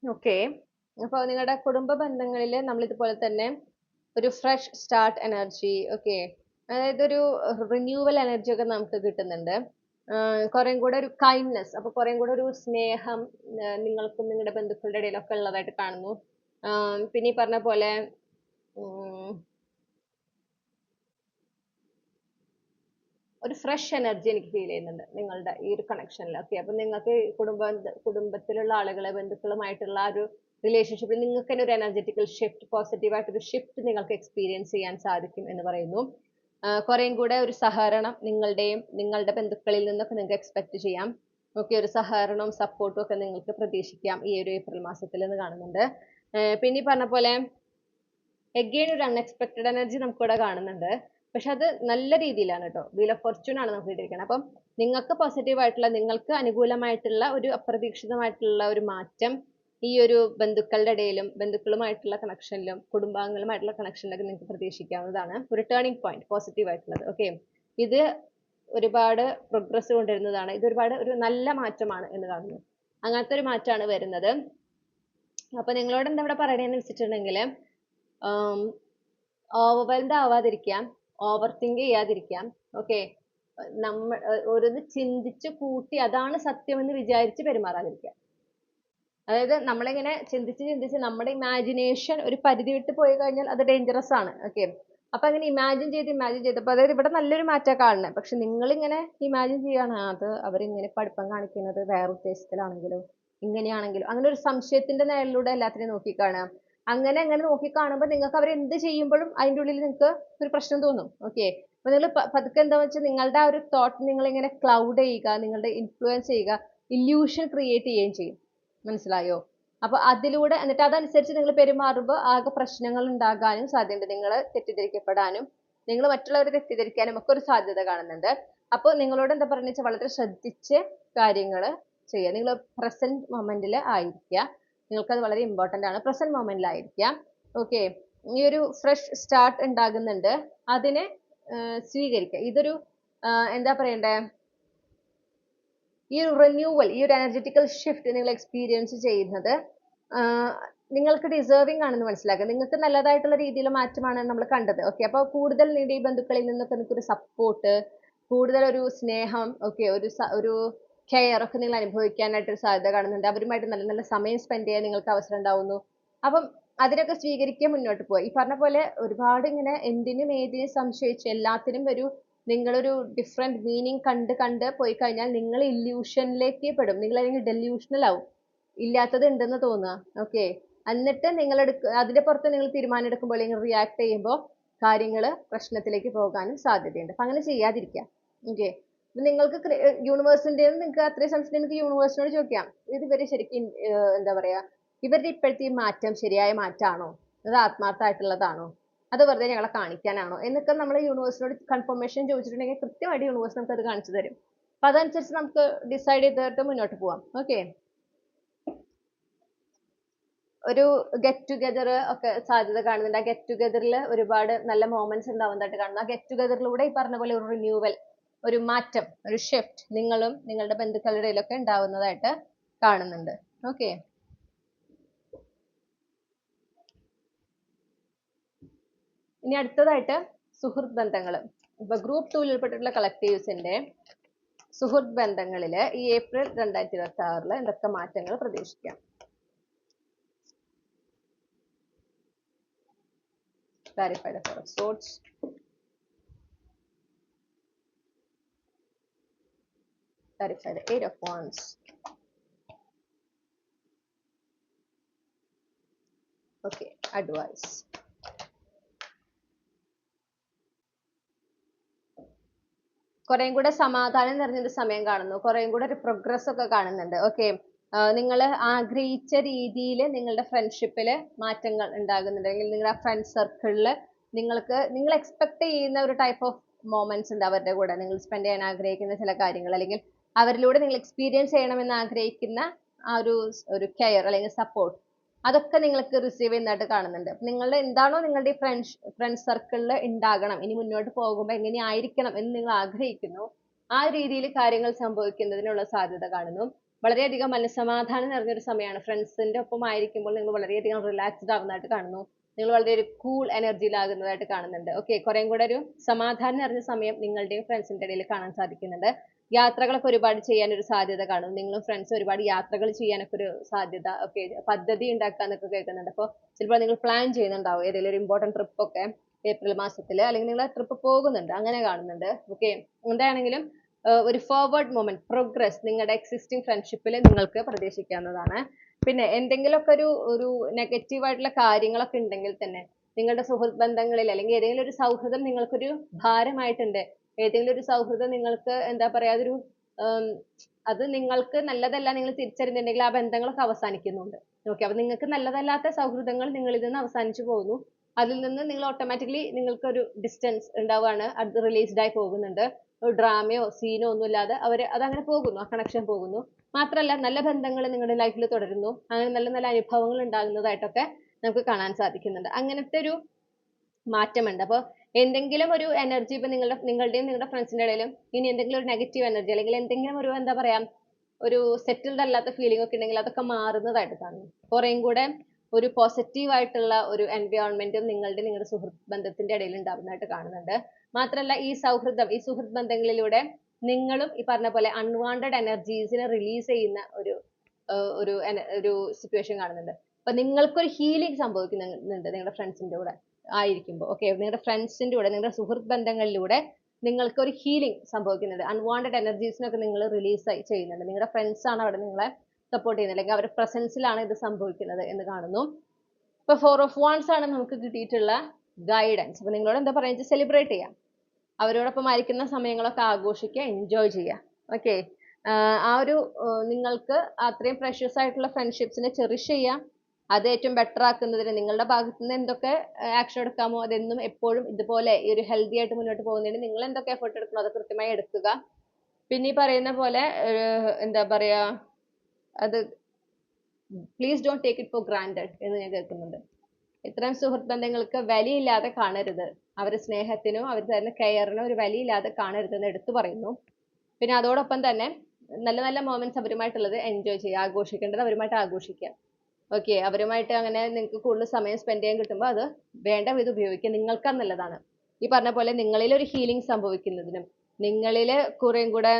Okay, അപ്പോൾ നിങ്ങളുടെ കുടുംബ ബന്ധങ്ങളിൽ നമ്മൾ ഇതുപോലെ തന്നെ ഒരു ഫ്രഷ് സ്റ്റാർട്ട് എനർജി, ഓക്കെ, അതായത് ഒരു റിന്യൂവൽ എനർജി ഒക്കെ നമുക്ക് കിട്ടുന്നുണ്ട്. കുറേം കൂടെ ഒരു കൈൻഡ്നെസ്, അപ്പൊ കുറേം കൂടെ ഒരു സ്നേഹം നിങ്ങൾക്കും നിങ്ങളുടെ ബന്ധുക്കളുടെ ഇടയിലൊക്കെ ഉള്ളതായിട്ട് കാണുന്നു. പിന്നെ ഈ പറഞ്ഞ പോലെ ഒരു ഫ്രഷ് എനർജി എനിക്ക് ഫീൽ ചെയ്യുന്നുണ്ട് നിങ്ങളുടെ ഈ ഒരു കണക്ഷനിൽ. ഓക്കെ, അപ്പൊ നിങ്ങൾക്ക് കുടുംബത്തിലുള്ള ആളുകളെ, ബന്ധുക്കളുമായിട്ടുള്ള ഒരു റിലേഷൻഷിപ്പിൽ നിങ്ങൾക്ക് തന്നെ ഒരു എനർജറ്റിക്കൽ ഷിഫ്റ്റ്, പോസിറ്റീവായിട്ടൊരു ഷിഫ്റ്റ് നിങ്ങൾക്ക് എക്സ്പീരിയൻസ് ചെയ്യാൻ സാധിക്കും എന്ന് പറയുന്നു. കുറേം കൂടെ ഒരു സഹകരണം നിങ്ങളുടെയും നിങ്ങളുടെ ബന്ധുക്കളിൽ നിന്നൊക്കെ നിങ്ങൾക്ക് എക്സ്പെക്ട് ചെയ്യാം. ഓക്കെ, ഒരു സഹകരണവും സപ്പോർട്ടും ഒക്കെ നിങ്ങൾക്ക് പ്രതീക്ഷിക്കാം ഈ ഒരു ഏപ്രിൽ മാസത്തിൽ എന്ന് കാണുന്നുണ്ട്. പിന്നെ ഈ പറഞ്ഞ പോലെ എഗെയിൻ ഒരു അൺഎക്സ്പെക്ടഡ് എനർജി നമുക്കിവിടെ കാണുന്നുണ്ട്. പക്ഷെ അത് നല്ല രീതിയിലാണ് കേട്ടോ. വീൽ ഓഫ് ഫോർച്യൂൺ ആണ് നമുക്ക് കിട്ടിയിരിക്കുന്നത്. അപ്പം നിങ്ങൾക്ക് പോസിറ്റീവ് ആയിട്ടുള്ള, നിങ്ങൾക്ക് അനുകൂലമായിട്ടുള്ള ഒരു അപ്രതീക്ഷിതമായിട്ടുള്ള ഒരു മാറ്റം ഈ ഒരു ബന്ധുക്കളുടെ ഇടയിലും ബന്ധുക്കളുമായിട്ടുള്ള കണക്ഷനിലും കുടുംബാംഗങ്ങളുമായിട്ടുള്ള കണക്ഷനിലൊക്കെ നിങ്ങൾക്ക് പ്രതീക്ഷിക്കാവുന്നതാണ്. ഒരു ടേണിംഗ് പോയിന്റ് പോസിറ്റീവ് ആയിട്ടുള്ളത്. ഓക്കെ, ഇത് ഒരുപാട് പ്രോഗ്രസ് കൊണ്ടുവരുന്നതാണ്. ഇത് ഒരുപാട് ഒരു നല്ല മാറ്റമാണ് എന്ന് കാണുന്നു. അങ്ങനത്തെ ഒരു മാറ്റമാണ് വരുന്നത്. അപ്പൊ നിങ്ങളോട് എന്താ ഇവിടെ പറയണേന്ന് വെച്ചിട്ടുണ്ടെങ്കിൽ, ഓവർവെൽഡ് ആവാതിരിക്കാം, ഓവർ തിങ്ക് ചെയ്യാതിരിക്കാം. ഓക്കെ, നമ്മൾ ഓരോന്ന് ചിന്തിച്ച് കൂട്ടി അതാണ് സത്യമെന്ന് വിചാരിച്ച് പെരുമാറാതിരിക്കാം. അതായത് നമ്മളിങ്ങനെ ചിന്തിച്ച് നമ്മുടെ ഇമാജിനേഷൻ ഒരു പരിധി വിട്ട് പോയി കഴിഞ്ഞാൽ അത് ഡേഞ്ചറസ് ആണ്. ഓക്കെ, അപ്പൊ അങ്ങനെ ഇമാജിൻ ചെയ്തപ്പോൾ, അതായത് ഇവിടെ നല്ലൊരു മാറ്റം കാണുന്നത്. പക്ഷെ നിങ്ങളിങ്ങനെ ഇമാജിൻ ചെയ്യാണ്, അത് അവരിങ്ങനെ പഠിപ്പം കാണിക്കുന്നത് വേറെ ഉദ്ദേശത്തിലാണെങ്കിലും ഇങ്ങനെയാണെങ്കിലും, അങ്ങനെ ഒരു സംശയത്തിന്റെ നിഴലിലൂടെ എല്ലാത്തിനെയും നോക്കിക്കാണാം. അങ്ങനെ നോക്കി കാണുമ്പോൾ നിങ്ങൾക്ക് അവർ എന്ത് ചെയ്യുമ്പോഴും അതിൻ്റെ ഉള്ളിൽ നിങ്ങൾക്ക് ഒരു പ്രശ്നം തോന്നും. ഓക്കെ, അപ്പൊ നിങ്ങൾ പതുക്കെ എന്താ വെച്ചാൽ നിങ്ങളുടെ ആ ഒരു തോട്ട് നിങ്ങളിങ്ങനെ ക്ലൗഡ് ചെയ്യുക, നിങ്ങളുടെ ഇൻഫ്ലുവൻസ് ചെയ്യുക, ഇല്യൂഷൻ ക്രിയേറ്റ് ചെയ്യുകയും ചെയ്യും. മനസ്സിലായോ? അപ്പൊ അതിലൂടെ, എന്നിട്ട് അതനുസരിച്ച് നിങ്ങൾ പെരുമാറുമ്പോൾ ആകെ പ്രശ്നങ്ങൾ ഉണ്ടാകാനും സാധ്യതയുണ്ട്. നിങ്ങൾ തെറ്റിദ്ധരിക്കപ്പെടാനും നിങ്ങൾ മറ്റുള്ളവരെ തെറ്റിദ്ധരിക്കാനും ഒക്കെ ഒരു സാധ്യത കാണുന്നുണ്ട്. അപ്പോൾ നിങ്ങളോട് എന്താ പറയുക വെച്ചാൽ വളരെ ശ്രദ്ധിച്ച് കാര്യങ്ങൾ ചെയ്യുക. നിങ്ങൾ പ്രസന്റ് മൊമെന്റിൽ ആയിരിക്കുക. നിങ്ങൾക്കത് വളരെ ഇമ്പോർട്ടൻ്റ് ആണ്. പ്രസന്റ് മൊമെന്റിലായിരിക്കുക. ഓക്കെ, ഈ ഒരു ഫ്രഷ് സ്റ്റാർട്ട് ഉണ്ടാകുന്നുണ്ട്, അതിനെ സ്വീകരിക്കുക. ഇതൊരു എന്താ പറയണ്ടേ, ഈ ഒരു റിന്യൂവൽ, ഈ ഒരു എനർജറ്റിക്കൽ ഷിഫ്റ്റ് നിങ്ങൾ എക്സ്പീരിയൻസ് ചെയ്യുന്നത് നിങ്ങൾക്ക് ഡിസേർവിംഗ് ആണെന്ന് മനസ്സിലാക്കുക. നിങ്ങൾക്ക് നല്ലതായിട്ടുള്ള രീതിയിൽ മാറ്റമാണ് നമ്മൾ കണ്ടത്. ഓക്കെ, അപ്പോൾ കൂടുതൽ നിങ്ങളുടെ ഈ ബന്ധുക്കളിൽ നിന്നൊക്കെ നിങ്ങൾക്ക് ഒരു സപ്പോർട്ട്, കൂടുതൽ ഒരു സ്നേഹം, ഓക്കെ, ഒരു കെയർ ഒക്കെ നിങ്ങൾ അനുഭവിക്കാനായിട്ടൊരു സാധ്യത കാണുന്നുണ്ട്. അവരുമായിട്ട് നല്ല നല്ല സമയം സ്പെൻഡ് ചെയ്യാൻ നിങ്ങൾക്ക് അവസരം ഉണ്ടാവുന്നു. അപ്പം അതിനൊക്കെ സ്വീകരിക്കാൻ മുന്നോട്ട് പോവുക. ഈ പറഞ്ഞ പോലെ ഒരുപാട് ഇങ്ങനെ എന്തിനും ഏതിനും സംശയിച്ച് എല്ലാത്തിനും നിങ്ങളൊരു ഡിഫറെന്റ് മീനിങ് കണ്ട് പോയി കഴിഞ്ഞാൽ നിങ്ങൾ ഇല്യൂഷനിലേക്ക് പെടും. നിങ്ങൾ അല്ലെങ്കിൽ ഡെല്യൂഷണൽ ആവും, ഇല്ലാത്തത് ഉണ്ടെന്ന് തോന്നുക. ഓക്കെ, എന്നിട്ട് നിങ്ങൾ അതിന്റെ പുറത്ത് നിങ്ങൾ തീരുമാനം എടുക്കുമ്പോൾ അല്ലെങ്കിൽ റിയാക്ട് ചെയ്യുമ്പോൾ കാര്യങ്ങൾ പ്രശ്നത്തിലേക്ക് പോകാനും സാധ്യതയുണ്ട്. അപ്പൊ അങ്ങനെ ചെയ്യാതിരിക്കാം. ഓക്കെ, നിങ്ങൾക്ക് യൂണിവേഴ്സിന്റെ നിങ്ങൾക്ക് അത്രയും സംശയം നിങ്ങൾക്ക് യൂണിവേഴ്സിനോട് ചോദിക്കാം, ഇത് ഇവര് ശരിക്കും എന്താ പറയാ, ഇവരുടെ ഇപ്പോഴത്തെ മാറ്റം ശരിയായ മാറ്റമാണോ, അത് ആത്മാർത്ഥമായിട്ടുള്ളതാണോ, അത് വെറുതെ ഞങ്ങളെ കാണിക്കാനാണോ എന്നൊക്കെ നമ്മൾ യൂണിവേഴ്സിനോട് കൺഫർമേഷൻ ചോദിച്ചിട്ടുണ്ടെങ്കിൽ കൃത്യമായിട്ട് യൂണിവേഴ്സ് നമുക്ക് അത് കാണിച്ചു തരും. അപ്പൊ അതനുസരിച്ച് നമുക്ക് ഡിസൈഡ് ചെയ്തിട്ട് മുന്നോട്ട് പോവാം. ഓക്കെ, ഒരു ഗെറ്റ് ടുഗെദർ ഒക്കെ സാധ്യത കാണുന്നുണ്ട്. ആ ഗെറ്റ് ടുഗെദറിൽ ഒരുപാട് നല്ല മൊമെന്റ്സ് ഉണ്ടാവുന്നതായിട്ട് കാണുന്നു. ആ ഗെറ്റ് ടുഗെദറിലൂടെ ഈ പറഞ്ഞ പോലെ ഒരു റിന്യൂവൽ, ഒരു മാറ്റം, ഒരു ഷിഫ്റ്റ് നിങ്ങളും നിങ്ങളുടെ ബന്ധുക്കളുടെ ഇടയിലൊക്കെ ഉണ്ടാവുന്നതായിട്ട് കാണുന്നുണ്ട്. ഓക്കെ, ഇനി അടുത്തതായിട്ട് സുഹൃത്ത് ബന്ധങ്ങൾ. ഇപ്പൊ ഗ്രൂപ്പ് 2 ഉൾപ്പെട്ടിട്ടുള്ള കളക്ടീവ്സിന്റെ സുഹൃത്ത് ബന്ധങ്ങളിൽ ഈ ഏപ്രിൽ 2026 എന്തൊക്കെ മാറ്റങ്ങൾ പ്രതീക്ഷിക്കാം? Clarify the Four of Swords. Clarify the Eight of Wands. Okay, advice. കുറേയും കൂടെ സമാധാനം നിറഞ്ഞൊരു സമയം കാണുന്നു. കുറേയും കൂടെ ഒരു പ്രോഗ്രസ് ഒക്കെ കാണുന്നുണ്ട്. ഓക്കെ, നിങ്ങൾ ആഗ്രഹിച്ച രീതിയിൽ നിങ്ങളുടെ ഫ്രണ്ട്ഷിപ്പിൽ മാറ്റങ്ങൾ ഉണ്ടാകുന്നുണ്ട്. അല്ലെങ്കിൽ നിങ്ങളുടെ ആ ഫ്രണ്ട് സർക്കിളിൽ നിങ്ങൾ എക്സ്പെക്ട് ചെയ്യുന്ന ഒരു ടൈപ്പ് ഓഫ് മൊമെന്റ്സ് ഉണ്ട് അവരുടെ കൂടെ. നിങ്ങൾ സ്പെൻഡ് ചെയ്യാൻ ആഗ്രഹിക്കുന്ന ചില കാര്യങ്ങൾ, അല്ലെങ്കിൽ അവരിലൂടെ നിങ്ങൾ എക്സ്പീരിയൻസ് ചെയ്യണമെന്ന് ആഗ്രഹിക്കുന്ന ആ ഒരു കെയർ അല്ലെങ്കിൽ സപ്പോർട്ട്, അതൊക്കെ നിങ്ങൾക്ക് റിസീവ് ചെയ്യുന്നതായിട്ട് കാണുന്നുണ്ട്. നിങ്ങളുടെ എന്താണോ നിങ്ങളുടെ ഈ ഫ്രണ്ട് സർക്കിളിൽ ഉണ്ടാകണം, ഇനി മുന്നോട്ട് പോകുമ്പോൾ എങ്ങനെ ആയിരിക്കണം എന്ന് നിങ്ങൾ ആഗ്രഹിക്കുന്നു, ആ രീതിയിൽ കാര്യങ്ങൾ സംഭവിക്കുന്നതിനുള്ള സാധ്യത കാണുന്നു. വളരെയധികം മനസ്സമാധാനം നിറഞ്ഞൊരു സമയമാണ്. ഫ്രണ്ട്സിന്റെ ഒപ്പം ആയിരിക്കുമ്പോൾ നിങ്ങൾ വളരെയധികം റിലാക്സ്ഡ് ആവുന്നതായിട്ട് കാണുന്നു. നിങ്ങൾ വളരെ ഒരു കൂൾ എനർജിയിലാകുന്നതായിട്ട് കാണുന്നുണ്ട്. ഓക്കെ, കുറേയും കൂടെ ഒരു സമാധാനം നിറഞ്ഞ സമയം നിങ്ങളുടെയും ഫ്രണ്ട്സിന്റെ ഇടയിൽ കാണാൻ സാധിക്കുന്നുണ്ട്. യാത്രകളൊക്കെ ഒരുപാട് ചെയ്യാൻ ഒരു സാധ്യത കാണും. നിങ്ങളും ഫ്രണ്ട്സ് ഒരുപാട് യാത്രകൾ ചെയ്യാനൊക്കെ ഒരു സാധ്യത, ഒക്കെ പദ്ധതി ഉണ്ടാക്കാന്നൊക്കെ കേൾക്കുന്നുണ്ട്. അപ്പോൾ ചിലപ്പോൾ നിങ്ങൾ പ്ലാൻ ചെയ്യുന്നുണ്ടാവും ഏതെങ്കിലും ഒരു ഇമ്പോർട്ടൻറ്റ് ട്രിപ്പ് ഒക്കെ ഏപ്രിൽ മാസത്തിൽ, അല്ലെങ്കിൽ നിങ്ങൾ ട്രിപ്പ് പോകുന്നുണ്ട്, അങ്ങനെ കാണുന്നുണ്ട്. ഓക്കെ, എന്താണെങ്കിലും ഒരു ഫോർവേഡ് മൊമെന്റ്, പ്രോഗ്രസ് നിങ്ങളുടെ എക്സിസ്റ്റിംഗ് ഫ്രണ്ട്ഷിപ്പിൽ നിങ്ങൾക്ക് പ്രതീക്ഷിക്കാവുന്നതാണ്. പിന്നെ എന്തെങ്കിലുമൊക്കെ ഒരു നെഗറ്റീവ് ആയിട്ടുള്ള കാര്യങ്ങളൊക്കെ ഉണ്ടെങ്കിൽ തന്നെ നിങ്ങളുടെ സുഹൃത്ത് ബന്ധങ്ങളിൽ, അല്ലെങ്കിൽ ഏതെങ്കിലും ഒരു സൗഹൃദം നിങ്ങൾക്കൊരു ഭാരമായിട്ടുണ്ട്, ഏതെങ്കിലും ഒരു സൗഹൃദം നിങ്ങൾക്ക് എന്താ പറയാ, അത് നിങ്ങൾക്ക് നല്ലതല്ല നിങ്ങൾ തിരിച്ചറിഞ്ഞിട്ടുണ്ടെങ്കിൽ ആ ബന്ധങ്ങളൊക്കെ അവസാനിക്കുന്നുണ്ട്. ഓക്കെ, അപ്പൊ നിങ്ങൾക്ക് നല്ലതല്ലാത്ത സൗഹൃദങ്ങൾ നിങ്ങളിൽ നിന്ന് അവസാനിച്ചു പോകുന്നു. അതിൽ നിന്ന് നിങ്ങൾ ഓട്ടോമാറ്റിക്കലി നിങ്ങൾക്ക് ഒരു ഡിസ്റ്റൻസ് ഉണ്ടാവുകയാണ്, അത് റിലീസ്ഡ് ആയി പോകുന്നുണ്ട്. ഡ്രാമയോ സീനോ ഒന്നും ഇല്ലാതെ അതങ്ങനെ പോകുന്നു, ആ കണക്ഷൻ പോകുന്നു. മാത്രമല്ല നല്ല ബന്ധങ്ങൾ നിങ്ങളുടെ ലൈഫിൽ തുടരുന്നു. അങ്ങനെ നല്ല നല്ല അനുഭവങ്ങൾ ഉണ്ടാകുന്നതായിട്ടൊക്കെ നമുക്ക് കാണാൻ സാധിക്കുന്നുണ്ട്. അങ്ങനത്തെ ഒരു മാറ്റമുണ്ട്. അപ്പോൾ എന്തെങ്കിലും ഒരു എനർജി ഇപ്പൊ നിങ്ങളുടെയും നിങ്ങളുടെ ഫ്രണ്ട്സിന്റെ ഇടയിലും ഇനി എന്തെങ്കിലും ഒരു നെഗറ്റീവ് എനർജി, അല്ലെങ്കിൽ എന്തെങ്കിലും ഒരു എന്താ പറയാ, ഒരു സെറ്റിൽഡ് അല്ലാത്ത ഫീലിംഗ് ഒക്കെ ഉണ്ടെങ്കിൽ അതൊക്കെ മാറുന്നതായിട്ട് കാണുന്നു. കുറേയും കൂടെ ഒരു പോസിറ്റീവ് ആയിട്ടുള്ള ഒരു എൻവയോൺമെന്റും നിങ്ങളുടെ സുഹൃത്ത് ബന്ധത്തിന്റെ ഇടയിൽ ഉണ്ടാകുന്നതായിട്ട് കാണുന്നുണ്ട്. മാത്രമല്ല ഈ സുഹൃത്ത് ബന്ധങ്ങളിലൂടെ നിങ്ങളും ഈ പറഞ്ഞ പോലെ അൺവാണ്ടഡ് എനർജീസിനെ റിലീസ് ചെയ്യുന്ന ഒരു സിറ്റുവേഷൻ കാണുന്നുണ്ട്. അപ്പൊ നിങ്ങൾക്കൊരു ഹീലിംഗ് സംഭവിക്കുന്നുണ്ട് നിങ്ങളുടെ ഫ്രണ്ട്സിന്റെ കൂടെ ആയിരിക്കുമ്പോൾ. ഓക്കെ, നിങ്ങളുടെ ഫ്രണ്ട്സിന്റെ കൂടെ, നിങ്ങളുടെ സുഹൃത്ത് ബന്ധങ്ങളിലൂടെ നിങ്ങൾക്ക് ഒരു ഹീലിംഗ് സംഭവിക്കുന്നുണ്ട്. അൺവാണ്ടഡ് എനർജീസിനൊക്കെ നിങ്ങൾ റിലീസ് ചെയ്യുന്നുണ്ട്. നിങ്ങളുടെ ഫ്രണ്ട്സ് ആണ് അവിടെ നിങ്ങളെ സപ്പോർട്ട് ചെയ്യുന്നത്, അല്ലെങ്കിൽ അവരുടെ പ്രസൻസിലാണ് ഇത് സംഭവിക്കുന്നത് എന്ന് കാണുന്നു. ഇപ്പൊ 4 of Wands ആണ് നമുക്ക് കിട്ടിയിട്ടുള്ള ഗൈഡൻസ്. അപ്പൊ നിങ്ങളോട് എന്താ പറയുക, സെലിബ്രേറ്റ് ചെയ്യാം, അവരോടൊപ്പം ആയിരിക്കുന്ന സമയങ്ങളൊക്കെ ആഘോഷിക്കുക, എൻജോയ് ചെയ്യുക. ഓക്കെ, ആ ഒരു നിങ്ങൾക്ക് അത്രയും പ്രഷ്യസ് ആയിട്ടുള്ള ഫ്രണ്ട്ഷിപ്സിനെ ചെറിഷ് ചെയ്യാം. അത് ഏറ്റവും ബെറ്റർ ആക്കുന്നതിന് നിങ്ങളുടെ ഭാഗത്തു നിന്ന് എന്തൊക്കെ ആക്ഷൻ എടുക്കാമോ അതെന്നും എപ്പോഴും ഇതുപോലെ ഈ ഒരു ഹെൽത്തി ആയിട്ട് മുന്നോട്ട് പോകുന്നതിന് നിങ്ങൾ എന്തൊക്കെ എഫേർട്ട് എടുക്കണോ അത് കൃത്യമായി എടുക്കുക. പിന്നെ ഈ പറയുന്ന പോലെ എന്താ പറയാ, അത് please don't take it for granted എന്ന് ഞാൻ കേൾക്കുന്നുണ്ട്. ഇത്തരം സുഹൃത്ത് ബന്ധങ്ങൾക്ക് വിലയില്ലാതെ കാണരുത്. അവരുടെ സ്നേഹത്തിനോ അവർ തരുന്ന കെയറിനോ ഒരു വിലയില്ലാതെ കാണരുതെന്ന് എടുത്തു പറയുന്നു. പിന്നെ അതോടൊപ്പം തന്നെ നല്ല നല്ല മൊമെന്റ്സ് അവരുമായിട്ടുള്ളത് എൻജോയ് ചെയ്യുക, ആഘോഷിക്കേണ്ടത് അവരുമായിട്ട് ആഘോഷിക്കുക. ഓക്കെ, അവരുമായിട്ട് അങ്ങനെ നിങ്ങൾക്ക് കൂടുതൽ സമയം സ്പെൻഡ് ചെയ്യാൻ കിട്ടുമ്പോൾ അത് വേണ്ട വിധം ഉപയോഗിക്കുക, നിങ്ങൾക്ക് നല്ലതാണ്. ഈ പറഞ്ഞ പോലെ നിങ്ങളിൽ ഒരു ഹീലിംഗ് സംഭവിക്കുന്നതിനും, നിങ്ങളിൽ കുറേയും കൂടെ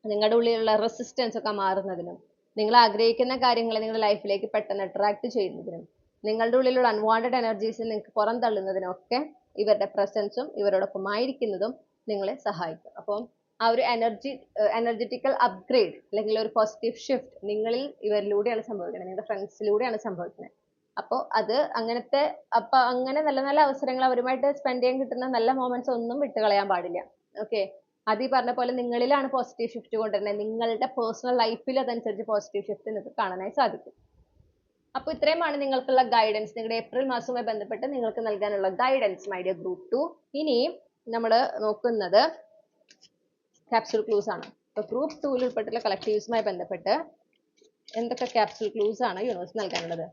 നിങ്ങളുടെ ഉള്ളിലുള്ള റെസിസ്റ്റൻസ് ഒക്കെ മാറുന്നതിനും, നിങ്ങൾ ആഗ്രഹിക്കുന്ന കാര്യങ്ങളെ നിങ്ങളുടെ ലൈഫിലേക്ക് പെട്ടെന്ന് അട്രാക്ട് ചെയ്യുന്നതിനും, നിങ്ങളുടെ ഉള്ളിലുള്ള അൺവാണ്ടഡ് എനർജീസ് നിങ്ങൾക്ക് പുറം തള്ളുന്നതിനും ഒക്കെ ഇവരുടെ പ്രസൻസും ഇവരോടൊപ്പം ആയിരിക്കുന്നതും നിങ്ങളെ സഹായിക്കും. അപ്പം ആ ഒരു എനർജറ്റിക്കൽ അപ്ഗ്രേഡ് അല്ലെങ്കിൽ ഒരു പോസിറ്റീവ് ഷിഫ്റ്റ് നിങ്ങളിൽ ഇവരിലൂടെയാണ് സംഭവിക്കുന്നത്, നിങ്ങളുടെ ഫ്രണ്ട്സിലൂടെയാണ് സംഭവിക്കുന്നത്. അപ്പോൾ അത് അങ്ങനെ നല്ല നല്ല അവസരങ്ങൾ അവരുമായിട്ട് സ്പെൻഡ് ചെയ്യാൻ കിട്ടുന്ന നല്ല മൊമെന്റ്സ് ഒന്നും വിട്ടുകളയാൻ പാടില്ല. ഓക്കെ, അത് ഈ പറഞ്ഞ പോലെ നിങ്ങളിലാണ് പോസിറ്റീവ് ഷിഫ്റ്റ് കൊണ്ടുവരുന്നത്. നിങ്ങളുടെ പേഴ്സണൽ ലൈഫിൽ അതനുസരിച്ച് പോസിറ്റീവ് ഷിഫ്റ്റ് നിങ്ങൾക്ക് കാണാനായി സാധിക്കും. അപ്പോൾ ഇത്രയുമാണ് നിങ്ങൾക്കുള്ള ഗൈഡൻസ്, നിങ്ങളുടെ ഏപ്രിൽ മാസവുമായി ബന്ധപ്പെട്ട് നിങ്ങൾക്ക് നൽകാനുള്ള ഗൈഡൻസ് മൈ ഡിയർ ഗ്രൂപ്പ് 2. ഇനി നമ്മൾ നോക്കുന്നത് ക്യാപ്സ്യൂൾ ക്ലൂസ് ആണ്. അപ്പോൾ ഗ്രൂപ്പ് 2 ഉൾപ്പെട്ടുള്ള കളക്ടീവ്സുമായി ബന്ധപ്പെട്ട് എന്തൊക്കെ ക്യാപ്സ്യൂൾ ക്ലൂസ് ആണ് യൂണിവേഴ്സ് നൽകാനുള്ളത്?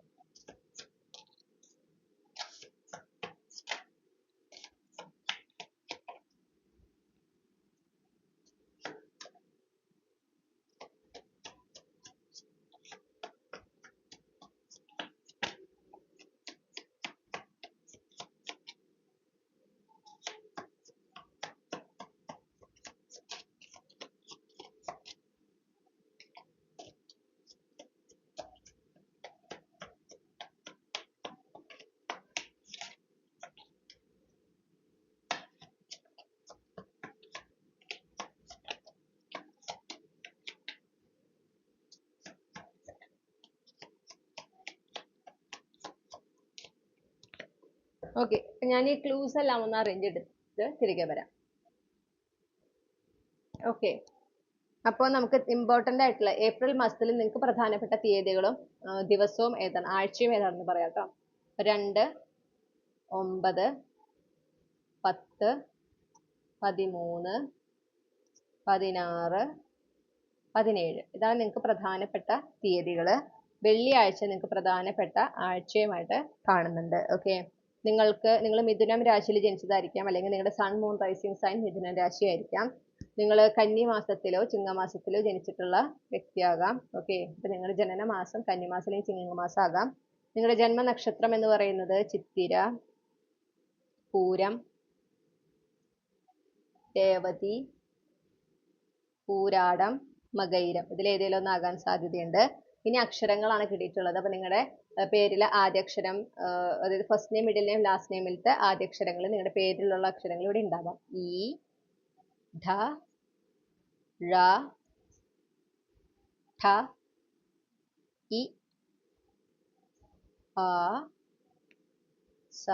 ഓക്കെ, ഞാൻ ഈ ക്ലൂസ് എല്ലാം ഒന്ന് അറേഞ്ച് എടുത്ത് തിരികെ വരാം. ഓക്കെ, അപ്പോൾ നമുക്ക് ഇമ്പോർട്ടൻ്റ് ആയിട്ടുള്ള ഏപ്രിൽ മാസത്തിൽ നിങ്ങൾക്ക് പ്രധാനപ്പെട്ട തീയതികളും ദിവസവും ഏതാണ്, ആഴ്ചയും ഏതാണെന്ന് പറയാം കേട്ടോ. 2, 9, 10, 13, 16, 17 ഇതാണ് നിങ്ങൾക്ക് പ്രധാനപ്പെട്ട തീയതികൾ. വെള്ളിയാഴ്ച നിങ്ങൾക്ക് പ്രധാനപ്പെട്ട ആഴ്ചയുമായിട്ട് കാണുന്നുണ്ട്. ഓക്കെ, നിങ്ങൾ മിഥുനം രാശിയിൽ ജനിച്ചതായിരിക്കാം, അല്ലെങ്കിൽ നിങ്ങളുടെ സൺ മൂൺ റൈസിങ് സൈൻ മിഥുനം രാശി ആയിരിക്കാം. നിങ്ങൾ കന്നി മാസത്തിലോ ചിങ്ങമാസത്തിലോ ജനിച്ചിട്ടുള്ള വ്യക്തിയാകാം. ഓക്കെ, അപ്പൊ നിങ്ങളുടെ ജനനമാസം കന്നിമാസം അല്ലെങ്കിൽ ചിങ്ങമാസം ആകാം. നിങ്ങളുടെ ജന്മനക്ഷത്രം എന്ന് പറയുന്നത് ചിത്തിര, പൂരം, രേവതി, പൂരാടം, മകയിരം ഇതിലേതെങ്കിലും ഒന്നാകാൻ സാധ്യതയുണ്ട്. ഇനി അക്ഷരങ്ങളാണ് കിട്ടിയിട്ടുള്ളത്. അപ്പൊ നിങ്ങളുടെ പേരിലെ ആദ്യാക്ഷരം, അതായത് first name, middle name, last നെയിമിലത്തെ ആദ്യാക്ഷരങ്ങൾ നിങ്ങളുടെ പേരിലുള്ള അക്ഷരങ്ങൾ ഇവിടെ ഉണ്ടാവാം. ഈ, ധ, ഴ, ഠ, ഇ, ആ, സ,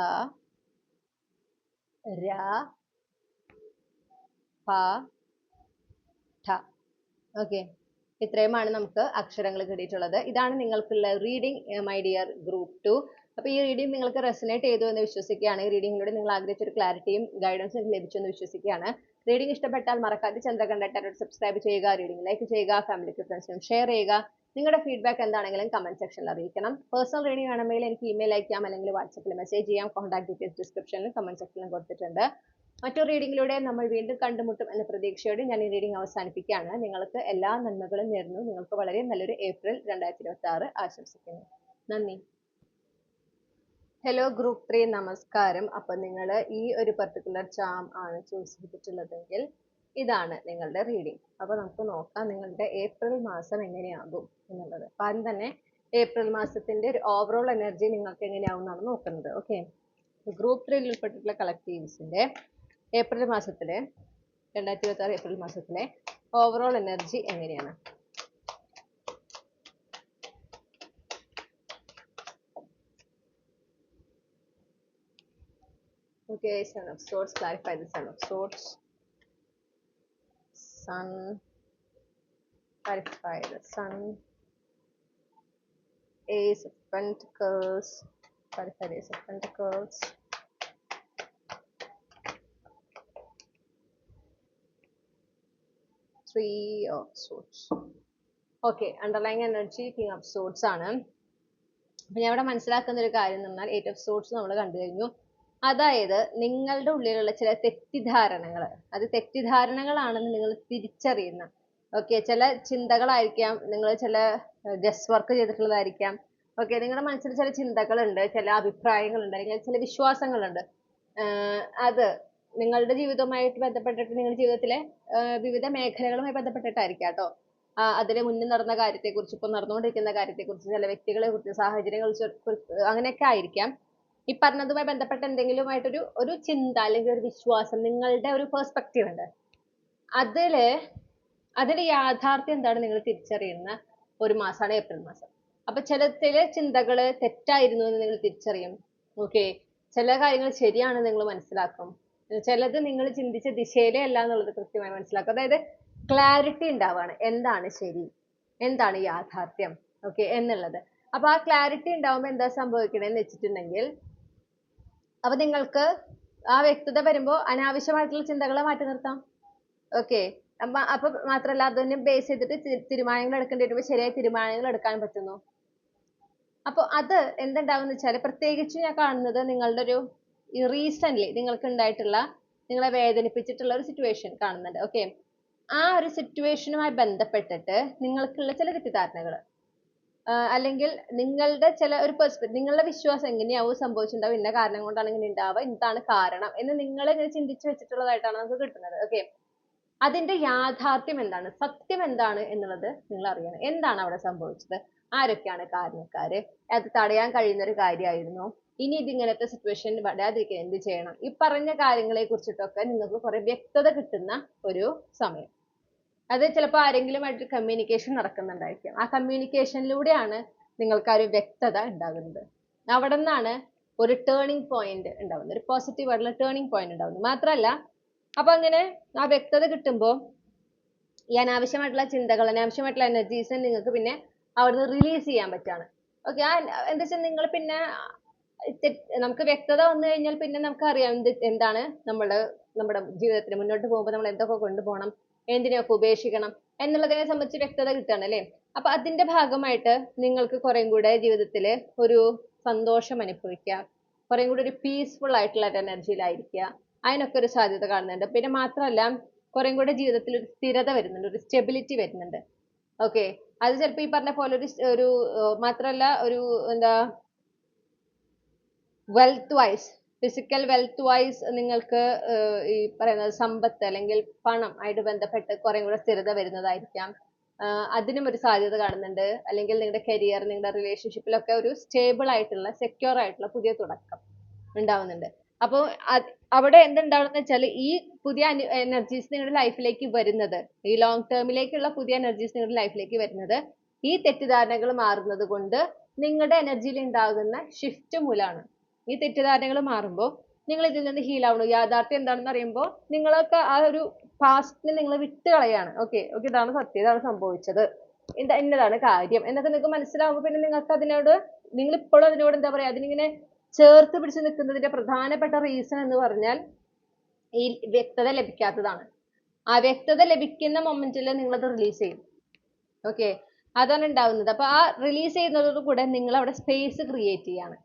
ര, പ, ഠ. ഓക്കെ, ഇത്രയുമാണ് നമുക്ക് അക്ഷരങ്ങൾ കിട്ടിയിട്ടുള്ളത്. ഇതാണ് നിങ്ങൾക്കുള്ള റീഡിംഗ് മൈ ഡിയർ ഗ്രൂപ്പ് 2. അപ്പോൾ ഈ റീഡിംഗ് നിങ്ങൾക്ക് റെസനേറ്റ് ചെയ്തു എന്ന് വിശ്വസിക്കുകയാണ്. ഈ റീഡിങ്ങിലൂടെ നിങ്ങൾ ആഗ്രഹിച്ച ഒരു ക്ലാരിറ്റിയും ഗൈഡൻസും ലഭിച്ചു എന്ന് വിശ്വസിക്കുകയാണ്. റീഡിംഗ് ഇഷ്ടപ്പെട്ടാൽ മറക്കാതെ ചന്ദ്രകണ്ഠ ടാരോട്ട് സബ്സ്ക്രൈബ് ചെയ്യുക, റീഡിംഗ് ലൈക്ക് ചെയ്യുക, ഫാമിലിക്ക് ഫ്രണ്ട്സിനും ഷെയർ ചെയ്യുക. നിങ്ങളുടെ ഫീഡ്ബാക്ക് എന്താണെങ്കിലും കമന്റ് സെക്ഷനിൽ അറിയിക്കണം. പേഴ്സണൽ റീഡിംഗ് വേണമെങ്കിൽ എനിക്ക് ഇമെയിൽ അയക്കാം, അല്ലെങ്കിൽ വാട്സപ്പിൽ മെസ്സേജ് ചെയ്യാം. കോൺടാക്ട് ഡീറ്റെയിൽസ് ഡിസ്ക്രിപ്ഷനിലും കമന്റ് സെക്ഷനിലും കൊടുത്തിട്ടുണ്ട്. മറ്റൊരു റീഡിങ്ങിലൂടെ നമ്മൾ വീണ്ടും കണ്ടുമുട്ടും എന്ന പ്രതീക്ഷയോടെ ഞാൻ ഈ റീഡിംഗ് അവസാനിപ്പിക്കുകയാണ്. നിങ്ങൾക്ക് എല്ലാ നന്മകളും നേരുന്നു. നിങ്ങൾക്ക് വളരെ നല്ലൊരു ഏപ്രിൽ 2026 ആശംസിക്കുന്നു. നന്ദി. ഹലോ ഗ്രൂപ്പ് 3, നമസ്കാരം. അപ്പൊ നിങ്ങൾ ഈ ഒരു പർട്ടിക്കുലർ ചാം ആണ് ചൂസ് ചെയ്തിട്ടുള്ളതെങ്കിൽ ഇതാണ് നിങ്ങളുടെ റീഡിംഗ്. അപ്പൊ നമുക്ക് നോക്കാം നിങ്ങളുടെ ഏപ്രിൽ മാസം എങ്ങനെയാകും എന്നുള്ളത്. അപ്പൊ ആദ്യം തന്നെ ഏപ്രിൽ മാസത്തിന്റെ ഒരു ഓവറോൾ എനർജി നിങ്ങൾക്ക് എങ്ങനെയാവും എന്നാണ് നോക്കുന്നത്. ഓക്കെ, ഗ്രൂപ്പ് 3 ഉൾപ്പെട്ടിട്ടുള്ള കളക്ടീവ്സിന്റെ ഏപ്രിൽ മാസത്തിലെ 2026 ഏപ്രിൽ മാസത്തിലെ ഓവറോൾ എനർജി എങ്ങനെയാണ്? Okay, Son of Swords, clarify the Son of Swords. Sun, clarify the Sun. Ace of Pentacles, clarify the Ace of Pentacles. Three of Swords. Okay, underlying energy King of Swords ആണ്. അപ്പൊ ഞാൻ ഇവിടെ മനസ്സിലാക്കുന്ന ഒരു കാര്യം എന്ന് പറഞ്ഞാൽ 8 of Swords നമ്മൾ കണ്ടു കഴിഞ്ഞു. അതായത് നിങ്ങളുടെ ഉള്ളിലുള്ള ചില തെറ്റിദ്ധാരണകൾ, അത് തെറ്റിദ്ധാരണകളാണെന്ന് നിങ്ങൾ തിരിച്ചറിയുന്ന, ഓക്കെ, ചില ചിന്തകളായിരിക്കാം, നിങ്ങൾ ചില ഗസ് വർക്ക് ചെയ്തിട്ടുള്ളതായിരിക്കാം. ഓക്കെ, നിങ്ങളുടെ മനസ്സിൽ ചില ചിന്തകളുണ്ട്, ചില അഭിപ്രായങ്ങളുണ്ട്, അല്ലെങ്കിൽ ചില വിശ്വാസങ്ങളുണ്ട്. അത് നിങ്ങളുടെ ജീവിതവുമായിട്ട് ബന്ധപ്പെട്ടിട്ട് നിങ്ങളുടെ ജീവിതത്തിലെ വിവിധ മേഖലകളുമായി ബന്ധപ്പെട്ടിട്ടായിരിക്കാം കേട്ടോ. അതിന് മുന്നിൽ നടന്ന കാര്യത്തെക്കുറിച്ച്, ഇപ്പൊ നടന്നുകൊണ്ടിരിക്കുന്ന കാര്യത്തെക്കുറിച്ച്, ചില വ്യക്തികളെ കുറിച്ച്, സാഹചര്യങ്ങളെ കുറിച്ച്, അങ്ങനെയൊക്കെ ആയിരിക്കാം. ഈ പറഞ്ഞതുമായി ബന്ധപ്പെട്ട എന്തെങ്കിലുമായിട്ടൊരു ഒരു ചിന്ത അല്ലെങ്കിൽ ഒരു വിശ്വാസം, നിങ്ങളുടെ ഒരു പെർസ്പെക്റ്റീവ് ഉണ്ട്. അതില് യാഥാർത്ഥ്യം എന്താണ് നിങ്ങൾ തിരിച്ചറിയുന്ന ഒരു മാസമാണ് ഏപ്രിൽ മാസം. അപ്പൊ ചില ചിന്തകള് തെറ്റായിരുന്നു എന്ന് നിങ്ങൾ തിരിച്ചറിയും. ഓക്കെ, ചില കാര്യങ്ങൾ ശരിയാണെന്ന് നിങ്ങൾ മനസ്സിലാക്കും. ചിലത് നിങ്ങൾ ചിന്തിച്ച ദിശയിലേ അല്ല എന്നുള്ളത് കൃത്യമായി മനസ്സിലാക്കും. അതായത് ക്ലാരിറ്റി ഉണ്ടാവാണ്, എന്താണ് ശരി, എന്താണ് യാഥാർത്ഥ്യം, ഓക്കെ എന്നുള്ളത്. അപ്പൊ ആ ക്ലാരിറ്റി ഉണ്ടാവുമ്പോൾ എന്താ സംഭവിക്കണേന്ന് വെച്ചിട്ടുണ്ടെങ്കിൽ, അപ്പൊ നിങ്ങൾക്ക് ആ വ്യക്തത വരുമ്പോ അനാവശ്യമായിട്ടുള്ള ചിന്തകളെ മാറ്റി നിർത്താം. ഓക്കെ, അപ്പൊ മാത്രല്ല അതിനെ ബേസ് ചെയ്തിട്ട് തീരുമാനങ്ങൾ എടുക്കേണ്ടി വരുമ്പോൾ ശരിയായ തീരുമാനങ്ങൾ എടുക്കാൻ പറ്റുന്നു. അപ്പൊ അത് എന്തുണ്ടാവുന്ന വെച്ചാല്, പ്രത്യേകിച്ച് ഞാൻ കാണുന്നത് നിങ്ങളുടെ ഒരു റീസെന്റ് നിങ്ങൾക്ക് ഉണ്ടായിട്ടുള്ള, നിങ്ങളെ വേദനിപ്പിച്ചിട്ടുള്ള ഒരു സിറ്റുവേഷൻ കാണുന്നുണ്ട്. ഓക്കെ, ആ ഒരു സിറ്റുവേഷനുമായി ബന്ധപ്പെട്ടിട്ട് നിങ്ങൾക്കുള്ള ചില തെറ്റിദ്ധാരണകൾ, അല്ലെങ്കിൽ നിങ്ങളുടെ ചില ഒരു നിങ്ങളുടെ വിശ്വാസം എങ്ങനെയാവും സംഭവിച്ചിട്ടുണ്ടാവും, ഇന്ന കാരണം കൊണ്ടാണ് ഇങ്ങനെ ഉണ്ടാവുക, എന്താണ് കാരണം എന്ന് നിങ്ങൾ ഇങ്ങനെ ചിന്തിച്ചു വെച്ചിട്ടുള്ളതായിട്ടാണ് നമുക്ക് കിട്ടുന്നത്. ഓക്കെ, അതിന്റെ യാഥാർത്ഥ്യം എന്താണ്, സത്യം എന്താണ് എന്നുള്ളത് നിങ്ങൾ അറിയണം. എന്താണ് അവിടെ സംഭവിച്ചത്, ആരൊക്കെയാണ് കാരണക്കാര്, അത് തടയാൻ കഴിയുന്ന ഒരു കാര്യമായിരുന്നു, ഇനി ഇതിങ്ങനത്തെ സിറ്റുവേഷൻ വരാതിരിക്കാൻ എന്ത് ചെയ്യണം, ഈ പറഞ്ഞ കാര്യങ്ങളെ കുറിച്ചിട്ടൊക്കെ നിങ്ങൾക്ക് കുറെ വ്യക്തത കിട്ടുന്ന ഒരു സമയം. അത് ചിലപ്പോൾ ആരെങ്കിലുമായിട്ട് കമ്മ്യൂണിക്കേഷൻ നടക്കുന്നുണ്ടായിരിക്കും. ആ കമ്മ്യൂണിക്കേഷനിലൂടെയാണ് നിങ്ങൾക്ക് ആ ഒരു വ്യക്തത ഉണ്ടാകുന്നത്. അവിടെ നിന്നാണ് ഒരു ടേണിംഗ് പോയിന്റ് ഉണ്ടാവുന്നു, ഒരു പോസിറ്റീവ് ആയിട്ടുള്ള ടേണിംഗ് പോയിന്റ് ഉണ്ടാവുന്നു. മാത്രമല്ല അപ്പൊ അങ്ങനെ ആ വ്യക്തത കിട്ടുമ്പോൾ ഈ അനാവശ്യമായിട്ടുള്ള ചിന്തകൾ, അനാവശ്യമായിട്ടുള്ള എനർജീസ് നിങ്ങൾക്ക് പിന്നെ അവിടുന്ന് റിലീസ് ചെയ്യാൻ പറ്റാണ്. ഓക്കെ, ആ എന്താ വെച്ചാൽ നിങ്ങൾ പിന്നെ നമുക്ക് വ്യക്തത വന്നു കഴിഞ്ഞാൽ പിന്നെ നമുക്ക് അറിയാം എന്താണ് നമ്മുടെ ജീവിതത്തിൽ മുന്നോട്ട് പോകുമ്പോൾ നമ്മൾ എന്തൊക്കെ കൊണ്ടുപോകണം, എന്തിനെയൊക്കെ ഉപേക്ഷിക്കണം എന്നുള്ളതിനെ സംബന്ധിച്ച് വ്യക്തത കിട്ടുകയാണ് അല്ലേ. അപ്പൊ അതിന്റെ ഭാഗമായിട്ട് നിങ്ങൾക്ക് കുറേം കൂടെ ജീവിതത്തിൽ ഒരു സന്തോഷം അനുഭവിക്കുക, കുറേം കൂടി ഒരു പീസ്ഫുൾ ആയിട്ടുള്ള ഒരു എനർജിയിലായിരിക്കുക, അതിനൊക്കെ ഒരു സാധ്യത കാണുന്നുണ്ട്. പിന്നെ മാത്രമല്ല കുറേം കൂടെ ജീവിതത്തിൽ ഒരു സ്ഥിരത വരുന്നുണ്ട്, ഒരു സ്റ്റെബിലിറ്റി വരുന്നുണ്ട്. ഓക്കെ, അത് ചിലപ്പോൾ ഈ പറഞ്ഞ പോലെ ഒരു മാത്രമല്ല ഒരു എന്താ wealth wise, physical wealth wise നിങ്ങൾക്ക് ഈ പറയുന്നത് സമ്പത്ത് അല്ലെങ്കിൽ പണം ആയിട്ട് ബന്ധപ്പെട്ട് കുറേ കൂടെ സ്ഥിരത വരുന്നതായിരിക്കാം. അതിനും ഒരു സാധ്യത കാണുന്നുണ്ട്. അല്ലെങ്കിൽ നിങ്ങളുടെ കരിയർ, നിങ്ങളുടെ റിലേഷൻഷിപ്പിലൊക്കെ ഒരു സ്റ്റേബിൾ ആയിട്ടുള്ള സെക്യൂർ ആയിട്ടുള്ള പുതിയ തുടക്കം ഉണ്ടാവുന്നുണ്ട്. അപ്പോൾ അവിടെ എന്തുണ്ടാവുന്നത് വെച്ചാൽ ഈ പുതിയ എനർജീസ് നിങ്ങളുടെ ലൈഫിലേക്ക് വരുന്നത്, ഈ ലോങ് ടേമിലേക്കുള്ള പുതിയ എനർജീസ് നിങ്ങളുടെ ലൈഫിലേക്ക് വരുന്നത് ഈ തെറ്റിദ്ധാരണകൾ മാറുന്നത് കൊണ്ട് നിങ്ങളുടെ എനർജിയിൽ ഉണ്ടാകുന്ന ഷിഫ്റ്റ് മൂലമാണ്. ഈ തെറ്റിദ്ധാരണകൾ മാറുമ്പോൾ നിങ്ങൾ ഇതിൽ നിന്ന് ഹീൽ ആവണു. യാഥാർത്ഥ്യം എന്താണെന്ന് അറിയുമ്പോൾ നിങ്ങളൊക്കെ ആ ഒരു പാസ്റ്റിനെ നിങ്ങൾ വിട്ട് കളയാണ്. ഓക്കെ, ഇതാണ് സത്യം, ഇതാണ് സംഭവിച്ചത്, ഇന്നതാണ് കാര്യം എന്നൊക്കെ നിങ്ങൾക്ക് മനസ്സിലാവുമ്പോൾ പിന്നെ നിങ്ങൾക്ക് അതിനോട്, നിങ്ങൾ ഇപ്പോഴും അതിനോട് എന്താ പറയാ, അതിനിങ്ങനെ ചേർത്ത് പിടിച്ച് നിൽക്കുന്നതിന്റെ പ്രധാനപ്പെട്ട റീസൺ എന്ന് പറഞ്ഞാൽ ഈ വ്യക്തത ലഭിക്കാത്തതാണ്. ആ വ്യക്തത ലഭിക്കുന്ന മൊമെന്റിൽ നിങ്ങളത് റിലീസ് ചെയ്യും. ഓക്കെ, അതാണ് ഉണ്ടാവുന്നത്. അപ്പൊ ആ റിലീസ് ചെയ്യുന്നതോട് കൂടെ നിങ്ങൾ അവിടെ സ്പേസ് ക്രിയേറ്റ് ചെയ്യാണ്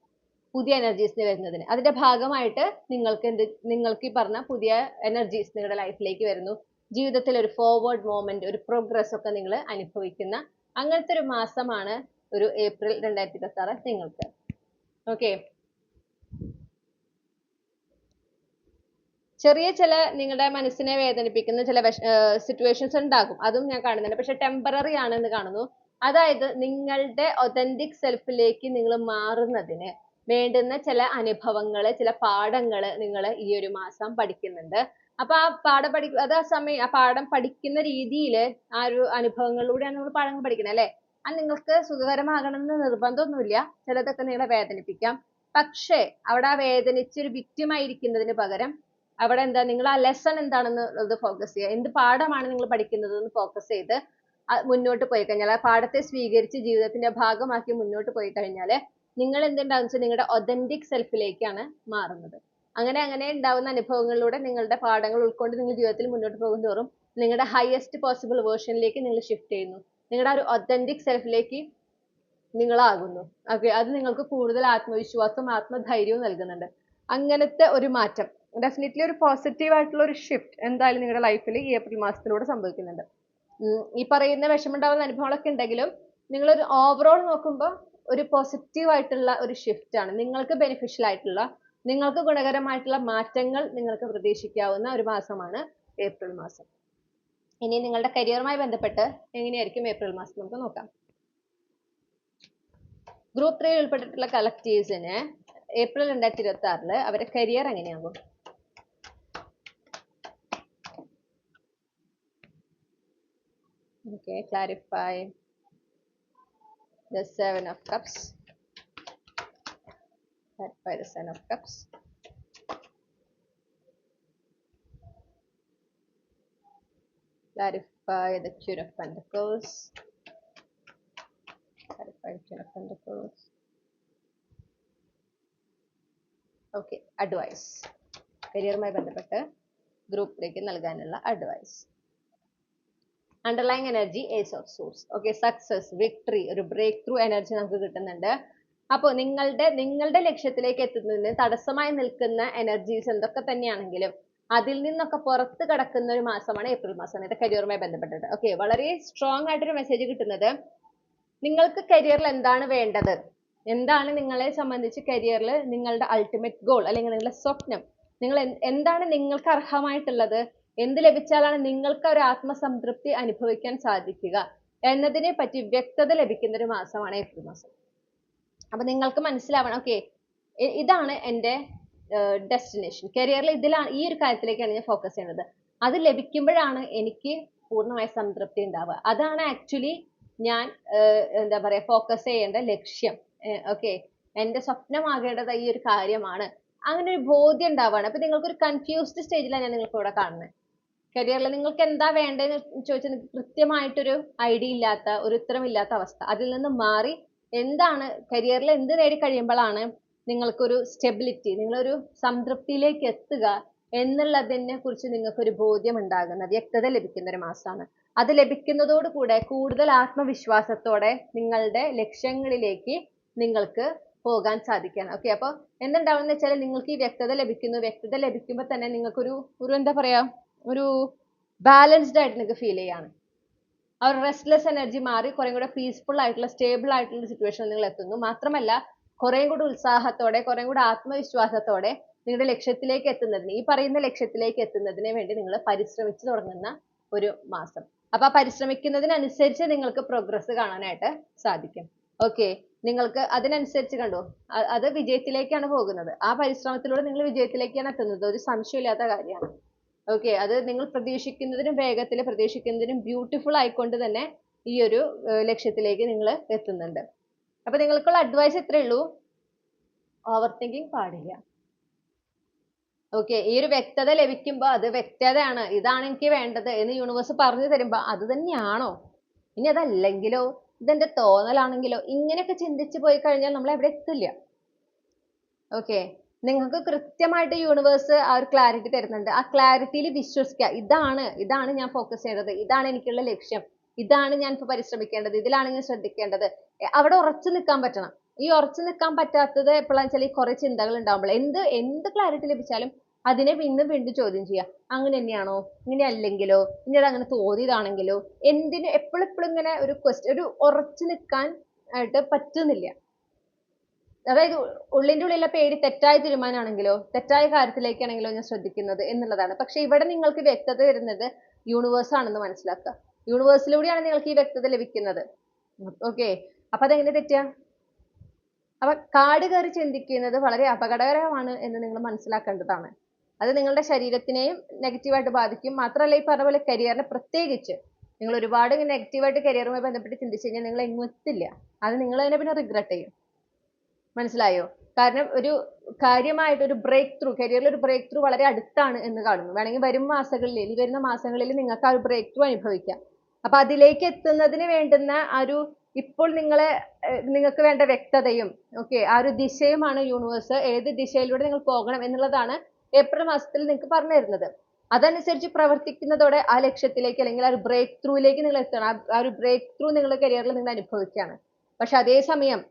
പുതിയ എനർജീസിന് വരുന്നതിന്. അതിന്റെ ഭാഗമായിട്ട് നിങ്ങൾക്ക് ഈ പറഞ്ഞ പുതിയ എനർജീസ് നിങ്ങളുടെ ലൈഫിലേക്ക് വരുന്നു. ജീവിതത്തിൽ ഒരു ഫോർവേഡ് മൂവ്മെന്റ്, ഒരു പ്രോഗ്രസ് ഒക്കെ നിങ്ങൾ അനുഭവിക്കുന്ന അങ്ങനത്തെ ഒരു മാസമാണ് ഒരു ഏപ്രിൽ 2026 നിങ്ങൾക്ക്. ഓക്കെ, ചെറിയ ചില നിങ്ങളുടെ മനസ്സിനെ വേദനിപ്പിക്കുന്ന ചില സിറ്റുവേഷൻസ് ഉണ്ടാകും, അതും ഞാൻ കാണുന്നുണ്ട്. പക്ഷെ ടെമ്പററി ആണെന്ന് കാണുന്നു. അതായത് നിങ്ങളുടെ ഒതന്റിക് സെൽഫിലേക്ക് നിങ്ങൾ മാറുന്നതിന് വേണ്ടുന്ന ചില അനുഭവങ്ങൾ, ചില പാഠങ്ങൾ നിങ്ങൾ ഈ ഒരു മാസം പഠിക്കുന്നുണ്ട്. അപ്പൊ ആ അത് ആ പാഠം പഠിക്കുന്ന രീതിയിൽ ആ ഒരു അനുഭവങ്ങളിലൂടെയാണ് നമ്മൾ പാഠങ്ങൾ പഠിക്കുന്നത് അല്ലെ. അത് നിങ്ങൾക്ക് സുഖകരമാകണം എന്ന് നിർബന്ധമൊന്നുമില്ല. ചിലതൊക്കെ നിങ്ങളെ വേദനിപ്പിക്കാം. പക്ഷേ അവിടെ ആ വേദനിച്ച് ഒരു വിക്റ്റിമായിരിക്കുന്നതിന് പകരം അവിടെ എന്താ, നിങ്ങൾ ആ ലെസൺ എന്താണെന്ന് ഫോക്കസ് ചെയ്യുക. എന്ത് പാഠമാണ് നിങ്ങൾ പഠിക്കുന്നത് എന്ന് ഫോക്കസ് ചെയ്ത് മുന്നോട്ട് പോയി കഴിഞ്ഞാൽ, ആ പാഠത്തെ സ്വീകരിച്ച് ജീവിതത്തിന്റെ ഭാഗമാക്കി മുന്നോട്ട് പോയി കഴിഞ്ഞാൽ നിങ്ങൾ എന്തുണ്ടാകുന്ന വെച്ചാൽ നിങ്ങളുടെ ഒതന്റിക് സെൽഫിലേക്കാണ് മാറുന്നത്. അങ്ങനെ ഉണ്ടാവുന്ന അനുഭവങ്ങളിലൂടെ നിങ്ങളുടെ പാഠങ്ങൾ ഉൾക്കൊണ്ട് നിങ്ങൾ ജീവിതത്തിൽ മുന്നോട്ട് പോകുന്തോറും നിങ്ങളുടെ ഹയസ്റ്റ് പോസിബിൾ വേർഷനിലേക്ക് നിങ്ങൾ ഷിഫ്റ്റ് ചെയ്യുന്നു. നിങ്ങളുടെ ആ ഒരു ഒതന്റിക് സെൽഫിലേക്ക് നിങ്ങളാകുന്നു. ഓക്കെ, അത് നിങ്ങൾക്ക് കൂടുതൽ ആത്മവിശ്വാസവും ആത്മധൈര്യവും നൽകുന്നുണ്ട്. അങ്ങനത്തെ ഒരു മാറ്റം, ഡെഫിനറ്റ്ലി ഒരു പോസിറ്റീവ് ആയിട്ടുള്ള ഒരു ഷിഫ്റ്റ് എന്തായാലും നിങ്ങളുടെ ലൈഫിൽ ഈ ഏപ്രിൽ മാസത്തിലൂടെ സംഭവിക്കുന്നുണ്ട്. ഈ പറയുന്ന വിഷമമുണ്ടാവുന്ന അനുഭവങ്ങളൊക്കെ ഉണ്ടെങ്കിലും നിങ്ങളൊരു ഓവറോൾ നോക്കുമ്പോൾ ഒരു പോസിറ്റീവ് ആയിട്ടുള്ള ഒരു ഷിഫ്റ്റ് ആണ്. നിങ്ങൾക്ക് ബെനിഫിഷ്യൽ ആയിട്ടുള്ള, നിങ്ങൾക്ക് ഗുണകരമായിട്ടുള്ള മാറ്റങ്ങൾ നിങ്ങൾക്ക് പ്രതീക്ഷിക്കാവുന്ന ഒരു മാസമാണ് ഏപ്രിൽ മാസം. ഇനി നിങ്ങളുടെ കരിയറുമായി ബന്ധപ്പെട്ട് എങ്ങനെയായിരിക്കും ഏപ്രിൽ മാസം നമുക്ക് നോക്കാം. ഗ്രൂപ്പ് 3 ഉൾപ്പെട്ടിട്ടുള്ള കളക്ടീവ്സിന് ഏപ്രിൽ 2026 അവരുടെ career എങ്ങനെയാകും? Okay, clarify the 7 of cups. Clarify the 7 of cups. Clarify the Queen of Pentacles. Clarify the Queen of Pentacles. Okay, advice. കരിയറുമായി ബന്ധപ്പെട്ട് ഗ്രൂപ്പിലേക്ക് നൽകാനുള്ള advice. Underlying energy ace of source. Okay, success, victory, ഒരു breakthrough energy നമുക്ക് കിട്ടുന്നുണ്ട്. അപ്പോൾ നിങ്ങളുടെ ലക്ഷ്യത്തിലേക്ക് എത്തുന്നതിന് തടസ്സമായി നിൽക്കുന്ന എനർജീസ് എന്തൊക്കെ തന്നെയാണെങ്കിലും അതിൽ നിന്നൊക്കെ പുറത്ത് കടക്കുന്ന ഒരു മാസമാണ് ഏപ്രിൽ മാസം, അതായത് കരിയറുമായി ബന്ധപ്പെട്ടിട്ട്. ഓക്കെ, വളരെ സ്ട്രോങ് ആയിട്ടൊരു മെസ്സേജ് കിട്ടുന്നത്, നിങ്ങൾക്ക് കരിയറിൽ എന്താണ് വേണ്ടത്, എന്താണ് നിങ്ങളെ സംബന്ധിച്ച് കരിയറിൽ നിങ്ങളുടെ അൾട്ടിമേറ്റ് ഗോൾ അല്ലെങ്കിൽ നിങ്ങളുടെ സ്വപ്നം, നിങ്ങൾ എന്താണ് നിങ്ങൾക്ക് അർഹമായിട്ടുള്ളത്, എന്ത് ലഭിച്ചാലാണ് നിങ്ങൾക്ക് ഒരു ആത്മസംതൃപ്തി അനുഭവിക്കാൻ സാധിക്കുക എന്നതിനെ പറ്റി വ്യക്തത ലഭിക്കുന്ന ഒരു മാസമാണ് ഏപ്രിൽ മാസം. അപ്പൊ നിങ്ങൾക്ക് മനസ്സിലാവണം, ഓക്കെ, ഇതാണ് എൻ്റെ ഡെസ്റ്റിനേഷൻ, കരിയറിൽ ഇതിലാണ്, ഈ ഒരു കാര്യത്തിലേക്കാണ് ഞാൻ ഫോക്കസ് ചെയ്യുന്നത്. അത് ലഭിക്കുമ്പോഴാണ് എനിക്ക് പൂർണ്ണമായ സംതൃപ്തി ഉണ്ടാവുക. അതാണ് ആക്ച്വലി ഞാൻ എന്താ പറയാ ഫോക്കസ് ചെയ്യേണ്ട ലക്ഷ്യം. ഓക്കെ, എന്റെ സ്വപ്നമാകേണ്ടത് ഈ ഒരു കാര്യമാണ്. അങ്ങനെ ഒരു ബോധ്യം ഉണ്ടാവുകയാണ്. അപ്പൊ നിങ്ങൾക്ക് ഒരു കൺഫ്യൂസ്ഡ് സ്റ്റേജിലാണ് ഞാൻ നിങ്ങൾക്ക് ഇവിടെ കാണുന്നത്. കരിയറിൽ നിങ്ങൾക്ക് എന്താ വേണ്ടതെന്ന് ചോദിച്ചാൽ നിങ്ങൾക്ക് കൃത്യമായിട്ടൊരു ഐഡിയ ഇല്ലാത്ത, ഒരു ഉത്തരമില്ലാത്ത അവസ്ഥ. അതിൽ നിന്ന് മാറി എന്താണ് കരിയറിൽ എന്ത് നേടി കഴിയുമ്പോഴാണ് നിങ്ങൾക്കൊരു സ്റ്റെബിലിറ്റി, നിങ്ങളൊരു സംതൃപ്തിയിലേക്ക് എത്തുക എന്നുള്ളതിനെ കുറിച്ച് നിങ്ങൾക്കൊരു ബോധ്യം ഉണ്ടാകുന്നത്, വ്യക്തത ലഭിക്കുന്ന ഒരു മാസമാണ്. അത് ലഭിക്കുന്നതോടുകൂടെ കൂടുതൽ ആത്മവിശ്വാസത്തോടെ നിങ്ങളുടെ ലക്ഷ്യങ്ങളിലേക്ക് നിങ്ങൾക്ക് പോകാൻ സാധിക്കണം. ഓക്കെ, അപ്പോൾ എന്തുണ്ടാവുന്ന വെച്ചാൽ നിങ്ങൾക്ക് ഈ വ്യക്തത ലഭിക്കുന്നു. വ്യക്തത ലഭിക്കുമ്പോൾ തന്നെ നിങ്ങൾക്കൊരു എന്താ പറയാ, ഒരു ബാലൻസ്ഡ് ആയിട്ട് നിങ്ങൾക്ക് ഫീൽ ചെയ്യാണ്. ആ ഒരു റെസ്റ്റ്ലെസ് എനർജി മാറി കുറേ കൂടെ പീസ്ഫുൾ ആയിട്ടുള്ള, സ്റ്റേബിൾ ആയിട്ടുള്ള സിറ്റുവേഷനിൽ നിങ്ങൾ എത്തുന്നു. മാത്രമല്ല കുറേ കൂടെ ഉത്സാഹത്തോടെ, കുറേ കൂടെ ആത്മവിശ്വാസത്തോടെ നിങ്ങളുടെ ലക്ഷ്യത്തിലേക്ക് എത്തുന്നതിന്, ഈ പറയുന്ന ലക്ഷ്യത്തിലേക്ക് എത്തുന്നതിന് വേണ്ടി നിങ്ങൾ പരിശ്രമിച്ചു തുടങ്ങുന്ന ഒരു മാസം. അപ്പൊ ആ പരിശ്രമിക്കുന്നതിനനുസരിച്ച് നിങ്ങൾക്ക് പ്രോഗ്രസ് കാണാനായിട്ട് സാധിക്കും. ഓക്കെ, നിങ്ങൾക്ക് അതിനനുസരിച്ച് കണ്ടോ, അത് വിജയത്തിലേക്കാണ് പോകുന്നത്. ആ പരിശ്രമത്തിലൂടെ നിങ്ങൾ വിജയത്തിലേക്കാണ് എത്തുന്നത്, ഒരു സംശയമില്ലാത്ത കാര്യമാണ്. ഓക്കെ, അത് നിങ്ങൾ പ്രതീക്ഷിക്കുന്നതിനും വേഗത്തിൽ, പ്രതീക്ഷിക്കുന്നതിനും ബ്യൂട്ടിഫുൾ ആയിക്കൊണ്ട് തന്നെ ഈ ഒരു ലക്ഷ്യത്തിലേക്ക് നിങ്ങൾ എത്തുന്നുണ്ട്. അപ്പൊ നിങ്ങൾക്കുള്ള അഡ്വൈസ് ഇത്രയേ ഉള്ളൂ, ഓവർ തിങ്കിങ് പാടില്ല. ഓക്കെ, ഈ ഒരു വ്യക്തത ലഭിക്കുമ്പോൾ അത് വ്യക്തതയാണ്, ഇതാണ് എനിക്ക് വേണ്ടത് എന്ന് യൂണിവേഴ്സ് പറഞ്ഞു തരുമ്പോൾ അത് തന്നെയാണോ, ഇനി അതല്ലെങ്കിലോ, ഇതെന്റെ തോന്നലാണെങ്കിലോ, ഇങ്ങനെയൊക്കെ ചിന്തിച്ചു പോയി കഴിഞ്ഞാൽ നമ്മൾ എവിടെ എത്തില്ല. ഓക്കെ, നിങ്ങൾക്ക് കൃത്യമായിട്ട് യൂണിവേഴ്സ് ആ ഒരു ക്ലാരിറ്റി തരുന്നുണ്ട്. ആ ക്ലാരിറ്റിയിൽ വിശ്വസിക്കുക. ഇതാണ് ഞാൻ ഫോക്കസ് ചെയ്യേണ്ടത്, ഇതാണ് എനിക്കുള്ള ലക്ഷ്യം, ഇതാണ് ഞാൻ ഇപ്പൊ പരിശ്രമിക്കേണ്ടത്, ഇതിലാണ് ഞാൻ ശ്രദ്ധിക്കേണ്ടത്. അവിടെ ഉറച്ചു നിൽക്കാൻ പറ്റണം. ഈ ഉറച്ചു നിൽക്കാൻ പറ്റാത്തത് എപ്പോഴാന്ന് വെച്ചാൽ ഈ കുറെ ചിന്തകൾ ഉണ്ടാവുമ്പോൾ, എന്ത് ക്ലാരിറ്റി ലഭിച്ചാലും അതിനെ വീണ്ടും വീണ്ടും ചോദ്യം ചെയ്യുക. അങ്ങനെ തന്നെയാണോ, ഇങ്ങനെ അല്ലെങ്കിലോ, ഇനി അത് അങ്ങനെ തോന്നിയതാണെങ്കിലോ, എപ്പോഴും ഇങ്ങനെ ഒരു ഒരു ഉറച്ചു നിൽക്കാൻ ആയിട്ട് പറ്റുന്നില്ല. അതായത് ഉള്ളിന്റെ ഉള്ളിലെ പേടി തെറ്റായ തീരുമാനമാണെങ്കിലോ, തെറ്റായ കാര്യത്തിലേക്കാണെങ്കിലോ ഞാൻ ശ്രദ്ധിക്കുന്നത് എന്നുള്ളതാണ്. പക്ഷെ ഇവിടെ നിങ്ങൾക്ക് വ്യക്തത വരുന്നത് യൂണിവേഴ്സ് ആണെന്ന് മനസ്സിലാക്കുക. യൂണിവേഴ്സിലൂടെയാണ് നിങ്ങൾക്ക് ഈ വ്യക്തത ലഭിക്കുന്നത്. ഓക്കെ, അപ്പൊ അതെങ്ങനെ തെറ്റുക? അപ്പൊ കാട് കയറി ചിന്തിക്കുന്നത് വളരെ അപകടകരമാണ് എന്ന് നിങ്ങൾ മനസ്സിലാക്കേണ്ടതാണ്. അത് നിങ്ങളുടെ ശരീരത്തിനെയും നെഗറ്റീവായിട്ട് ബാധിക്കും. മാത്രമല്ല ഈ പറഞ്ഞ പോലെ കരിയറിനെ പ്രത്യേകിച്ച് നിങ്ങൾ ഒരുപാട് നെഗറ്റീവായിട്ട് കരിയറുമായി ബന്ധപ്പെട്ട് ചിന്തിച്ചു കഴിഞ്ഞാൽ നിങ്ങൾ എങ്ങും എത്തില്ല. അത് നിങ്ങൾ തന്നെ പിന്നെ റിഗ്രറ്റ് ചെയ്യും. മനസ്സിലായോ? കാരണം ഒരു കാര്യമായിട്ട് ഒരു ബ്രേക്ക് ത്രൂ, കരിയറിൽ ഒരു ബ്രേക്ക് ത്രൂ വളരെ അടുത്താണ് എന്ന് കാണുന്നു. വേണമെങ്കിൽ വരുന്ന മാസങ്ങളിൽ നിങ്ങൾക്ക് ആ ഒരു ബ്രേക്ക് ത്രൂ അനുഭവിക്കാം. അപ്പൊ അതിലേക്ക് എത്തുന്നതിന് വേണ്ടുന്ന ആ ഒരു, ഇപ്പോൾ നിങ്ങൾക്ക് വേണ്ട വ്യക്തതയും ആ ഒരു ദിശയുമാണ് യൂണിവേഴ്സ്, ഏത് ദിശയിലൂടെ നിങ്ങൾ പോകണം എന്നുള്ളതാണ് ഏപ്രിൽ മാസത്തിൽ നിങ്ങൾക്ക് പറഞ്ഞു തരുന്നത്. അതനുസരിച്ച് പ്രവർത്തിക്കുന്നതോടെ ആ ലക്ഷ്യത്തിലേക്ക്, അല്ലെങ്കിൽ ആ ഒരു ബ്രേക്ക് ത്രൂയിലേക്ക് നിങ്ങൾ എത്തണം. ആ ഒരു ബ്രേക്ക് ത്രൂ നിങ്ങളുടെ കരിയറിൽ നിങ്ങൾ അനുഭവിക്കുകയാണ്. പക്ഷെ അതേസമയം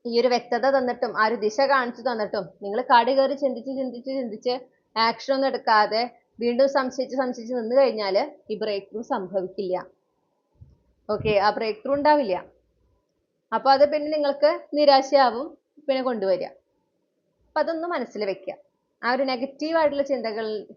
ഈ ഒരു വ്യക്തത തന്നിട്ടും, ആ ഒരു ദിശ കാണിച്ചു തന്നിട്ടും നിങ്ങൾ കാട് കയറി ചിന്തിച്ച് ആക്ഷൻ ഒന്നും എടുക്കാതെ വീണ്ടും സംശയിച്ച് നിന്ന് കഴിഞ്ഞാൽ ഈ ബ്രേക്ക് ത്രൂ സംഭവിക്കില്ല. ഓക്കെ, ആ ബ്രേക്ക് ത്രൂ ഉണ്ടാവില്ല. അപ്പൊ അത് പിന്നെ നിങ്ങൾക്ക് നിരാശയാവും പിന്നെ കൊണ്ടുവരിക. അപ്പൊ അതൊന്ന് മനസ്സിൽ വെക്കുക. ആ ഒരു നെഗറ്റീവ് ആയിട്ടുള്ള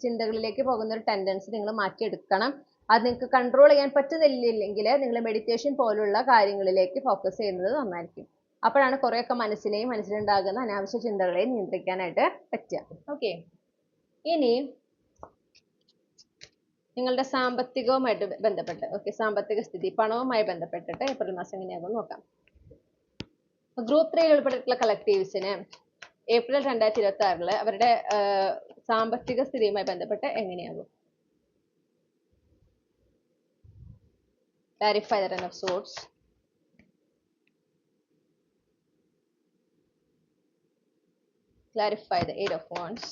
ചിന്തകളിലേക്ക് പോകുന്ന ഒരു ടെൻഡൻസി നിങ്ങൾ മാറ്റിയെടുക്കണം. അത് നിങ്ങൾക്ക് കൺട്രോൾ ചെയ്യാൻ പറ്റുന്നില്ലെങ്കിൽ നിങ്ങൾ മെഡിറ്റേഷൻ പോലുള്ള കാര്യങ്ങളിലേക്ക് ഫോക്കസ് ചെയ്യുന്നത് നന്നായിരിക്കും. അപ്പോഴാണ് കുറെയൊക്കെ മനസ്സിലുണ്ടാകുന്ന അനാവശ്യ ചിന്തകളെയും നിയന്ത്രിക്കാനായിട്ട് പറ്റുക. ഓക്കെ, ഇനി നിങ്ങളുടെ സാമ്പത്തികവുമായിട്ട് ബന്ധപ്പെട്ട്, സാമ്പത്തിക സ്ഥിതി, പണവുമായി ബന്ധപ്പെട്ടിട്ട് ഏപ്രിൽ മാസം എങ്ങനെയാകും നോക്കാം. ഗ്രൂപ്പ് 3 ഉൾപ്പെട്ടിട്ടുള്ള കളക്ടീവ്സിന് ഏപ്രിൽ 2026 അവരുടെ സാമ്പത്തിക സ്ഥിതിയുമായി ബന്ധപ്പെട്ട് എങ്ങനെയാകും? Clarify the Ten of Swords. Clarify the Eight of Wands.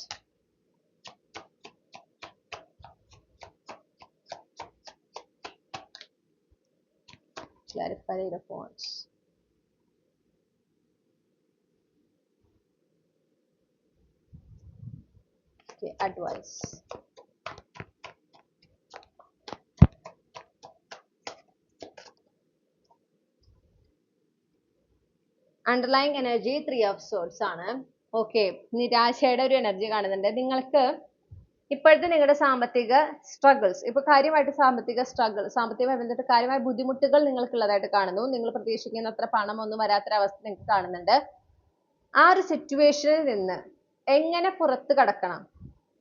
Clarify the Eight of Wands. Okay, advice. Underlying energy 3 of Swords ആണ്. ഓക്കെ, നിരാശയുടെ ഒരു എനർജി കാണുന്നുണ്ട്. നിങ്ങൾക്ക് ഇപ്പോഴത്തെ നിങ്ങളുടെ സാമ്പത്തിക സ്ട്രഗിൾസ്, ഇപ്പൊ കാര്യമായിട്ട് സാമ്പത്തികമായി ബന്ധപ്പെട്ട് കാര്യമായ ബുദ്ധിമുട്ടുകൾ നിങ്ങൾക്കുള്ളതായിട്ട് കാണുന്നു. നിങ്ങൾ പ്രതീക്ഷിക്കുന്ന അത്ര പണമൊന്നും വരാത്തൊരവസ്ഥ നിങ്ങൾക്ക് കാണുന്നുണ്ട്. ആ ഒരു സിറ്റുവേഷനിൽ നിന്ന് എങ്ങനെ പുറത്ത് കടക്കണം,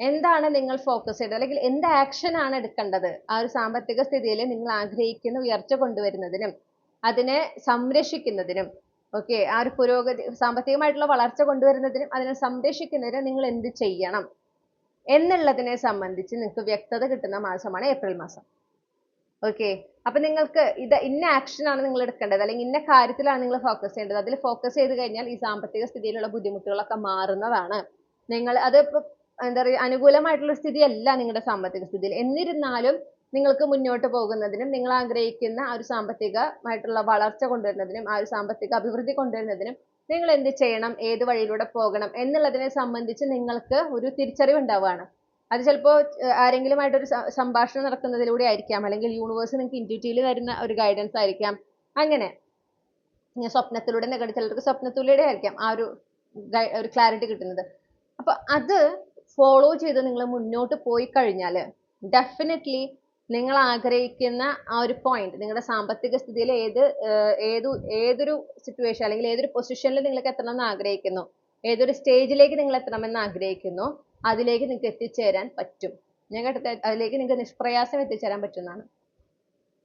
എന്താണ് നിങ്ങൾ ഫോക്കസ് ചെയ്തത്, അല്ലെങ്കിൽ എന്ത് ആക്ഷൻ ആണ് എടുക്കേണ്ടത് ആ ഒരു സാമ്പത്തിക സ്ഥിതിയിൽ നിങ്ങൾ ആഗ്രഹിക്കുന്ന ഉയർച്ച കൊണ്ടുവരുന്നതിനും അതിനെ സംരക്ഷിക്കുന്നതിനും ഓക്കെ, ആ ഒരു പുരോഗതി, സാമ്പത്തികമായിട്ടുള്ള വളർച്ച കൊണ്ടുവരുന്നതിനും അതിനെ സംരക്ഷിക്കുന്നതിനും നിങ്ങൾ എന്ത് ചെയ്യണം എന്നുള്ളതിനെ സംബന്ധിച്ച് നിങ്ങൾക്ക് വ്യക്തത കിട്ടുന്ന മാസമാണ് ഏപ്രിൽ മാസം. ഓക്കെ, അപ്പൊ നിങ്ങൾക്ക് ഇന്ന ആക്ഷൻ ആണ് നിങ്ങൾ എടുക്കേണ്ടത്, അല്ലെങ്കിൽ ഇന്ന കാര്യത്തിലാണ് നിങ്ങൾ ഫോക്കസ് ചെയ്യേണ്ടത്. അതിൽ ഫോക്കസ് ചെയ്ത് കഴിഞ്ഞാൽ ഈ സാമ്പത്തിക സ്ഥിതിയിലുള്ള ബുദ്ധിമുട്ടുകളൊക്കെ മാറുന്നതാണ്. നിങ്ങൾ അത് എന്താ പറയുക, അനുകൂലമായിട്ടുള്ള സ്ഥിതിയല്ല നിങ്ങളുടെ സാമ്പത്തിക സ്ഥിതിയിൽ. എന്നിരുന്നാലും നിങ്ങൾക്ക് മുന്നോട്ട് പോകുന്നതിനും നിങ്ങൾ ആഗ്രഹിക്കുന്ന ആ ഒരു സാമ്പത്തികമായിട്ടുള്ള വളർച്ച കൊണ്ടുവരുന്നതിനും ആ ഒരു സാമ്പത്തിക അഭിവൃദ്ധി കൊണ്ടുവരുന്നതിനും നിങ്ങൾ എന്ത് ചെയ്യണം, ഏത് വഴിയിലൂടെ പോകണം എന്നുള്ളതിനെ സംബന്ധിച്ച് നിങ്ങൾക്ക് ഒരു തിരിച്ചറിവ് ഉണ്ടാവുകയാണ്. അത് ചിലപ്പോൾ ആരെങ്കിലുമായിട്ടൊരു സംഭാഷണം നടക്കുന്നതിലൂടെ ആയിരിക്കാം, അല്ലെങ്കിൽ യൂണിവേഴ്സ് നിങ്ങൾക്ക് ഇൻറ്റ്യൂറ്റീവ്ലി തരുന്ന ഒരു ഗൈഡൻസ് ആയിരിക്കാം. അങ്ങനെ സ്വപ്നത്തിലൂടെ, ചിലർക്ക് സ്വപ്നത്തിലൂടെ ആയിരിക്കാം ആ ഒരു ക്ലാരിറ്റി കിട്ടുന്നത്. അപ്പൊ അത് ഫോളോ ചെയ്ത് നിങ്ങൾ മുന്നോട്ട് പോയി കഴിഞ്ഞാൽ ഡെഫിനറ്റ്ലി നിങ്ങൾ ആഗ്രഹിക്കുന്ന ആ ഒരു പോയിന്റ്, നിങ്ങളുടെ സാമ്പത്തിക സ്ഥിതിയിൽ ഏതൊരു സിറ്റുവേഷൻ അല്ലെങ്കിൽ ഏതൊരു പൊസിഷനിൽ നിങ്ങൾക്ക് എത്തണമെന്ന് ആഗ്രഹിക്കുന്നു, ഏതൊരു സ്റ്റേജിലേക്ക് നിങ്ങൾ എത്തണമെന്ന് ആഗ്രഹിക്കുന്നു, അതിലേക്ക് നിങ്ങൾക്ക് എത്തിച്ചേരാൻ പറ്റും. ഞാൻ കേട്ടത് അതിലേക്ക് നിങ്ങൾക്ക് നിഷ്പ്രയാസം എത്തിച്ചേരാൻ പറ്റുന്നതാണ്.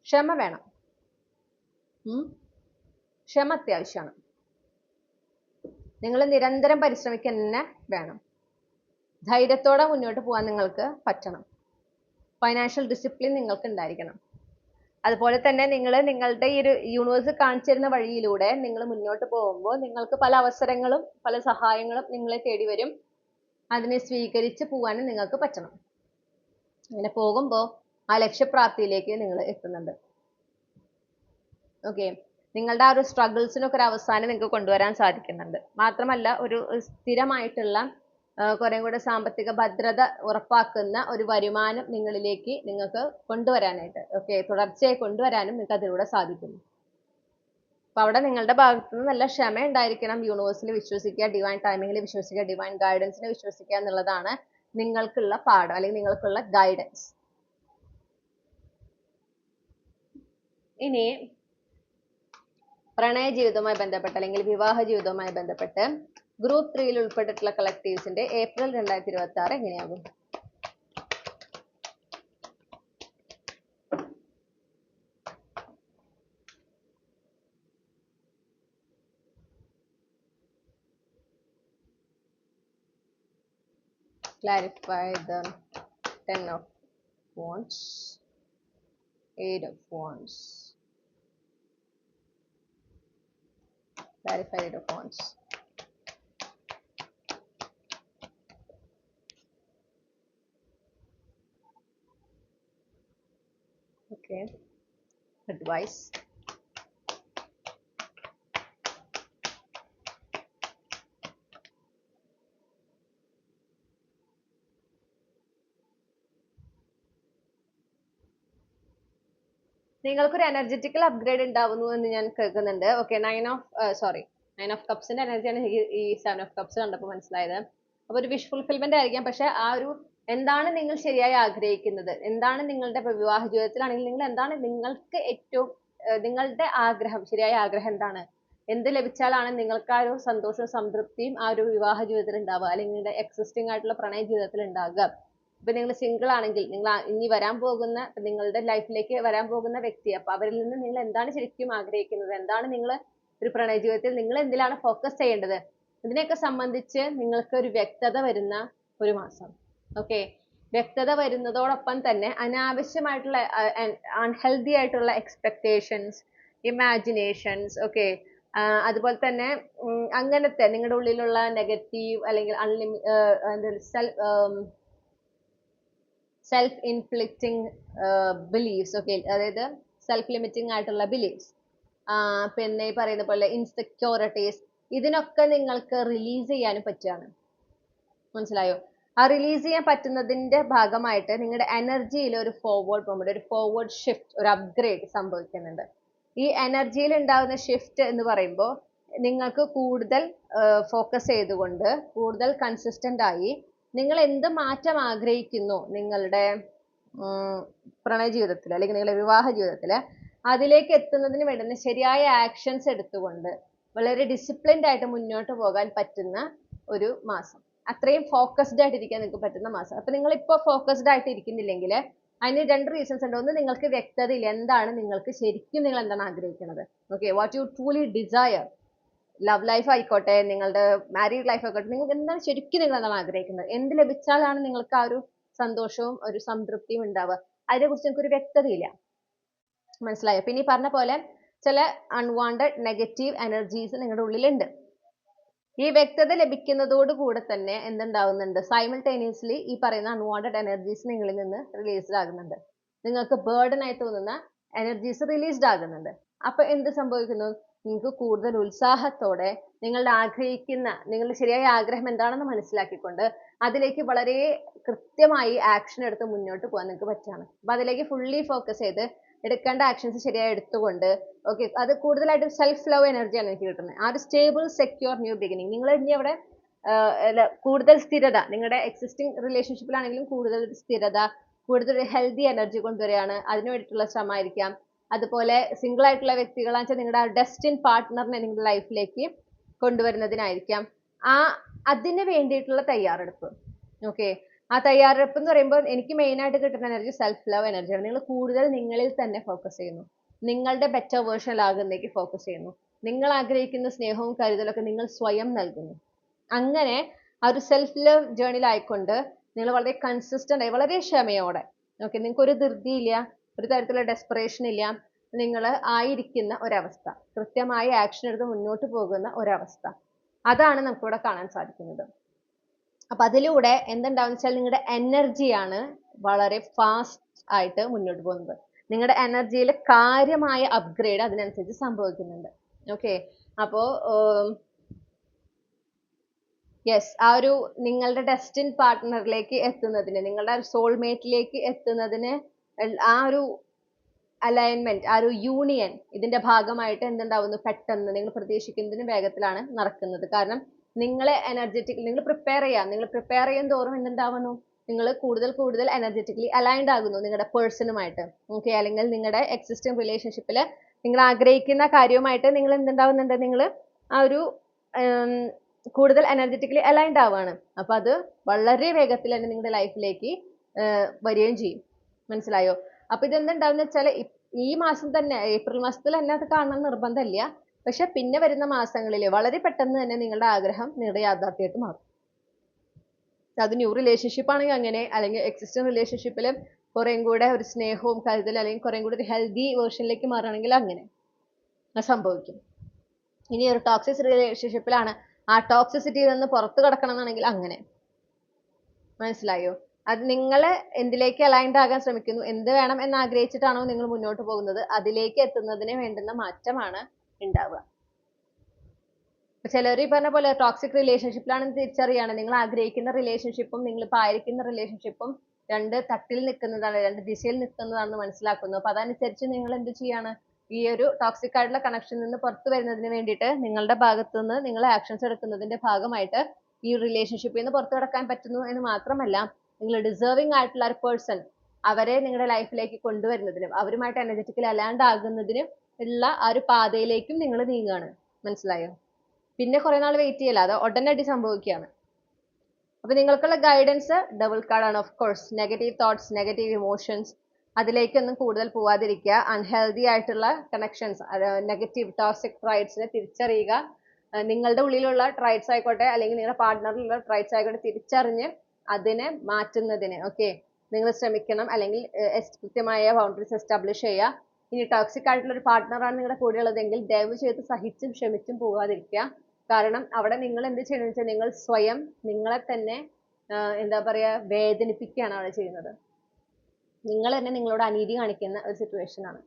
ക്ഷമ വേണം. ക്ഷമ അത്യാവശ്യമാണ്. നിങ്ങൾ നിരന്തരം പരിശ്രമിക്കുക തന്നെ വേണം. ധൈര്യത്തോടെ മുന്നോട്ട് പോകാൻ നിങ്ങൾക്ക് പറ്റണം. ഫൈനാൻഷ്യൽ ഡിസിപ്ലിൻ നിങ്ങൾക്ക് ഉണ്ടായിരിക്കണം. അതുപോലെ തന്നെ നിങ്ങൾ നിങ്ങളുടെ ഈ ഒരു യൂണിവേഴ്സ് കാണിച്ചു തരുന്ന വഴിയിലൂടെ നിങ്ങൾ മുന്നോട്ട് പോകുമ്പോൾ നിങ്ങൾക്ക് പല അവസരങ്ങളും പല സഹായങ്ങളും നിങ്ങളെ തേടി വരും. അതിനെ സ്വീകരിച്ച് പോകാനും നിങ്ങൾക്ക് പറ്റണം. അങ്ങനെ പോകുമ്പോൾ ആ ലക്ഷ്യപ്രാപ്തിയിലേക്ക് നിങ്ങൾ എത്തുന്നുണ്ട്. ഓക്കെ, നിങ്ങളുടെ ആ ഒരു സ്ട്രഗിൾസിനൊക്കെ ഒരു അവസാനം നിങ്ങൾക്ക് കൊണ്ടുവരാൻ സാധിക്കുന്നുണ്ട്. മാത്രമല്ല ഒരു സ്ഥിരമായിട്ടുള്ള കുറെ കൂടെ സാമ്പത്തിക ഭദ്രത ഉറപ്പാക്കുന്ന ഒരു വരുമാനം നിങ്ങളിലേക്ക് നിങ്ങൾക്ക് കൊണ്ടുവരാനായിട്ട്, ഓക്കെ, തുടർച്ചയായി കൊണ്ടുവരാനും നിങ്ങൾക്ക് അതിലൂടെ സാധിക്കുന്നു. അപ്പൊ അവിടെ നിങ്ങളുടെ ഭാഗത്ത് നിന്ന് നല്ല ക്ഷമ ഉണ്ടായിരിക്കണം. യൂണിവേഴ്സിൽ വിശ്വസിക്കുക, ഡിവൈൻ ടൈമിങ്ങിൽ വിശ്വസിക്കുക, ഡിവൈൻ ഗൈഡൻസിനെ വിശ്വസിക്കുക എന്നുള്ളതാണ് നിങ്ങൾക്കുള്ള പാഠം, അല്ലെങ്കിൽ നിങ്ങൾക്കുള്ള ഗൈഡൻസ്. ഇനി പ്രണയ ജീവിതവുമായി ബന്ധപ്പെട്ട് അല്ലെങ്കിൽ വിവാഹ ജീവിതവുമായി ബന്ധപ്പെട്ട് ഗ്രൂപ്പ് 3 ഉൾപ്പെട്ടിട്ടുള്ള കളക്ടീവ്സിന്റെ April 2026 എങ്ങനെയാകും? Clarify the 10 of Wands, 8 of Wands. Clarify 8 of Wands. Okay. Advice. നിങ്ങൾക്കൊരു എനർജറ്റിക്കൽ അപ്ഗ്രേഡ് ഉണ്ടാവുന്നു എന്ന് ഞാൻ കേൾക്കുന്നുണ്ട്. ഓക്കെ, 9 ഓഫ് കപ്സിന്റെ എനർജിയാണ് ഈ 7 ഓഫ് കപ്സ് കണ്ടപ്പോൾ മനസ്സിലായത്. അപ്പൊ ഒരു വിഷ് ഫുൾഫിൽമെന്റ് ആയിരിക്കാം. പക്ഷെ ആ ഒരു എന്താണ് നിങ്ങൾ ശരിയായി ആഗ്രഹിക്കുന്നത്, എന്താണ് നിങ്ങളുടെ വിവാഹ ജീവിതത്തിലാണെങ്കിൽ നിങ്ങൾ എന്താണ് നിങ്ങൾക്ക് ഏറ്റവും നിങ്ങളുടെ ആഗ്രഹം, ശരിയായ ആഗ്രഹം എന്താണ്, എന്ത് ലഭിച്ചാലാണ് നിങ്ങൾക്ക് ആ ഒരു സന്തോഷവും സംതൃപ്തിയും ആ ഒരു വിവാഹ ജീവിതത്തിൽ ഉണ്ടാവുക, അല്ലെങ്കിൽ നിങ്ങളുടെ എക്സിസ്റ്റിംഗ് ആയിട്ടുള്ള പ്രണയ ജീവിതത്തിൽ ഉണ്ടാകുക. ഇപ്പൊ നിങ്ങൾ സിംഗിൾ ആണെങ്കിൽ നിങ്ങൾ ഇനി വരാൻ പോകുന്ന നിങ്ങളുടെ ലൈഫിലേക്ക് വരാൻ പോകുന്ന വ്യക്തി, അപ്പൊ അവരിൽ നിന്ന് നിങ്ങൾ എന്താണ് ശരിക്കും ആഗ്രഹിക്കുന്നത്, എന്താണ് നിങ്ങൾ ഒരു പ്രണയ ജീവിതത്തിൽ നിങ്ങൾ എന്തിലാണ് ഫോക്കസ് ചെയ്യേണ്ടത്, ഇതിനെയൊക്കെ സംബന്ധിച്ച് നിങ്ങൾക്ക് ഒരു വ്യക്തത വരുന്ന ഒരു മാസം. ഓക്കെ, വ്യക്തത വരുന്നതോടൊപ്പം തന്നെ അനാവശ്യമായിട്ടുള്ള അൺഹെൽത്തി ആയിട്ടുള്ള എക്സ്പെക്ടേഷൻസ്, ഇമാജിനേഷൻസ്, ഓക്കെ, അതുപോലെ തന്നെ അങ്ങനത്തെ നിങ്ങളുടെ ഉള്ളിലുള്ള നെഗറ്റീവ് അല്ലെങ്കിൽ സെൽഫ് ഇൻഫ്ലിക്റ്റിംഗ് ബിലീഫ്സ്, ഓക്കെ, അതായത് സെൽഫ് ലിമിറ്റിംഗ് ആയിട്ടുള്ള ബിലീഫ്സ്, പിന്നെ ഈ പറയുന്ന പോലെ ഇൻസെക്യൂരിറ്റീസ്, ഇതിനൊക്കെ നിങ്ങൾക്ക് റിലീസ് ചെയ്യാനും പറ്റുകയാണ്. മനസ്സിലായോ? ആ റിലീസ് ചെയ്യാൻ പറ്റുന്നതിന്റെ ഭാഗമായിട്ട് നിങ്ങളുടെ എനർജിയിൽ ഒരു ഫോർവേഡ് മൂവ്മെന്റ്, ഒരു ഫോർവേഡ് ഷിഫ്റ്റ്, ഒരു അപ്ഗ്രേഡ് സംഭവിക്കുന്നുണ്ട്. ഈ എനർജിയിൽ ഉണ്ടാകുന്ന ഷിഫ്റ്റ് എന്ന് പറയുമ്പോൾ നിങ്ങൾക്ക് കൂടുതൽ ഫോക്കസ് ചെയ്തുകൊണ്ട് കൂടുതൽ കൺസിസ്റ്റന്റ് ആയി നിങ്ങൾ എന്ത് മാറ്റം ആഗ്രഹിക്കുന്നു നിങ്ങളുടെ പ്രണയ ജീവിതത്തിൽ അല്ലെങ്കിൽ നിങ്ങളുടെ വിവാഹ ജീവിതത്തിൽ, അതിലേക്ക് എത്തുന്നതിന് വേണ്ടുന്ന ശരിയായ ആക്ഷൻസ് എടുത്തുകൊണ്ട് വളരെ ഡിസിപ്ലിൻഡ് ആയിട്ട് മുന്നോട്ട് പോകാൻ പറ്റുന്ന ഒരു മാസം. അത്രയും ഫോക്കസ്ഡ് ആയിട്ടിരിക്കാൻ നിങ്ങൾക്ക് പറ്റുന്ന മാസം. അപ്പൊ നിങ്ങൾ ഇപ്പോൾ ഫോക്കസ്ഡ് ആയിട്ട് ഇരിക്കുന്നില്ലെങ്കിൽ അതിന് 2 റീസൺസ് ഉണ്ട്. ഒന്ന്, നിങ്ങൾക്ക് വ്യക്തതയില്ല എന്താണ് നിങ്ങൾക്ക് ശരിക്കും നിങ്ങൾ എന്താണ് ആഗ്രഹിക്കുന്നത്. Okay, what you truly desire. Love life ആയിക്കോട്ടെ, നിങ്ങളുടെ മാരീഡ് ലൈഫ് ആയിക്കോട്ടെ, നിങ്ങൾക്ക് എന്താണ് ശരിക്കും നിങ്ങൾ എന്താണ് ആഗ്രഹിക്കുന്നത്, എന്ത് ലഭിച്ചാലാണ് നിങ്ങൾക്ക് ആ ഒരു സന്തോഷവും ഒരു സംതൃപ്തിയും ഉണ്ടാവുക, അതിനെക്കുറിച്ച് നിങ്ങൾക്ക് ഒരു വ്യക്തതയില്ല. മനസ്സിലായോ? പിന്നെ ഈ പറഞ്ഞ പോലെ ചില അൺവാണ്ടഡ് നെഗറ്റീവ് എനർജീസ് നിങ്ങളുടെ ഉള്ളിലുണ്ട്. ഈ വ്യക്തത ലഭിക്കുന്നതോടുകൂടെ തന്നെ എന്തുണ്ടാവുന്നുണ്ട്, സൈമൾട്ടേനിയസ്ലി ഈ പറയുന്ന അൺവാണ്ടഡ് എനർജീസ് നിങ്ങളിൽ നിന്ന് റിലീസ്ഡ് ആകുന്നുണ്ട്. നിങ്ങൾക്ക് ബേർഡൻ ആയി തോന്നുന്ന എനർജീസ് റിലീസ്ഡ് ആകുന്നുണ്ട്. അപ്പൊ എന്ത് സംഭവിക്കുന്നു, നിങ്ങൾക്ക് കൂടുതൽ ഉത്സാഹത്തോടെ നിങ്ങളുടെ ആഗ്രഹിക്കുന്ന, നിങ്ങളുടെ ശരിയായ ആഗ്രഹം എന്താണെന്ന് മനസ്സിലാക്കിക്കൊണ്ട് അതിലേക്ക് വളരെ കൃത്യമായി ആക്ഷൻ എടുത്ത് മുന്നോട്ട് പോകാൻ നിങ്ങൾക്ക് പറ്റുകയാണ്. അപ്പൊ അതിലേക്ക് ഫുള്ളി ഫോക്കസ് ചെയ്ത് എടുക്കേണ്ട ആക്ഷൻസ് ശരിയായി എടുത്തുകൊണ്ട്, ഓക്കെ, അത് കൂടുതലായിട്ട് സെൽഫ് ലവ് എനർജിയാണ് എനിക്ക് കിട്ടുന്നത്. ആ ഒരു സ്റ്റേബിൾ സെക്യൂർ ന്യൂ ബിഗിനിങ്, നിങ്ങൾ ഇനി അവിടെ കൂടുതൽ സ്ഥിരത, നിങ്ങളുടെ എക്സിസ്റ്റിംഗ് റിലേഷൻഷിപ്പിലാണെങ്കിലും കൂടുതൽ സ്ഥിരത, കൂടുതൽ ഹെൽത്തി എനർജി കൊണ്ടുവരികയാണ്. അതിനു വേണ്ടിയിട്ടുള്ള ശ്രമമായിരിക്കാം. അതുപോലെ സിംഗിൾ ആയിട്ടുള്ള വ്യക്തികളാണെന്ന് വെച്ചാൽ നിങ്ങളുടെ ഡെസ്റ്റിൻ പാർട്ട്ണറിനെ നിങ്ങളുടെ ലൈഫിലേക്ക് കൊണ്ടുവരുന്നതിനായിരിക്കാം. അതിന് വേണ്ടിയിട്ടുള്ള തയ്യാറെടുപ്പ്. ഓക്കെ, ആ തയ്യാറെടുപ്പ് എന്ന് പറയുമ്പോൾ എനിക്ക് മെയിൻ ആയിട്ട് കിട്ടുന്ന എനർജി സെൽഫ് ലവ് എനർജിയാണ്. നിങ്ങൾ കൂടുതൽ നിങ്ങളിൽ തന്നെ ഫോക്കസ് ചെയ്യുന്നു, നിങ്ങളുടെ ബെറ്റർ വേർഷനിലാകുന്നതിലേക്ക് ഫോക്കസ് ചെയ്യുന്നു, നിങ്ങൾ ആഗ്രഹിക്കുന്ന സ്നേഹവും കരുതലൊക്കെ നിങ്ങൾ സ്വയം നൽകുന്നു. അങ്ങനെ ആ ഒരു സെൽഫ് ലവ് ജേർണിയിലായിക്കൊണ്ട് നിങ്ങൾ വളരെ കൺസിസ്റ്റന്റ് ആയി, വളരെ ക്ഷമയോടെ, ഓക്കെ, നിങ്ങൾക്ക് ഒരു ധൃതിയില്ല, ഒരു തരത്തിലുള്ള ഡെസ്പറേഷൻ ഇല്ല, നിങ്ങൾ ആയിരിക്കുന്ന ഒരവസ്ഥ, കൃത്യമായി ആക്ഷൻ എടുത്ത് മുന്നോട്ട് പോകുന്ന ഒരവസ്ഥ, അതാണ് നമുക്കിവിടെ കാണാൻ സാധിക്കുന്നത്. അപ്പൊ അതിലൂടെ എന്തുണ്ടാവുന്ന വെച്ചാൽ നിങ്ങളുടെ എനർജിയാണ് വളരെ ഫാസ്റ്റ് ആയിട്ട് മുന്നോട്ട് പോകുന്നത്. നിങ്ങളുടെ എനർജിയിൽ കാര്യമായ അപ്ഗ്രേഡ് അതിനനുസരിച്ച് സംഭവിക്കുന്നുണ്ട്. ഓക്കെ, അപ്പോ യെസ്, ആ ഒരു നിങ്ങളുടെ ഡെസ്റ്റിൻ പാർട്ട്ണറിലേക്ക് എത്തുന്നതിന്, നിങ്ങളുടെ സോൾമേറ്റിലേക്ക് എത്തുന്നതിന് ആ ഒരു അലൈൻമെന്റ്, ആ ഒരു യൂണിയൻ, ഇതിന്റെ ഭാഗമായിട്ട് എന്തുണ്ടാവുന്നു, പെട്ടെന്ന് നിങ്ങൾ പ്രതീക്ഷിക്കുന്നതിന് വേഗത്തിലാണ് നടക്കുന്നത്. കാരണം നിങ്ങളെ നിങ്ങൾ പ്രിപ്പയർ ചെയ്യും തോറും എന്തുണ്ടാവുന്നു, നിങ്ങൾ കൂടുതൽ കൂടുതൽ എനർജറ്റിക്കലി അലൈൻഡ് ആകുന്നു നിങ്ങളുടെ പേഴ്സണുമായിട്ട്. ഓക്കെ, അല്ലെങ്കിൽ നിങ്ങളുടെ എക്സിസ്റ്റിംഗ് റിലേഷൻഷിപ്പിൽ നിങ്ങൾ ആഗ്രഹിക്കുന്ന കാര്യവുമായിട്ട് നിങ്ങൾ എന്തുണ്ടാവുന്നുണ്ട്, നിങ്ങൾ ആ ഒരു കൂടുതൽ എനർജറ്റിക്കലി അലൈൻഡ് ആവുകയാണ്. അപ്പൊ അത് വളരെ വേഗത്തിൽ തന്നെ നിങ്ങളുടെ ലൈഫിലേക്ക് വരികയും ചെയ്യും. മനസ്സിലായോ? അപ്പൊ ഇതെന്തുണ്ടാവുന്ന വെച്ചാൽ ഈ മാസം തന്നെ, ഏപ്രിൽ മാസത്തിൽ തന്നെ അത് കാണണം നിർബന്ധമില്ല. പക്ഷെ പിന്നെ വരുന്ന മാസങ്ങളിൽ വളരെ പെട്ടെന്ന് തന്നെ നിങ്ങളുടെ ആഗ്രഹം നിങ്ങളുടെ യാഥാർത്ഥ്യമായിട്ട് മാറും. അത് ന്യൂ റിലേഷൻഷിപ്പ് ആണെങ്കിൽ അങ്ങനെ, അല്ലെങ്കിൽ എക്സിസ്റ്റിംഗ് റിലേഷൻഷിപ്പിൽ കുറേം കൂടെ ഒരു സ്നേഹവും കരുതലും, അല്ലെങ്കിൽ കുറേം കൂടെ ഒരു ഹെൽത്തി വേർഷനിലേക്ക് മാറുകയാണെങ്കിൽ അങ്ങനെ സംഭവിക്കും. ഇനി ഒരു ടോക്സിക് റിലേഷൻഷിപ്പിലാണ്, ആ ടോക്സിസിറ്റിയിൽ നിന്ന് പുറത്തു കടക്കണം എന്നാണെങ്കിൽ അങ്ങനെ. മനസ്സിലായോ? അത് നിങ്ങൾ എന്തിലേക്ക് അലൈൻഡ് ആകാൻ ശ്രമിക്കുന്നു, എന്ത് വേണം എന്ന് ആഗ്രഹിച്ചിട്ടാണോ നിങ്ങൾ മുന്നോട്ട് പോകുന്നത്, അതിലേക്ക് എത്തുന്നതിന് വേണ്ടുന്ന മാറ്റമാണ് ഉണ്ടാവുക. ചിലർ ഈ പറഞ്ഞ പോലെ ടോക്സിക് റിലേഷൻഷിപ്പിലാണെന്ന് തിരിച്ചറിയാണ്. നിങ്ങൾ ആഗ്രഹിക്കുന്ന റിലേഷൻഷിപ്പും നിങ്ങളിപ്പോൾ ആയിരിക്കുന്ന റിലേഷൻഷിപ്പും രണ്ട് തട്ടിൽ നിൽക്കുന്നതാണ്, രണ്ട് ദിശയിൽ നിൽക്കുന്നതാണെന്ന് മനസ്സിലാക്കുന്നു. അപ്പൊ അതനുസരിച്ച് നിങ്ങൾ എന്ത് ചെയ്യാണ്, ഈ ഒരു ടോക്സിക് ആയിട്ടുള്ള കണക്ഷനിൽ നിന്ന് പുറത്തു വരുന്നതിന് വേണ്ടിയിട്ട് നിങ്ങളുടെ ഭാഗത്തു നിന്ന് നിങ്ങൾ ആക്ഷൻസ് എടുക്കുന്നതിന്റെ ഭാഗമായിട്ട് ഈ റിലേഷൻഷിപ്പിൽ നിന്ന് പുറത്തു കടക്കാൻ പറ്റുന്നു എന്ന് മാത്രമല്ല, നിങ്ങൾ ഡിസേർവിംഗ് ആയിട്ടുള്ള ഒരു പേഴ്സൺ, അവരെ നിങ്ങളുടെ ലൈഫിലേക്ക് കൊണ്ടുവരുന്നതിനും അവരുമായിട്ട് എനർജറ്റിക്കലി അലാൻഡ് ആകുന്നതിനും ഉള്ള ആ ഒരു പാതയിലേക്കും നിങ്ങൾ നീങ്ങുകയാണ്. മനസ്സിലായോ? പിന്നെ കുറെ നാൾ വെയിറ്റ് ചെയ്യല്ല, അത് ഉടനടി സംഭവിക്കുകയാണ്. അപ്പൊ നിങ്ങൾക്കുള്ള ഗൈഡൻസ് ഡബിൾ കാർഡാണ്. Of course negative thoughts, negative emotions, അതിലേക്കൊന്നും കൂടുതൽ പോവാതിരിക്കുക. അൺഹെൽത്തി ആയിട്ടുള്ള കണക്ഷൻസ്, നെഗറ്റീവ് ടോക്സിക് ട്രൈറ്റ്സിനെ തിരിച്ചറിയുക. നിങ്ങളുടെ ഉള്ളിലുള്ള ട്രൈറ്റ്സ് ആയിക്കോട്ടെ, അല്ലെങ്കിൽ നിങ്ങളുടെ പാർട്ട്ണറിലുള്ള ട്രൈറ്റ്സ് ആയിക്കോട്ടെ, തിരിച്ചറിഞ്ഞ് അതിനെ മാറ്റുന്നതിന് ഓക്കെ നിങ്ങൾ ശ്രമിക്കണം. അല്ലെങ്കിൽ കൃത്യമായ ബൗണ്ടറീസ് എസ്റ്റാബ്ലിഷ് ചെയ്യുക. ഇനി ടോക്സിക് ആയിട്ടുള്ള ഒരു പാർട്ട്ണറാണ് നിങ്ങളുടെ കൂടെ ഉള്ളതെങ്കിൽ ദയവ് ചെയ്ത് സഹിച്ചും ക്ഷമിച്ചും പോകാതിരിക്കുക. കാരണം അവിടെ നിങ്ങൾ എന്ത് ചെയ്യണമെന്ന് വെച്ചാൽ നിങ്ങൾ സ്വയം നിങ്ങളെ തന്നെ എന്താ പറയാ വേദനിപ്പിക്കുകയാണ് അവിടെ ചെയ്യുന്നത്. നിങ്ങൾ തന്നെ നിങ്ങളോട് അനീതി കാണിക്കുന്ന ഒരു സിറ്റുവേഷൻ ആണ്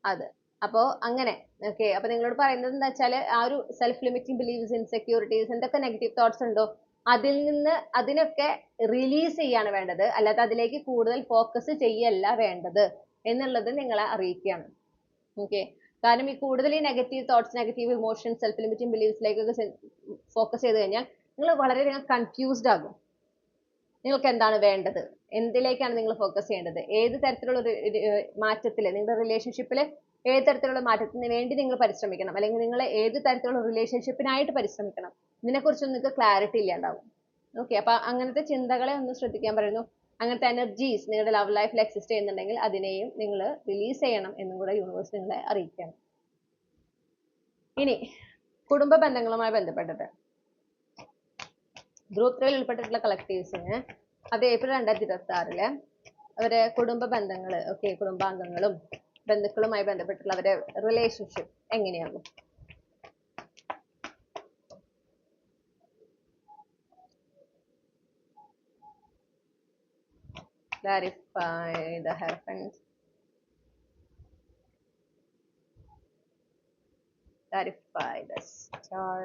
അത്. അപ്പോ അങ്ങനെ ഓക്കെ. അപ്പൊ നിങ്ങളോട് പറയുന്നത് എന്താ വെച്ചാൽ, ആ ഒരു സെൽഫ് ലിമിറ്റിംഗ് ബിലീവ്സ്, ഇൻസെക്യൂരിറ്റീസ്, എന്തൊക്കെ നെഗറ്റീവ് തോട്ട്സ് ഉണ്ടോ അതിൽ നിന്ന് അതിനൊക്കെ റിലീസ് ചെയ്യാണ് വേണ്ടത്, അല്ലാതെ അതിലേക്ക് കൂടുതൽ ഫോക്കസ് ചെയ്യല്ല വേണ്ടത് എന്നുള്ളത് നിങ്ങളെ അറിയിക്കുകയാണ്. ഓക്കെ. കാരണം ഈ കൂടുതൽ ഈ negative thoughts, negative emotions, self limiting ബിലീവ്സിലേക്കൊക്കെ ഫോക്കസ് ചെയ്ത് കഴിഞ്ഞാൽ നിങ്ങൾ വളരെയധികം കൺഫ്യൂസ്ഡ് ആകും. നിങ്ങൾക്ക് എന്താണ് വേണ്ടത്, എന്തിലേക്കാണ് നിങ്ങൾ ഫോക്കസ് ചെയ്യേണ്ടത്, ഏത് തരത്തിലുള്ള ഒരു മാറ്റത്തിൽ നിങ്ങളുടെ റിലേഷൻഷിപ്പിൽ ഏത് തരത്തിലുള്ള മാറ്റത്തിന് വേണ്ടി നിങ്ങൾ പരിശ്രമിക്കണം, അല്ലെങ്കിൽ നിങ്ങൾ ഏത് തരത്തിലുള്ള റിലേഷൻഷിപ്പിനായിട്ട് പരിശ്രമിക്കണം, ഇതിനെക്കുറിച്ച് നിങ്ങൾക്ക് ക്ലാരിറ്റി ഇല്ലാണ്ടാവും. ഓക്കെ. അപ്പൊ അങ്ങനത്തെ ചിന്തകളെ ഒന്ന് ശ്രദ്ധിക്കാൻ പറയുന്നു. അങ്ങനത്തെ എനർജീസ് നിങ്ങളുടെ ലവ് ലൈഫിൽ എക്സിസ്റ്റ് ചെയ്യുന്നുണ്ടെങ്കിൽ അതിനെയും നിങ്ങൾ റിലീസ് ചെയ്യണം എന്നും കൂടെ യൂണിവേഴ്സ് നിങ്ങളെ അറിയിക്കണം. ഇനി കുടുംബ ബന്ധങ്ങളുമായി ബന്ധപ്പെട്ടിട്ട് ഗ്രൂപ്പ് 3 ഉൾപ്പെട്ടിട്ടുള്ള കളക്ടീവ്സിന് അത് ഏപ്രിൽ 2026 അവരെ കുടുംബ ബന്ധങ്ങൾ, ഓക്കെ, കുടുംബാംഗങ്ങളും ബന്ധുക്കളുമായി ബന്ധപ്പെട്ടുള്ള അവരുടെ റിലേഷൻഷിപ്പ് എങ്ങനെയാണ്? Clarify the Hierophant. Clarify the star.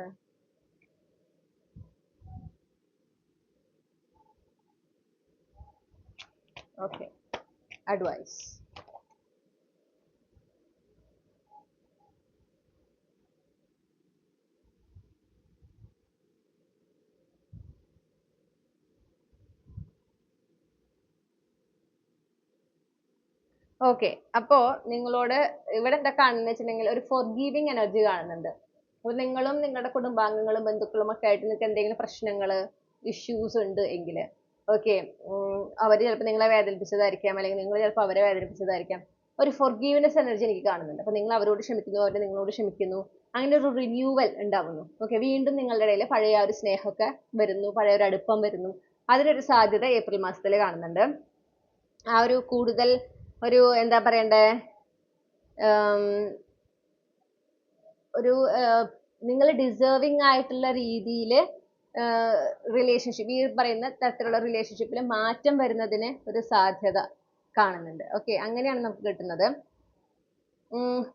Okay. Advice. Okay, അപ്പോ നിങ്ങളോട് ഇവിടെ എന്താ കാണുന്നത് വെച്ചിട്ടുണ്ടെങ്കിൽ ഒരു ഫോർഗീവിങ് എനർജി കാണുന്നുണ്ട്. അപ്പൊ നിങ്ങളും നിങ്ങളുടെ കുടുംബാംഗങ്ങളും ബന്ധുക്കളും ഒക്കെ ആയിട്ട് നിങ്ങൾക്ക് എന്തെങ്കിലും പ്രശ്നങ്ങള്, ഇഷ്യൂസ് ഉണ്ട് എങ്കിൽ, ഓക്കെ, അവർ ചിലപ്പോൾ നിങ്ങളെ വേദനിപ്പിച്ചതായിരിക്കാം, അല്ലെങ്കിൽ നിങ്ങൾ ചിലപ്പോൾ അവരെ വേദനിപ്പിച്ചതായിരിക്കാം. ഒരു ഫോർഗീവ്നെസ് എനർജി എനിക്ക് കാണുന്നുണ്ട്. അപ്പൊ നിങ്ങൾ അവരോട് ക്ഷമിക്കുന്നു, അവർ നിങ്ങളോട് ക്ഷമിക്കുന്നു, അങ്ങനെ ഒരു റിന്യൂവൽ ഉണ്ടാവുന്നു. ഓക്കെ, വീണ്ടും നിങ്ങളുടെ ഇടയിൽ പഴയ ഒരു സ്നേഹമൊക്കെ വരുന്നു, പഴയ ഒരു അടുപ്പം വരുന്നു. അതിനൊരു സാധ്യത ഏപ്രിൽ മാസത്തിൽ കാണുന്നുണ്ട്. ആ ഒരു കൂടുതൽ ഒരു എന്താ പറയണ്ടേ, ഒരു നിങ്ങൾ ഡിസേർവിങ് ആയിട്ടുള്ള രീതിയിൽ റിലേഷൻഷിപ്പ്, ഈ പറയുന്ന തരത്തിലുള്ള റിലേഷൻഷിപ്പിൽ മാറ്റം വരുന്നതിന് ഒരു സാധ്യത കാണുന്നുണ്ട്. ഓക്കെ, അങ്ങനെയാണ് നമുക്ക് കിട്ടുന്നത്.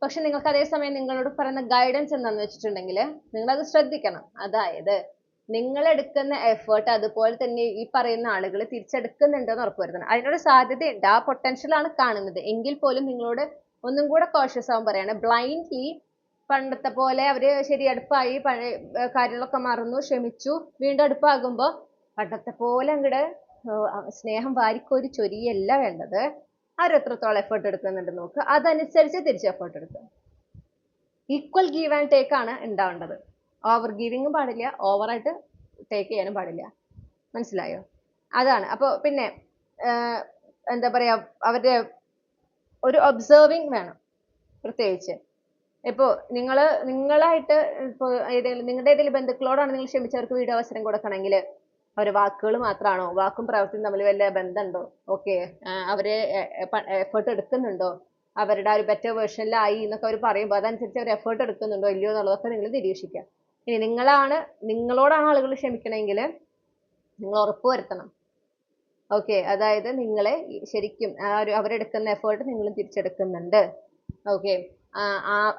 പക്ഷെ നിങ്ങൾക്ക് അതേസമയം നിങ്ങളോട് പറയുന്ന ഗൈഡൻസ് എന്താണെന്ന് വെച്ചിട്ടുണ്ടെങ്കിൽ നിങ്ങളത് ശ്രദ്ധിക്കണം. അതായത് നിങ്ങൾ എടുക്കുന്ന എഫേർട്ട് അതുപോലെ തന്നെ ഈ പറയുന്ന ആളുകൾ തിരിച്ചെടുക്കുന്നുണ്ടെന്ന് ഉറപ്പുവരുത്തണം. അതിനൊരു സാധ്യതയുണ്ട്, ആ പൊട്ടൻഷ്യൽ ആണ് കാണുന്നത്. എങ്കിൽ പോലും നിങ്ങളോട് ഒന്നും കൂടെ കോഷ്യസ് ആവാൻ പറയാണ്. ബ്ലൈൻഡ്ലി പണ്ടത്തെ പോലെ അവര് ശരി അടുപ്പായി, പഴയ കാര്യങ്ങളൊക്കെ മറന്നു, ക്ഷമിച്ചു, വീണ്ടും അടുപ്പാകുമ്പോൾ പണ്ടത്തെ പോലെ അങ്ങോട്ട് സ്നേഹം വാരിക്കോരി ചൊരിയല്ല വേണ്ടത്. അവരെത്രത്തോളം എഫേർട്ട് എടുക്കുന്നുണ്ട് നോക്കുക, അതനുസരിച്ച് തിരിച്ച് എഫേർട്ട് എടുക്കുക. ഈക്വൽ ഗീവ് ആൻഡ് ടേക്ക് ആണ് ഉണ്ടാവേണ്ടത്. ഓവർ ഗീവിങ്ങും പാടില്ല, ഓവറായിട്ട് ടേക്ക് ചെയ്യാനും പാടില്ല. മനസ്സിലായോ? അതാണ്. അപ്പോൾ പിന്നെ എന്താ പറയാ, അവരുടെ ഒരു ഒബ്സർവിങ് വേണം പ്രത്യേകിച്ച്. ഇപ്പോൾ നിങ്ങളായിട്ട് ഇപ്പോൾ നിങ്ങളുടെ ഏതെങ്കിലും ബന്ധുക്കളോടാണ് നിങ്ങൾ ക്ഷമിച്ചവർക്ക് വീണ്ടും അവസരം കൊടുക്കണമെങ്കിൽ അവരുടെ വാക്കുകൾ മാത്രമാണോ, വാക്കും പ്രവൃത്തിയും തമ്മിൽ വല്ല ബന്ധമുണ്ടോ, ഓക്കെ, അവര് എഫേർട്ട് എടുക്കുന്നുണ്ടോ, അവരുടെ ആ ഒരു ബെറ്റർ വേർഷനിലായി എന്നൊക്കെ അവർ പറയുമ്പോൾ അതനുസരിച്ച് അവർ എഫേർട്ട് എടുക്കുന്നുണ്ടോ ഇല്ലയോ എന്നുള്ളതൊക്കെ നിങ്ങൾ നിരീക്ഷിക്കുക. ഇനി നിങ്ങളോടാണ് ആളുകൾ ക്ഷമിക്കണമെങ്കിൽ നിങ്ങൾ ഉറപ്പ് വരുത്തണം. ഓക്കെ, അതായത് നിങ്ങളെ ശരിക്കും അവരെടുക്കുന്ന എഫേർട്ട് നിങ്ങൾ തിരിച്ചെടുക്കുന്നുണ്ട്. ഓക്കെ,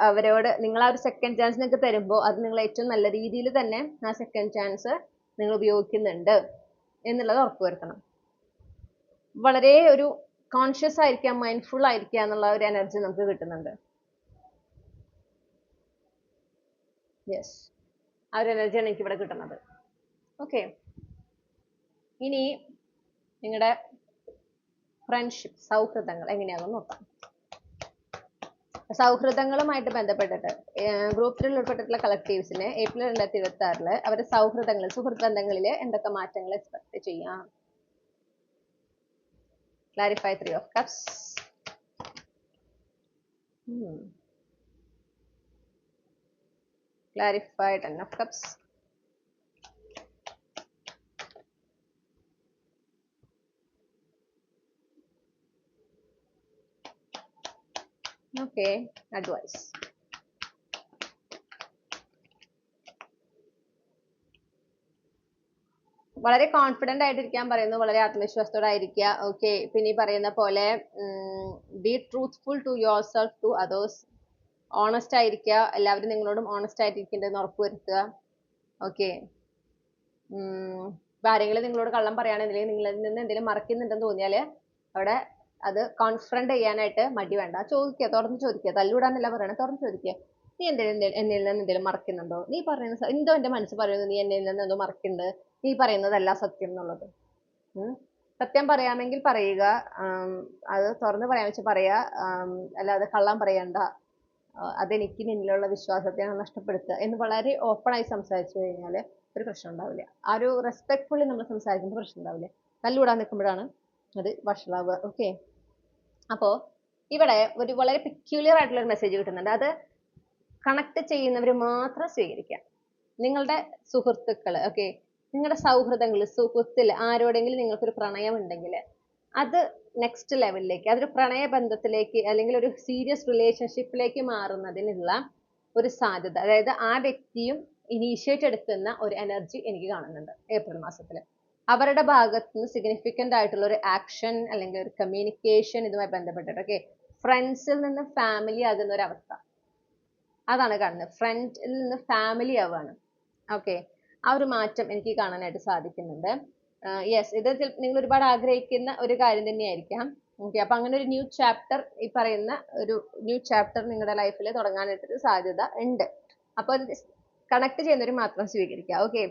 അവരോട് നിങ്ങൾ ആ ഒരു സെക്കൻഡ് ചാൻസ് നിങ്ങൾക്ക് തരുമ്പോൾ അത് നിങ്ങൾ ഏറ്റവും നല്ല രീതിയിൽ തന്നെ ആ സെക്കൻഡ് ചാൻസ് നിങ്ങൾ ഉപയോഗിക്കുന്നുണ്ട് എന്നുള്ളത് ഉറപ്പുവരുത്തണം. വളരെ ഒരു കോൺഷ്യസ് ആയിരിക്കുക, മൈൻഡ്ഫുൾ ആയിരിക്കുക എന്നുള്ള ഒരു എനർജി നമുക്ക് കിട്ടുന്നുണ്ട്. യെസ്, ആ ഒരു എനർജിയാണ് എനിക്ക് ഇവിടെ കിട്ടുന്നത്. ഓക്കെ, ഇനി നിങ്ങളുടെ ഫ്രണ്ട്ഷിപ്പ്, സൗഹൃദങ്ങൾ എങ്ങനെയാണെന്ന് നോക്കാം. സൗഹൃദങ്ങളുമായിട്ട് ബന്ധപ്പെട്ടിട്ട് ഗ്രൂപ്പ് 3 ഉൾപ്പെട്ടിട്ടുള്ള കളക്ടീവ്സിന് ഏപ്രിൽ 2026 അവരുടെ സൗഹൃദങ്ങൾ, സുഹൃത്ത് ബന്ധങ്ങളിൽ എന്തൊക്കെ മാറ്റങ്ങൾ എക്സ്പെക്ട് ചെയ്യാം? Clarify 3 of Cups. Clarify 10 of Cups. Okay, advice. വളരെ കോൺഫിഡന്റ് ആയിട്ടിരിക്കാൻ പറയുന്നു, വളരെ ആത്മവിശ്വാസത്തോടെ ആയിരിക്കുക. ഓക്കെ, പിന്നെ ഈ പറയുന്ന പോലെ be truthful to yourself, to others. Honest ആയിരിക്കുക, എല്ലാവരും നിങ്ങളോടും ഓണസ്റ്റ് ആയിട്ടിരിക്കേണ്ടതെന്ന് ഉറപ്പുവരുത്തുക. ഓക്കെ, ആരെങ്കിലും നിങ്ങളോട് കള്ളം പറയുകയാണെന്നുണ്ടെങ്കിൽ, നിങ്ങളിൽ നിന്ന് എന്തെങ്കിലും മറക്കുന്നുണ്ടെന്ന് തോന്നിയാൽ അവിടെ അത് കോൺഫ്രണ്ട് ചെയ്യാനായിട്ട് മടി വേണ്ട, ചോദിക്കുക, തുറന്ന് ചോദിക്കുക. തല്ലുവിടാന്നല്ല പറയണത്, തുറന്ന് ചോദിക്കുക. നീ എന്നിൽ നിന്ന് എന്തെങ്കിലും മറക്കുന്നുണ്ടോ? നീ പറയുന്നത് എന്തോ എൻ്റെ മനസ്സ് പറയുന്നത്, നീ എന്നിൽ നിന്ന് എന്തോ മറക്കുന്നുണ്ട്, നീ പറയുന്നതല്ല സത്യം എന്നുള്ളത്. സത്യം പറയാമെങ്കിൽ പറയുക, അത് തുറന്ന് പറയാൻ വെച്ച് പറയുക, അല്ലാതെ കള്ളം പറയണ്ട. അതെനിക്ക് നിന്നിലുള്ള വിശ്വാസത്തെയാണ് നഷ്ടപ്പെടുത്തുക എന്ന് വളരെ ഓപ്പണായി സംസാരിച്ചു കഴിഞ്ഞാൽ ഒരു പ്രശ്നം ഉണ്ടാവില്ല. ആ ഒരു റെസ്പെക്ട്ഫുള്ളി നമ്മൾ സംസാരിക്കുമ്പോൾ പ്രശ്നം ഉണ്ടാവില്ല. തല്ലുകൂടാൻ നിൽക്കുമ്പോഴാണ് അത് വഷളാവുക. ഓക്കെ, അപ്പോൾ ഇവിടെ ഒരു വളരെ പെക്യൂലിയർ ആയിട്ടുള്ള ഒരു മെസ്സേജ് കിട്ടുന്നുണ്ട്. അത് കണക്ട് ചെയ്യുന്നവർ മാത്രം സ്വീകരിക്കുക. നിങ്ങളുടെ സുഹൃത്തുക്കൾ, ഓക്കെ, നിങ്ങളുടെ സൗഹൃദങ്ങൾ, സുഹൃത്തിൽ ആരോടെങ്കിലും നിങ്ങൾക്കൊരു പ്രണയം ഉണ്ടെങ്കിൽ അത് നെക്സ്റ്റ് ലെവലിലേക്ക്, അതൊരു പ്രണയബന്ധത്തിലേക്ക് അല്ലെങ്കിൽ ഒരു സീരിയസ് റിലേഷൻഷിപ്പിലേക്ക് മാറുന്നതിനുള്ള ഒരു സാധ്യത, അതായത് ആ വ്യക്തിയും ഇനീഷ്യേറ്റ് എടുക്കുന്ന ഒരു എനർജി എനിക്ക് കാണുന്നുണ്ട് ഏപ്രിൽ മാസത്തിൽ. അവരുടെ ഭാഗത്ത് നിന്ന് സിഗ്നിഫിക്കന്റ് ആയിട്ടുള്ള ഒരു ആക്ഷൻ അല്ലെങ്കിൽ ഒരു കമ്മ്യൂണിക്കേഷൻ ഇതുമായി ബന്ധപ്പെട്ടിട്ട്, ഓക്കെ, ഫ്രണ്ട്സിൽ നിന്ന് ഫാമിലി ആകുന്ന ഒരു അവസ്ഥ, അതാണ് കാണുന്നത്. ഫ്രണ്ടിൽ നിന്ന് ഫാമിലി ആവാണ്. ഓക്കെ, ആ ഒരു മാറ്റം എനിക്ക് കാണാനായിട്ട് സാധിക്കുന്നുണ്ട്. യെസ്, ഇത് നിങ്ങൾ ഒരുപാട് ആഗ്രഹിക്കുന്ന ഒരു കാര്യം തന്നെയായിരിക്കാം. ഓക്കെ, അപ്പൊ അങ്ങനെ ഒരു ന്യൂ ചാപ്റ്റർ, ഈ പറയുന്ന ഒരു ന്യൂ ചാപ്റ്റർ നിങ്ങളുടെ ലൈഫിൽ തുടങ്ങാനായിട്ടൊരു സാധ്യത ഉണ്ട്. അപ്പൊ കണക്ട് ചെയ്യുന്നവർ മാത്രം സ്വീകരിക്കുക. ഓക്കെ,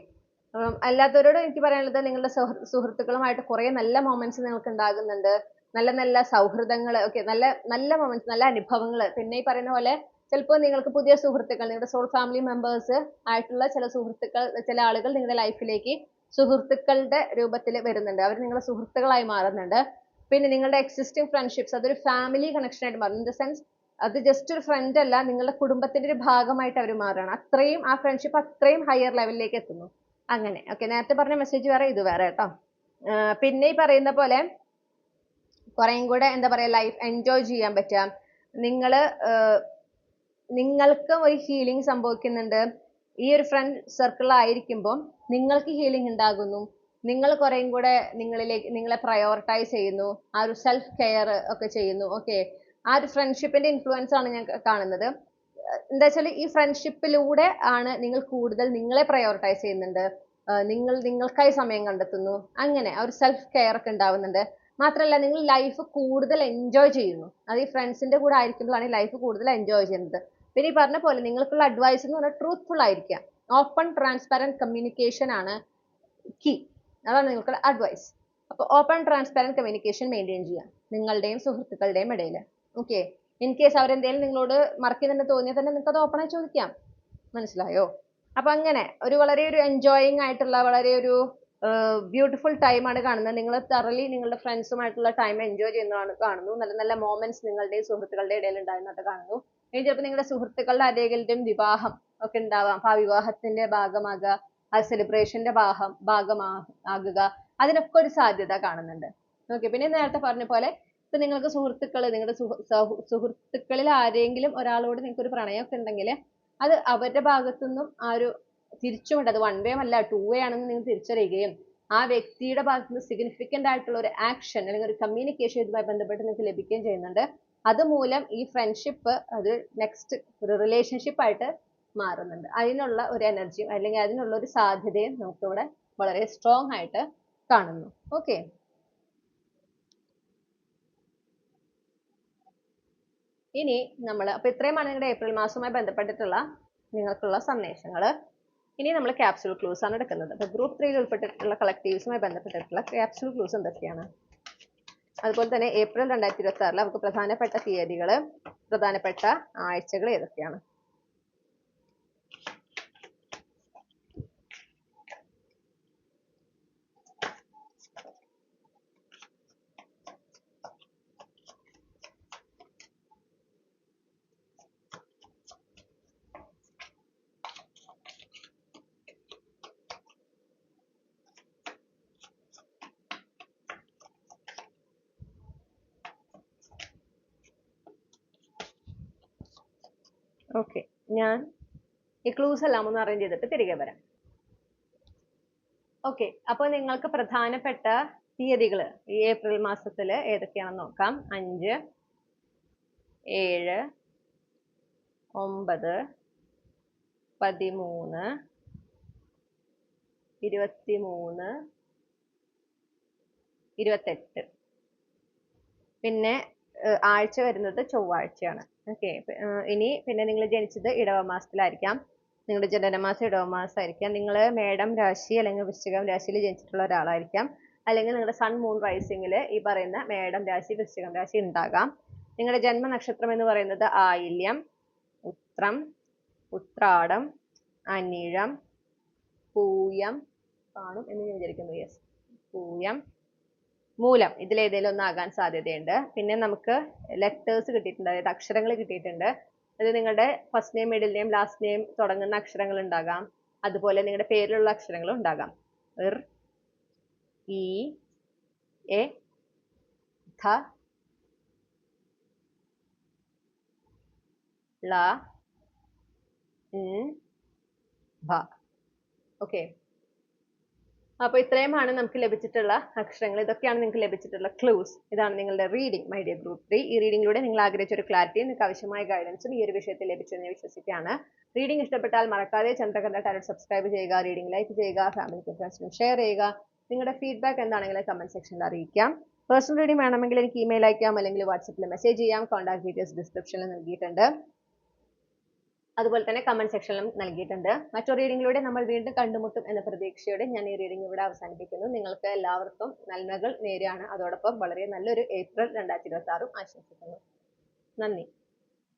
അല്ലാത്തവരോട് എനിക്ക് പറയാനുള്ളത്, നിങ്ങളുടെ സുഹൃത്തുക്കളുമായിട്ട് കുറെ നല്ല മൊമെന്റ്സ് നിങ്ങൾക്ക് ഉണ്ടാകുന്നുണ്ട്, നല്ല നല്ല സൗഹൃദങ്ങൾ, ഓക്കെ, നല്ല നല്ല മൊമെന്റ്സ്, നല്ല അനുഭവങ്ങൾ. പിന്നെ ഈ പറയുന്ന പോലെ ചിലപ്പോൾ നിങ്ങൾക്ക് പുതിയ സുഹൃത്തുക്കൾ, നിങ്ങളുടെ സോൾ ഫാമിലി മെമ്പേഴ്സ് ആയിട്ടുള്ള ചില സുഹൃത്തുക്കൾ, ചില ആളുകൾ നിങ്ങളുടെ ലൈഫിലേക്ക് സുഹൃത്തുക്കളുടെ രൂപത്തിൽ വരുന്നുണ്ട്. അവർ നിങ്ങളുടെ സുഹൃത്തുക്കളായി മാറുന്നുണ്ട്. പിന്നെ നിങ്ങളുടെ എക്സിസ്റ്റിംഗ് ഫ്രണ്ട്ഷിപ്സ് അതൊരു ഫാമിലി കണക്ഷൻ ആയിട്ട് മാറും. ഇൻ ദ സെൻസ് അത് ജസ്റ്റ് ഒരു ഫ്രണ്ട് അല്ല, നിങ്ങളുടെ കുടുംബത്തിന്റെ ഒരു ഭാഗമായിട്ട് അവർ മാറുകയാണ്. അത്രയും ആ ഫ്രണ്ട്ഷിപ്പ് അത്രയും ഹയർ ലെവലിലേക്ക് എത്തുന്നു. അങ്ങനെ, ഓക്കെ, നേരത്തെ പറഞ്ഞ മെസ്സേജ് വേറെ, ഇത് വേറെ കേട്ടോ. പിന്നെ ഈ പറയുന്ന പോലെ കുറേയും കൂടെ എന്താ പറയാ, ലൈഫ് എൻജോയ് ചെയ്യാൻ പറ്റുക. നിങ്ങൾക്ക് ഒരു ഹീലിംഗ് സംഭവിക്കുന്നുണ്ട്. ഈ ഒരു ഫ്രണ്ട് സർക്കിളിലായിരിക്കുമ്പോൾ നിങ്ങൾക്ക് ഹീലിംഗ് ഉണ്ടാകുന്നു. നിങ്ങൾ കുറേയും കൂടെ നിങ്ങളെ പ്രയോറിറ്റൈസ് ചെയ്യുന്നു. ആ ഒരു സെൽഫ് കെയർ ഒക്കെ ചെയ്യുന്നു. ഓക്കെ, ആ ഒരു ഫ്രണ്ട്ഷിപ്പിന്റെ ഇൻഫ്ലുവൻസ് ആണ് ഞാൻ കാണുന്നത്. എന്താ വെച്ചാൽ ഈ ഫ്രണ്ട്ഷിപ്പിലൂടെ ആണ് നിങ്ങൾ കൂടുതൽ നിങ്ങളെ പ്രയോറിറ്റൈസ് ചെയ്യുന്നുണ്ട്. നിങ്ങൾക്കായി സമയം കണ്ടെത്തുന്നു. അങ്ങനെ ആ ഒരു സെൽഫ് കെയർ ഒക്കെ ഉണ്ടാവുന്നുണ്ട്. മാത്രമല്ല, നിങ്ങൾ ലൈഫ് കൂടുതൽ എൻജോയ് ചെയ്യുന്നു. അത് ഈ ഫ്രണ്ട്സിന്റെ കൂടെ ആയിരിക്കുമ്പോഴാണ് ലൈഫ് കൂടുതൽ എൻജോയ് ചെയ്യുന്നത്. പിന്നെ ഈ പറഞ്ഞ പോലെ നിങ്ങൾക്കുള്ള അഡ്വൈസ് എന്ന് പറഞ്ഞാൽ ട്രൂത്ത്ഫുൾ ആയിരിക്കാം. ഓപ്പൺ ട്രാൻസ്പെറന്റ് കമ്മ്യൂണിക്കേഷൻ ആണ് കീ. അതാണ് നിങ്ങൾക്കുള്ള അഡ്വൈസ്. അപ്പോൾ ഓപ്പൺ ട്രാൻസ്പെറന്റ് കമ്മ്യൂണിക്കേഷൻ മെയിൻറ്റെയിൻ ചെയ്യാം നിങ്ങളുടെയും സുഹൃത്തുക്കളുടെയും ഇടയിൽ. ഓക്കെ, ഇൻ കേസ് അവരെന്തെങ്കിലും നിങ്ങളോട് മറക്കുന്നുണ്ടെന്ന് തോന്നിയാൽ തന്നെ നിങ്ങൾക്ക് അത് ഓപ്പണായി ചോദിക്കാം. മനസ്സിലായോ? അപ്പൊ അങ്ങനെ ഒരു വളരെ ഒരു എൻജോയിങ് ആയിട്ടുള്ള വളരെ ഒരു ബ്യൂട്ടിഫുൾ ടൈമാണ് കാണുന്നത്. നിങ്ങൾ തറലി നിങ്ങളുടെ ഫ്രണ്ട്സുമായിട്ടുള്ള ടൈം എൻജോയ് ചെയ്യുന്നതാണ് കാണുന്നു. നല്ല നല്ല മോമെന്റ്സ് നിങ്ങളുടെയും സുഹൃത്തുക്കളുടെ ഇടയിൽ ഉണ്ടാകുന്നതായിട്ട് കാണുന്നു. ഇനി ചിലപ്പോൾ നിങ്ങളുടെ സുഹൃത്തുക്കളുടെ ആരെങ്കിലും വിവാഹം ഒക്കെ ഉണ്ടാവാം. അപ്പൊ ആ വിവാഹത്തിന്റെ ഭാഗമാകുക, ആ സെലിബ്രേഷന്റെ ഭാഗമാകുക, അതിനൊക്കെ ഒരു സാധ്യത കാണുന്നുണ്ട്. ഓക്കെ, പിന്നെ നേരത്തെ പറഞ്ഞ പോലെ ഇപ്പൊ നിങ്ങൾക്ക് സുഹൃത്തുക്കൾ, നിങ്ങളുടെ സുഹൃത്തുക്കളിൽ ആരെങ്കിലും ഒരാളോട് നിങ്ങൾക്ക് ഒരു പ്രണയമൊക്കെ ഉണ്ടെങ്കിൽ അത് അവരുടെ ഭാഗത്തുനിന്നും ആ ഒരു തിരിച്ചുകൊണ്ട്, അത് വൺ വേ അല്ല ടു വേ ആണെന്ന് നിങ്ങൾ തിരിച്ചറിയുകയും ആ വ്യക്തിയുടെ ഭാഗത്തുനിന്ന് സിഗ്നിഫിക്കന്റ് ആയിട്ടുള്ള ഒരു ആക്ഷൻ അല്ലെങ്കിൽ ഒരു കമ്മ്യൂണിക്കേഷൻ ഇതുമായി ബന്ധപ്പെട്ട് നിങ്ങൾക്ക് ലഭിക്കുകയും ചെയ്യുന്നുണ്ട്. അതുമൂലം ഈ ഫ്രണ്ട്ഷിപ്പ് അത് നെക്സ്റ്റ് ഒരു റിലേഷൻഷിപ്പ് ആയിട്ട് മാറുന്നുണ്ട്. അതിനുള്ള ഒരു എനർജിയും അല്ലെങ്കിൽ അതിനുള്ള ഒരു സാധ്യതയും നമുക്കിവിടെ വളരെ സ്ട്രോങ് ആയിട്ട് കാണുന്നു. ഓക്കെ, ഇനി നമ്മൾ അപ്പൊ ഇത്രയുമാണ് നിങ്ങളുടെ ഏപ്രിൽ മാസവുമായി ബന്ധപ്പെട്ടിട്ടുള്ള നിങ്ങൾക്കുള്ള സന്ദേശങ്ങൾ. ഇനി നമ്മൾ ക്യാപ്സ്യൂൾ ക്ലൂസ് ആണ് എടുക്കുന്നത്. അപ്പൊ ഗ്രൂപ്പ് 3 ഉൾപ്പെട്ടിട്ടുള്ള കളക്ടീവ്സുമായി ബന്ധപ്പെട്ടിട്ടുള്ള ക്യാപ്സ്യൂൾ ക്ലൂസ് എന്തൊക്കെയാണ്, അതുപോലെ തന്നെ ഏപ്രിൽ 2026 അവർക്ക് പ്രധാനപ്പെട്ട തീയതികൾ, പ്രധാനപ്പെട്ട ആഴ്ചകൾ ഏതൊക്കെയാണ്? ഓക്കെ, ഞാൻ ഈ ക്ലൂസ് എല്ലാം ഒന്ന് അറേഞ്ച് ചെയ്തിട്ട് തിരികെ വരാം. ഓക്കെ, അപ്പോൾ നിങ്ങൾക്ക് പ്രധാനപ്പെട്ട തീയതികൾ ഈ ഏപ്രിൽ മാസത്തിൽ ഏതൊക്കെയാണെന്ന് നോക്കാം. 5, 7, 9, 13, 23, 28. പിന്നെ ആഴ്ച വരുന്നത് ചൊവ്വാഴ്ചയാണ്. ഓക്കെ, ഇനി പിന്നെ നിങ്ങൾ ജനിച്ചത് ഇടവ മാസത്തിലായിരിക്കാം. നിങ്ങളുടെ ജനനമാസം ഇടവ മാസമായിരിക്കാം. നിങ്ങൾ മേടം രാശി അല്ലെങ്കിൽ വൃശ്ചികം രാശിയിൽ ജനിച്ചിട്ടുള്ള ഒരാളായിരിക്കാം. അല്ലെങ്കിൽ നിങ്ങളുടെ സൺ മൂൺ റൈസിങ്ങിൽ ഈ പറയുന്ന മേടം രാശി വൃശ്ചികം രാശി ഉണ്ടാകാം. നിങ്ങളുടെ ജന്മനക്ഷത്രം എന്ന് പറയുന്നത് ആയില്യം, ഉത്രം, ഉത്രാടം, അനിഴം, പൂയം കാണും എന്ന് ഞാൻ വിചാരിക്കുന്നു. യെസ്, പൂയം, മൂലം ഇതിലേതെങ്കിലും ഒന്നാകാൻ സാധ്യതയുണ്ട്. പിന്നെ നമുക്ക് ലെറ്റേഴ്സ് കിട്ടിയിട്ടുണ്ട്, അതായത് അക്ഷരങ്ങൾ കിട്ടിയിട്ടുണ്ട്. അത് നിങ്ങളുടെ first name, middle name, last name തുടങ്ങുന്ന അക്ഷരങ്ങൾ ഉണ്ടാകാം. അതുപോലെ നിങ്ങളുടെ പേരിലുള്ള അക്ഷരങ്ങളും ഉണ്ടാകാം. ഇർ, ഈ, എ, ധ, ള, ഭ. ഓക്കെ. അപ്പോൾ ഇത്രയുമാണ് നമുക്ക് ലഭിച്ചിട്ടുള്ള അക്ഷരങ്ങൾ. ഇതൊക്കെയാണ് നിങ്ങൾക്ക് ലഭിച്ചിട്ടുള്ള ക്ലൂസ്. ഇതാണ് നിങ്ങളുടെ റീഡിംഗ്, മൈ ഡിയർ ഗ്രൂപ്പ് 3. ഈ റീഡിംഗിലൂടെ നിങ്ങൾ ആഗ്രഹിച്ച ഒരു ക്ലാരിറ്റിയും നിങ്ങൾക്ക് ആവശ്യമായ ഗൈഡൻസും ഈ ഒരു വിഷയത്തിൽ ലഭിച്ചു എന്ന് വിശ്വസിക്കുകയാണ്. റീഡിംഗ് ഇഷ്ടപ്പെട്ടാൽ മറക്കാതെ ചന്ദ്രകല ടാരറ്റ് സബ്സ്ക്രൈബ് ചെയ്യുക, റീഡിംഗ് ലൈക്ക് ചെയ്യുക, ഫാമിലിക്കും ഫ്രണ്ട്സിനും ഷെയർ ചെയ്യുക. നിങ്ങളുടെ ഫീഡ്ബാക്ക് എന്താണെങ്കിലും കമന്റ് സെക്ഷനിൽ അറിയിക്കാം. പേഴ്സണൽ റീഡിംഗ് വേണമെങ്കിൽ എനിക്ക് ഇമെയിൽ അയക്കാം, അല്ലെങ്കിൽ വാട്സപ്പിൽ മെസ്സേജ് ചെയ്യാം. കോൺടാക്ട് ഡീറ്റെയിൽസ് ഡിസ്ക്രിപ്ഷനിൽ നൽകിയിട്ടുണ്ട്. അതുപോലെ തന്നെ കമന്റ് സെക്ഷനിലും നൽകിയിട്ടുണ്ട്. മറ്റൊരു റീഡിംഗിലൂടെ നമ്മൾ വീണ്ടും കണ്ടുമുട്ടും എന്ന പ്രതീക്ഷയോടെ ഞാൻ ഈ റീഡിംഗ് ഇവിടെ അവസാനിപ്പിക്കുന്നു. നിങ്ങൾക്ക് എല്ലാവർക്കും നന്മകൾ നേരെയാണ്. അതോടൊപ്പം വളരെ നല്ലൊരു ഏപ്രിൽ 2026 ആശംസിക്കുന്നു. നന്ദി.